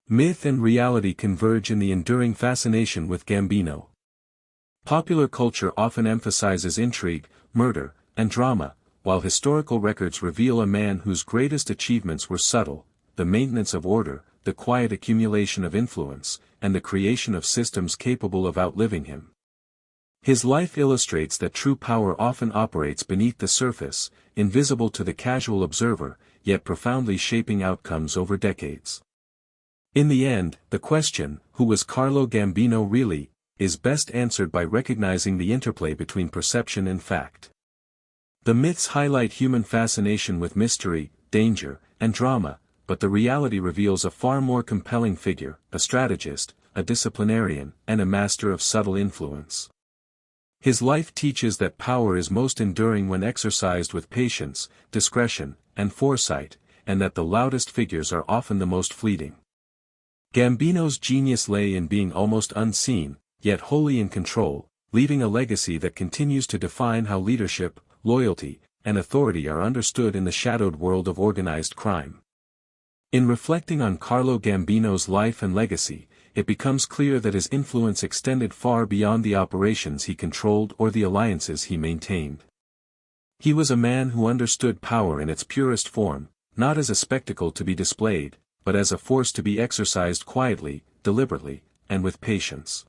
Myth and reality converge in the enduring fascination with Gambino. Popular culture often emphasizes intrigue, murder, and drama, while historical records reveal a man whose greatest achievements were subtle, the maintenance of order, the quiet accumulation of influence, and the creation of systems capable of outliving him. His life illustrates that true power often operates beneath the surface, invisible to the casual observer, yet profoundly shaping outcomes over decades. In the end, the question, who was Carlo Gambino really, is best answered by recognizing the interplay between perception and fact. The myths highlight human fascination with mystery, danger, and drama, but the reality reveals a far more compelling figure, a strategist, a disciplinarian, and a master of subtle influence. His life teaches that power is most enduring when exercised with patience, discretion, and foresight, and that the loudest figures are often the most fleeting. Gambino's genius lay in being almost unseen, yet wholly in control, leaving a legacy that continues to define how leadership, loyalty, and authority are understood in the shadowed world of organized crime. In reflecting on Carlo Gambino's life and legacy, it becomes clear that his influence extended far beyond the operations he controlled or the alliances he maintained. He was a man who understood power in its purest form, not as a spectacle to be displayed, but as a force to be exercised quietly, deliberately, and with patience.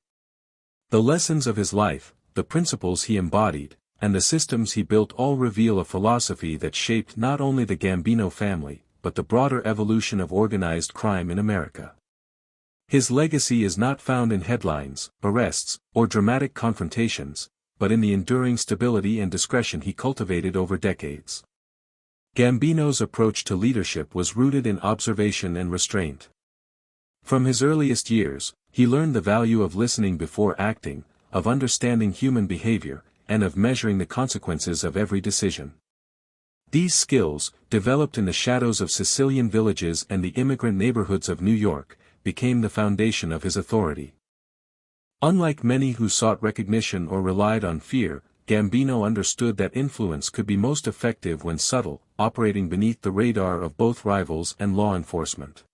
The lessons of his life, the principles he embodied, and the systems he built all reveal a philosophy that shaped not only the Gambino family, but the broader evolution of organized crime in America. His legacy is not found in headlines, arrests, or dramatic confrontations, but in the enduring stability and discretion he cultivated over decades. Gambino's approach to leadership was rooted in observation and restraint. From his earliest years, he learned the value of listening before acting, of understanding human behavior, and of measuring the consequences of every decision. These skills, developed in the shadows of Sicilian villages and the immigrant neighborhoods of New York, became the foundation of his authority. Unlike many who sought recognition or relied on fear, Gambino understood that influence could be most effective when subtle, operating beneath the radar of both rivals and law enforcement.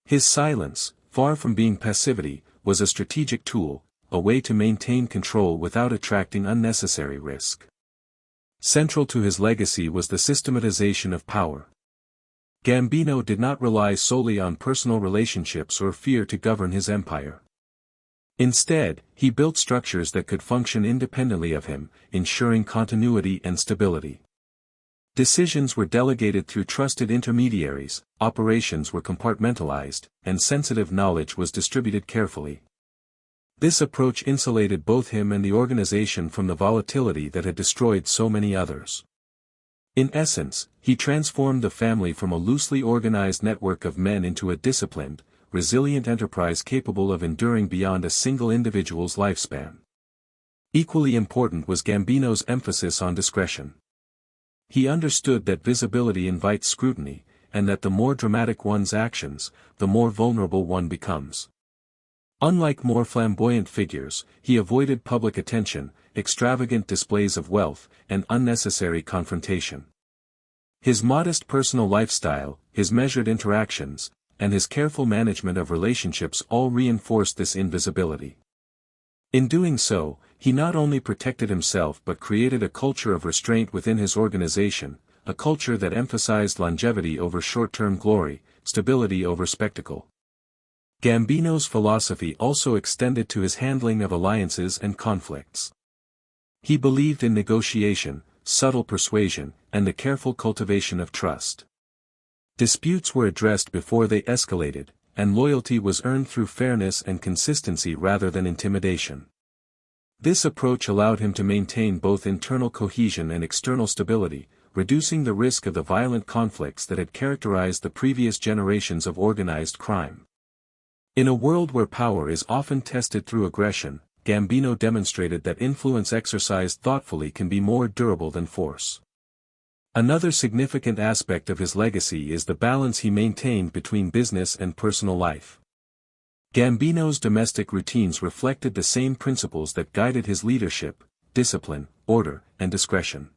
His silence, far from being passivity, was a strategic tool, a way to maintain control without attracting unnecessary risk. Central to his legacy was the systematization of power. Gambino did not rely solely on personal relationships or fear to govern his empire. Instead, he built structures that could function independently of him, ensuring continuity and stability. Decisions were delegated through trusted intermediaries, operations were compartmentalized, and sensitive knowledge was distributed carefully. This approach insulated both him and the organization from the volatility that had destroyed so many others. In essence, he transformed the family from a loosely organized network of men into a disciplined, resilient enterprise capable of enduring beyond a single individual's lifespan. Equally important was Gambino's emphasis on discretion. He understood that visibility invites scrutiny, and that the more dramatic one's actions, the more vulnerable one becomes. Unlike more flamboyant figures, he avoided public attention, extravagant displays of wealth, and unnecessary confrontation. His modest personal lifestyle, his measured interactions, and his careful management of relationships all reinforced this invisibility. In doing so, he not only protected himself but created a culture of restraint within his organization, a culture that emphasized longevity over short-term glory, stability over spectacle. Gambino's philosophy also extended to his handling of alliances and conflicts. He believed in negotiation, subtle persuasion, and the careful cultivation of trust. Disputes were addressed before they escalated, and loyalty was earned through fairness and consistency rather than intimidation. This approach allowed him to maintain both internal cohesion and external stability, reducing the risk of the violent conflicts that had characterized the previous generations of organized crime. In a world where power is often tested through aggression, Gambino demonstrated that influence exercised thoughtfully can be more durable than force. Another significant aspect of his legacy is the balance he maintained between business and personal life. Gambino's domestic routines reflected the same principles that guided his leadership: discipline, order, and discretion.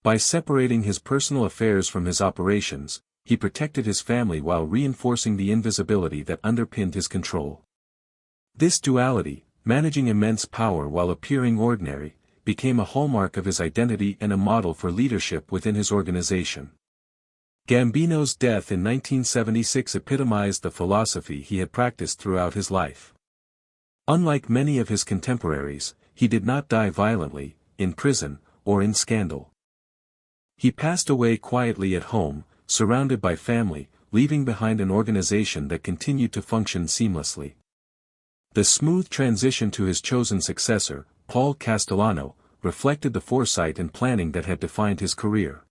By separating his personal affairs from his operations, he protected his family while reinforcing the invisibility that underpinned his control. This duality, managing immense power while appearing ordinary, became a hallmark of his identity and a model for leadership within his organization. Gambino's death in 1976 epitomized the philosophy he had practiced throughout his life. Unlike many of his contemporaries, he did not die violently, in prison, or in scandal. He passed away quietly at home, surrounded by family, leaving behind an organization that continued to function seamlessly. The smooth transition to his chosen successor, Paul Castellano, reflected the foresight and planning that had defined his career.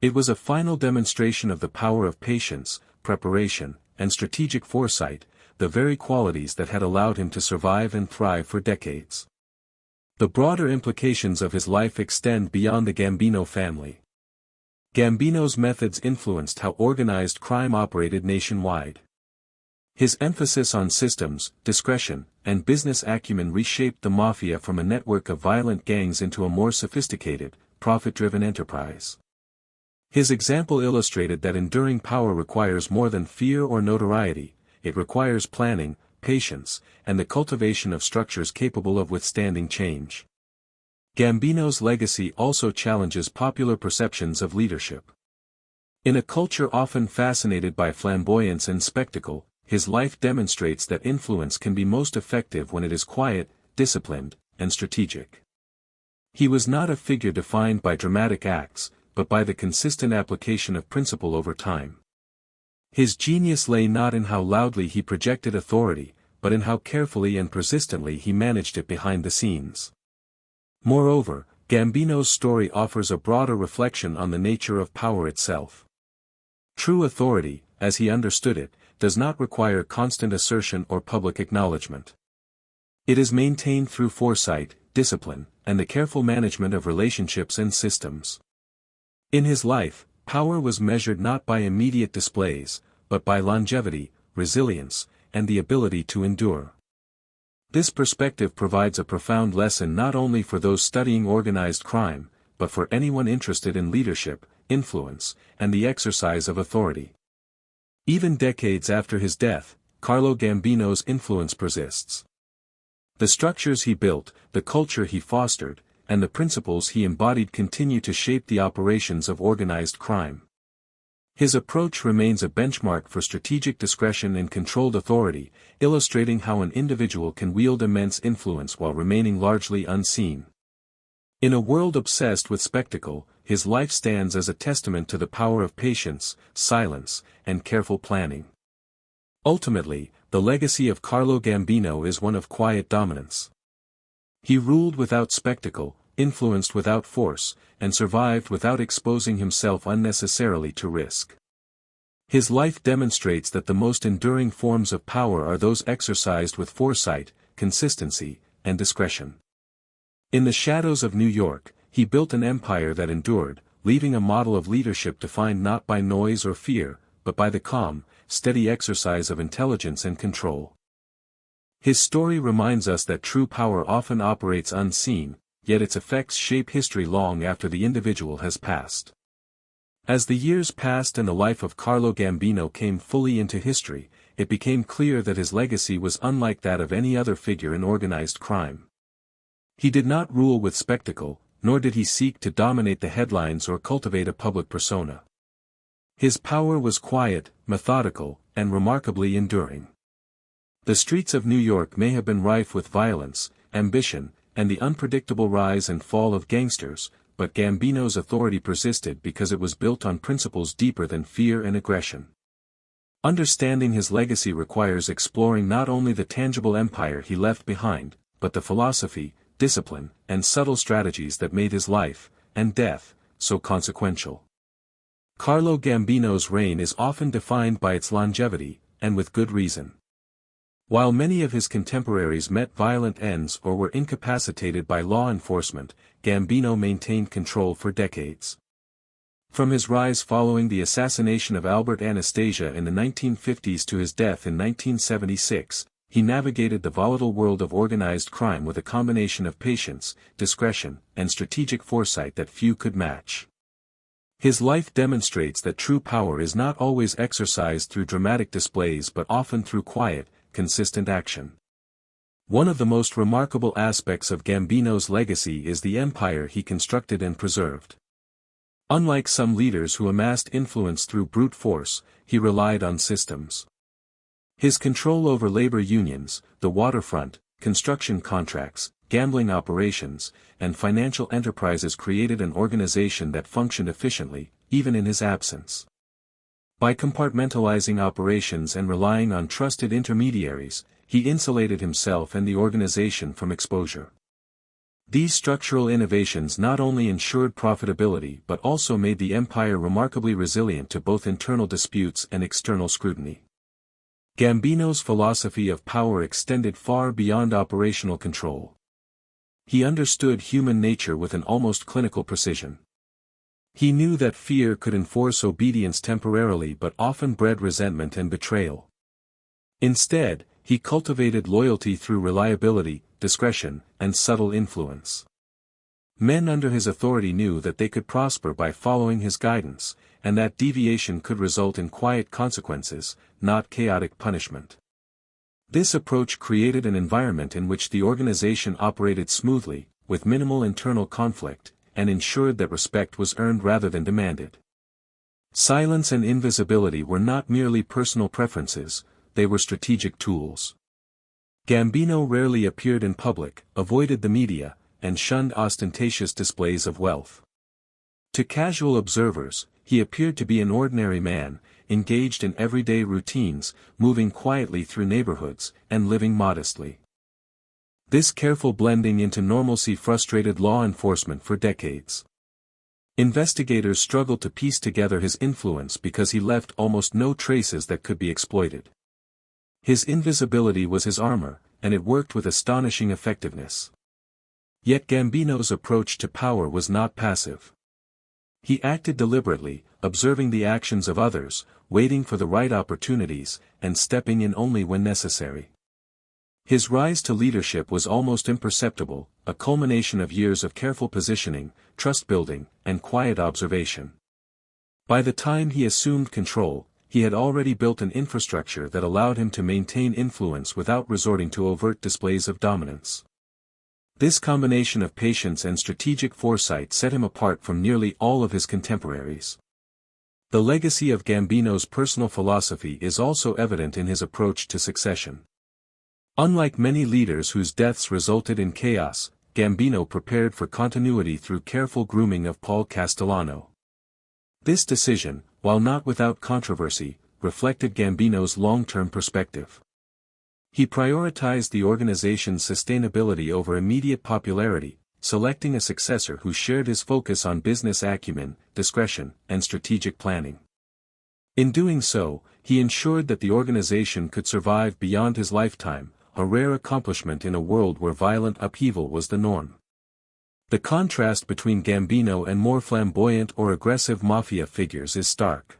It was a final demonstration of the power of patience, preparation, and strategic foresight, the very qualities that had allowed him to survive and thrive for decades. The broader implications of his life extend beyond the Gambino family. Gambino's methods influenced how organized crime operated nationwide. His emphasis on systems, discretion, and business acumen reshaped the mafia from a network of violent gangs into a more sophisticated, profit-driven enterprise. His example illustrated that enduring power requires more than fear or notoriety; it requires planning, patience, and the cultivation of structures capable of withstanding change. Gambino's legacy also challenges popular perceptions of leadership. In a culture often fascinated by flamboyance and spectacle, his life demonstrates that influence can be most effective when it is quiet, disciplined, and strategic. He was not a figure defined by dramatic acts, but by the consistent application of principle over time. His genius lay not in how loudly he projected authority, but in how carefully and persistently he managed it behind the scenes. Moreover, Gambino's story offers a broader reflection on the nature of power itself. True authority, as he understood it, does not require constant assertion or public acknowledgement. It is maintained through foresight, discipline, and the careful management of relationships and systems. In his life, power was measured not by immediate displays, but by longevity, resilience, and the ability to endure. This perspective provides a profound lesson not only for those studying organized crime, but for anyone interested in leadership, influence, and the exercise of authority. Even decades after his death, Carlo Gambino's influence persists. The structures he built, the culture he fostered, and the principles he embodied continue to shape the operations of organized crime. His approach remains a benchmark for strategic discretion and controlled authority, illustrating how an individual can wield immense influence while remaining largely unseen. In a world obsessed with spectacle, his life stands as a testament to the power of patience, silence, and careful planning. Ultimately, the legacy of Carlo Gambino is one of quiet dominance. He ruled without spectacle, influenced without force, and survived without exposing himself unnecessarily to risk. His life demonstrates that the most enduring forms of power are those exercised with foresight, consistency, and discretion. In the shadows of New York, he built an empire that endured, leaving a model of leadership defined not by noise or fear, but by the calm, steady exercise of intelligence and control. His story reminds us that true power often operates unseen, yet its effects shape history long after the individual has passed. As the years passed and the life of Carlo Gambino came fully into history, it became clear that his legacy was unlike that of any other figure in organized crime. He did not rule with spectacle, nor did he seek to dominate the headlines or cultivate a public persona. His power was quiet, methodical, and remarkably enduring. The streets of New York may have been rife with violence, ambition, and the unpredictable rise and fall of gangsters, but Gambino's authority persisted because it was built on principles deeper than fear and aggression. Understanding his legacy requires exploring not only the tangible empire he left behind, but the philosophy, discipline, and subtle strategies that made his life, and death, so consequential. Carlo Gambino's reign is often defined by its longevity, and with good reason. While many of his contemporaries met violent ends or were incapacitated by law enforcement, Gambino maintained control for decades. From his rise following the assassination of Albert Anastasia in the 1950s to his death in 1976, he navigated the volatile world of organized crime with a combination of patience, discretion, and strategic foresight that few could match. His life demonstrates that true power is not always exercised through dramatic displays but often through quiet, consistent action. One of the most remarkable aspects of Gambino's legacy is the empire he constructed and preserved. Unlike some leaders who amassed influence through brute force, he relied on systems. His control over labor unions, the waterfront, construction contracts, gambling operations, and financial enterprises created an organization that functioned efficiently, even in his absence. By compartmentalizing operations and relying on trusted intermediaries, he insulated himself and the organization from exposure. These structural innovations not only ensured profitability but also made the empire remarkably resilient to both internal disputes and external scrutiny. Gambino's philosophy of power extended far beyond operational control. He understood human nature with an almost clinical precision. He knew that fear could enforce obedience temporarily but often bred resentment and betrayal. Instead, he cultivated loyalty through reliability, discretion, and subtle influence. Men under his authority knew that they could prosper by following his guidance, and that deviation could result in quiet consequences, not chaotic punishment. This approach created an environment in which the organization operated smoothly, with minimal internal conflict, and ensured that respect was earned rather than demanded. Silence and invisibility were not merely personal preferences, they were strategic tools. Gambino rarely appeared in public, avoided the media, and shunned ostentatious displays of wealth. To casual observers, he appeared to be an ordinary man, engaged in everyday routines, moving quietly through neighborhoods, and living modestly. This careful blending into normalcy frustrated law enforcement for decades. Investigators struggled to piece together his influence because he left almost no traces that could be exploited. His invisibility was his armor, and it worked with astonishing effectiveness. Yet Gambino's approach to power was not passive. He acted deliberately, observing the actions of others, waiting for the right opportunities, and stepping in only when necessary. His rise to leadership was almost imperceptible, a culmination of years of careful positioning, trust-building, and quiet observation. By the time he assumed control, he had already built an infrastructure that allowed him to maintain influence without resorting to overt displays of dominance. This combination of patience and strategic foresight set him apart from nearly all of his contemporaries. The legacy of Gambino's personal philosophy is also evident in his approach to succession. Unlike many leaders whose deaths resulted in chaos, Gambino prepared for continuity through careful grooming of Paul Castellano. This decision, while not without controversy, reflected Gambino's long-term perspective. He prioritized the organization's sustainability over immediate popularity, selecting a successor who shared his focus on business acumen, discretion, and strategic planning. In doing so, he ensured that the organization could survive beyond his lifetime, a rare accomplishment in a world where violent upheaval was the norm. The contrast between Gambino and more flamboyant or aggressive mafia figures is stark.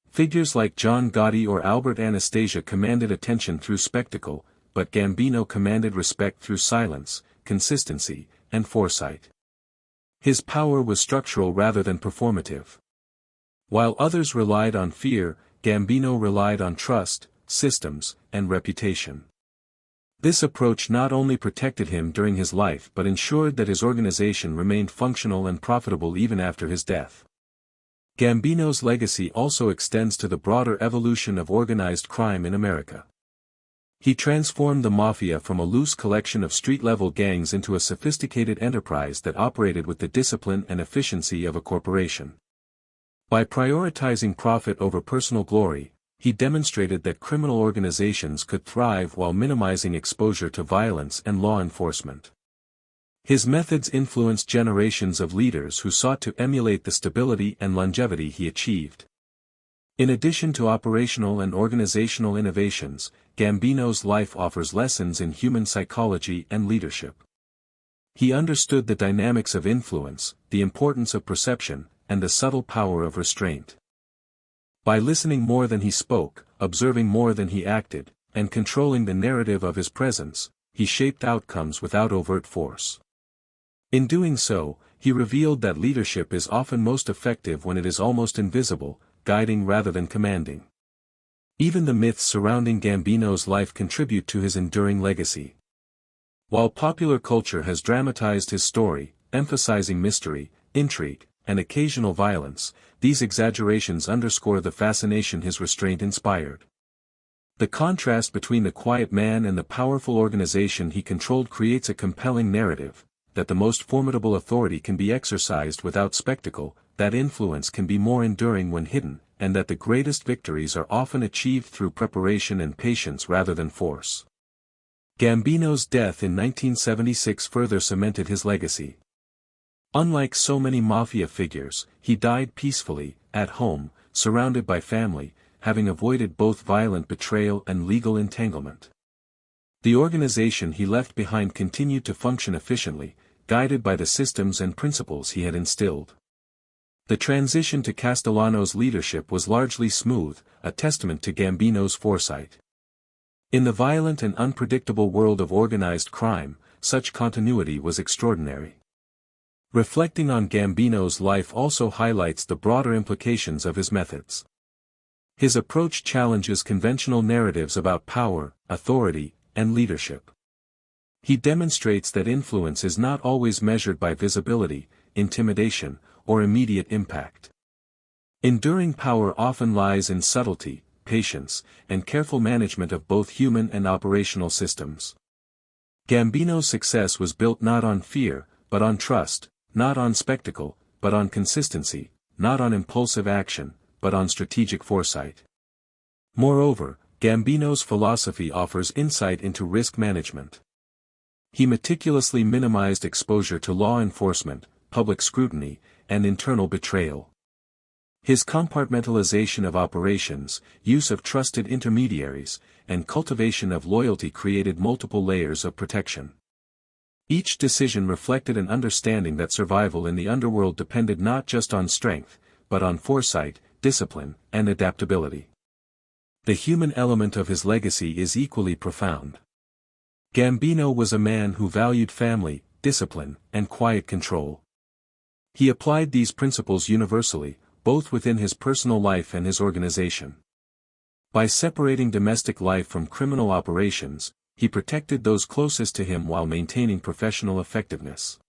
Figures like John Gotti or Albert Anastasia commanded attention through spectacle, but Gambino commanded respect through silence, consistency, and foresight. His power was structural rather than performative. While others relied on fear, Gambino relied on trust, systems, and reputation. This approach not only protected him during his life but ensured that his organization remained functional and profitable even after his death. Gambino's legacy also extends to the broader evolution of organized crime in America. He transformed the mafia from a loose collection of street-level gangs into a sophisticated enterprise that operated with the discipline and efficiency of a corporation. By prioritizing profit over personal glory, he demonstrated that criminal organizations could thrive while minimizing exposure to violence and law enforcement. His methods influenced generations of leaders who sought to emulate the stability and longevity he achieved. In addition to operational and organizational innovations, Gambino's life offers lessons in human psychology and leadership. He understood the dynamics of influence, the importance of perception, and the subtle power of restraint. By listening more than he spoke, observing more than he acted, and controlling the narrative of his presence, he shaped outcomes without overt force. In doing so, he revealed that leadership is often most effective when it is almost invisible, guiding rather than commanding. Even the myths surrounding Gambino's life contribute to his enduring legacy. While popular culture has dramatized his story, emphasizing mystery, intrigue, and occasional violence, these exaggerations underscore the fascination his restraint inspired. The contrast between the quiet man and the powerful organization he controlled creates a compelling narrative, that the most formidable authority can be exercised without spectacle, that influence can be more enduring when hidden, and that the greatest victories are often achieved through preparation and patience rather than force. Gambino's death in 1976 further cemented his legacy. Unlike so many mafia figures, he died peacefully, at home, surrounded by family, having avoided both violent betrayal and legal entanglement. The organization he left behind continued to function efficiently, guided by the systems and principles he had instilled. The transition to Castellano's leadership was largely smooth, a testament to Gambino's foresight. In the violent and unpredictable world of organized crime, such continuity was extraordinary. Reflecting on Gambino's life also highlights the broader implications of his methods. His approach challenges conventional narratives about power, authority, and leadership. He demonstrates that influence is not always measured by visibility, intimidation, or immediate impact. Enduring power often lies in subtlety, patience, and careful management of both human and operational systems. Gambino's success was built not on fear, but on trust, not on spectacle, but on consistency, not on impulsive action, but on strategic foresight. Moreover, Gambino's philosophy offers insight into risk management. He meticulously minimized exposure to law enforcement, public scrutiny, and internal betrayal. His compartmentalization of operations, use of trusted intermediaries, and cultivation of loyalty created multiple layers of protection. Each decision reflected an understanding that survival in the underworld depended not just on strength, but on foresight, discipline, and adaptability. The human element of his legacy is equally profound. Gambino was a man who valued family, discipline, and quiet control. He applied these principles universally, both within his personal life and his organization. By separating domestic life from criminal operations, he protected those closest to him while maintaining professional effectiveness.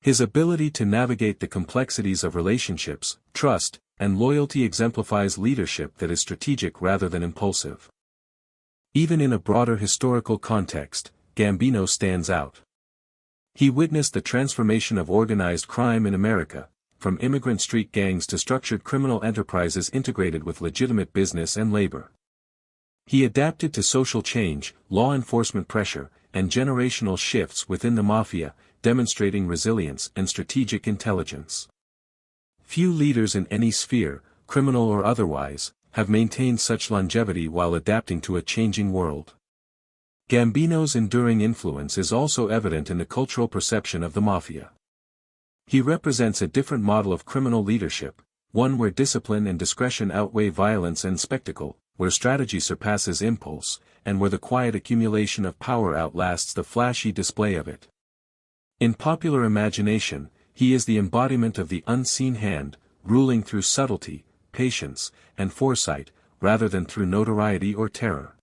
His ability to navigate the complexities of relationships, trust, and loyalty exemplifies leadership that is strategic rather than impulsive. Even in a broader historical context, Gambino stands out. He witnessed the transformation of organized crime in America, from immigrant street gangs to structured criminal enterprises integrated with legitimate business and labor. He adapted to social change, law enforcement pressure, and generational shifts within the mafia, demonstrating resilience and strategic intelligence. Few leaders in any sphere, criminal or otherwise, have maintained such longevity while adapting to a changing world. Gambino's enduring influence is also evident in the cultural perception of the mafia. He represents a different model of criminal leadership, one where discipline and discretion outweigh violence and spectacle, where strategy surpasses impulse, and where the quiet accumulation of power outlasts the flashy display of it. In popular imagination, he is the embodiment of the unseen hand, ruling through subtlety, patience, and foresight, rather than through notoriety or terror.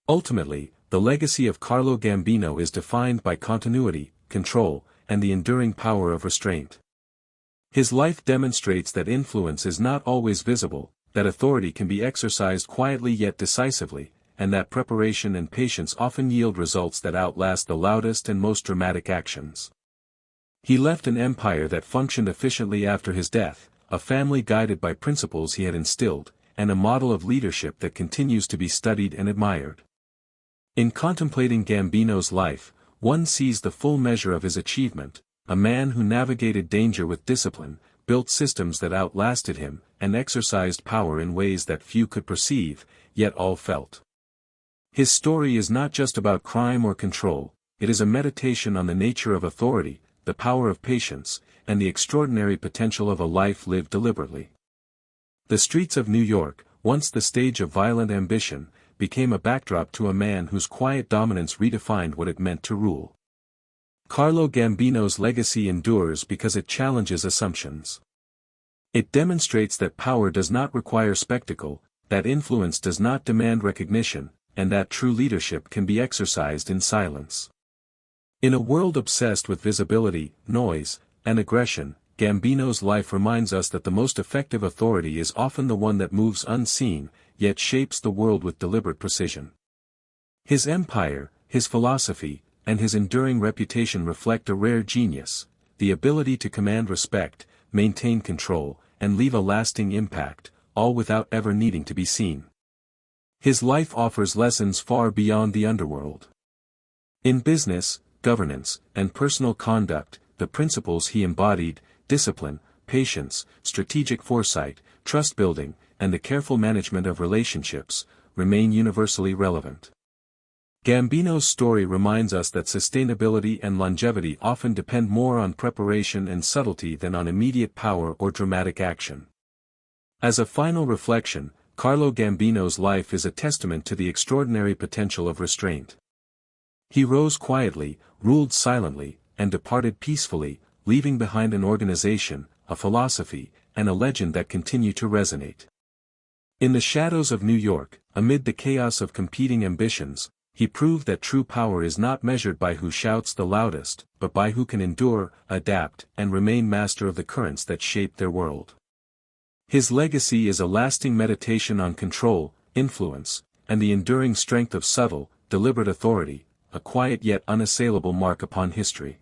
Ultimately, the legacy of Carlo Gambino is defined by continuity, control, and the enduring power of restraint. His life demonstrates that influence is not always visible, that authority can be exercised quietly yet decisively, and that preparation and patience often yield results that outlast the loudest and most dramatic actions. He left an empire that functioned efficiently after his death, a family guided by principles he had instilled, and a model of leadership that continues to be studied and admired. In contemplating Gambino's life, one sees the full measure of his achievement, a man who navigated danger with discipline, built systems that outlasted him, and exercised power in ways that few could perceive, yet all felt. His story is not just about crime or control, it is a meditation on the nature of authority, the power of patience, and the extraordinary potential of a life lived deliberately. The streets of New York, once the stage of violent ambition, became a backdrop to a man whose quiet dominance redefined what it meant to rule. Carlo Gambino's legacy endures because it challenges assumptions. It demonstrates that power does not require spectacle, that influence does not demand recognition, and that true leadership can be exercised in silence. In a world obsessed with visibility, noise, and aggression, Gambino's life reminds us that the most effective authority is often the one that moves unseen, yet shapes the world with deliberate precision. His empire, his philosophy, and his enduring reputation reflect a rare genius, the ability to command respect, maintain control, and leave a lasting impact, all without ever needing to be seen. His life offers lessons far beyond the underworld. In business, governance, and personal conduct, the principles he embodied, discipline, patience, strategic foresight, trust building, and the careful management of relationships, remain universally relevant. Gambino's story reminds us that sustainability and longevity often depend more on preparation and subtlety than on immediate power or dramatic action. As a final reflection, Carlo Gambino's life is a testament to the extraordinary potential of restraint. He rose quietly, ruled silently, and departed peacefully, leaving behind an organization, a philosophy, and a legend that continue to resonate. In the shadows of New York, amid the chaos of competing ambitions, he proved that true power is not measured by who shouts the loudest, but by who can endure, adapt, and remain master of the currents that shape their world. His legacy is a lasting meditation on control, influence, and the enduring strength of subtle, deliberate authority, a quiet yet unassailable mark upon history.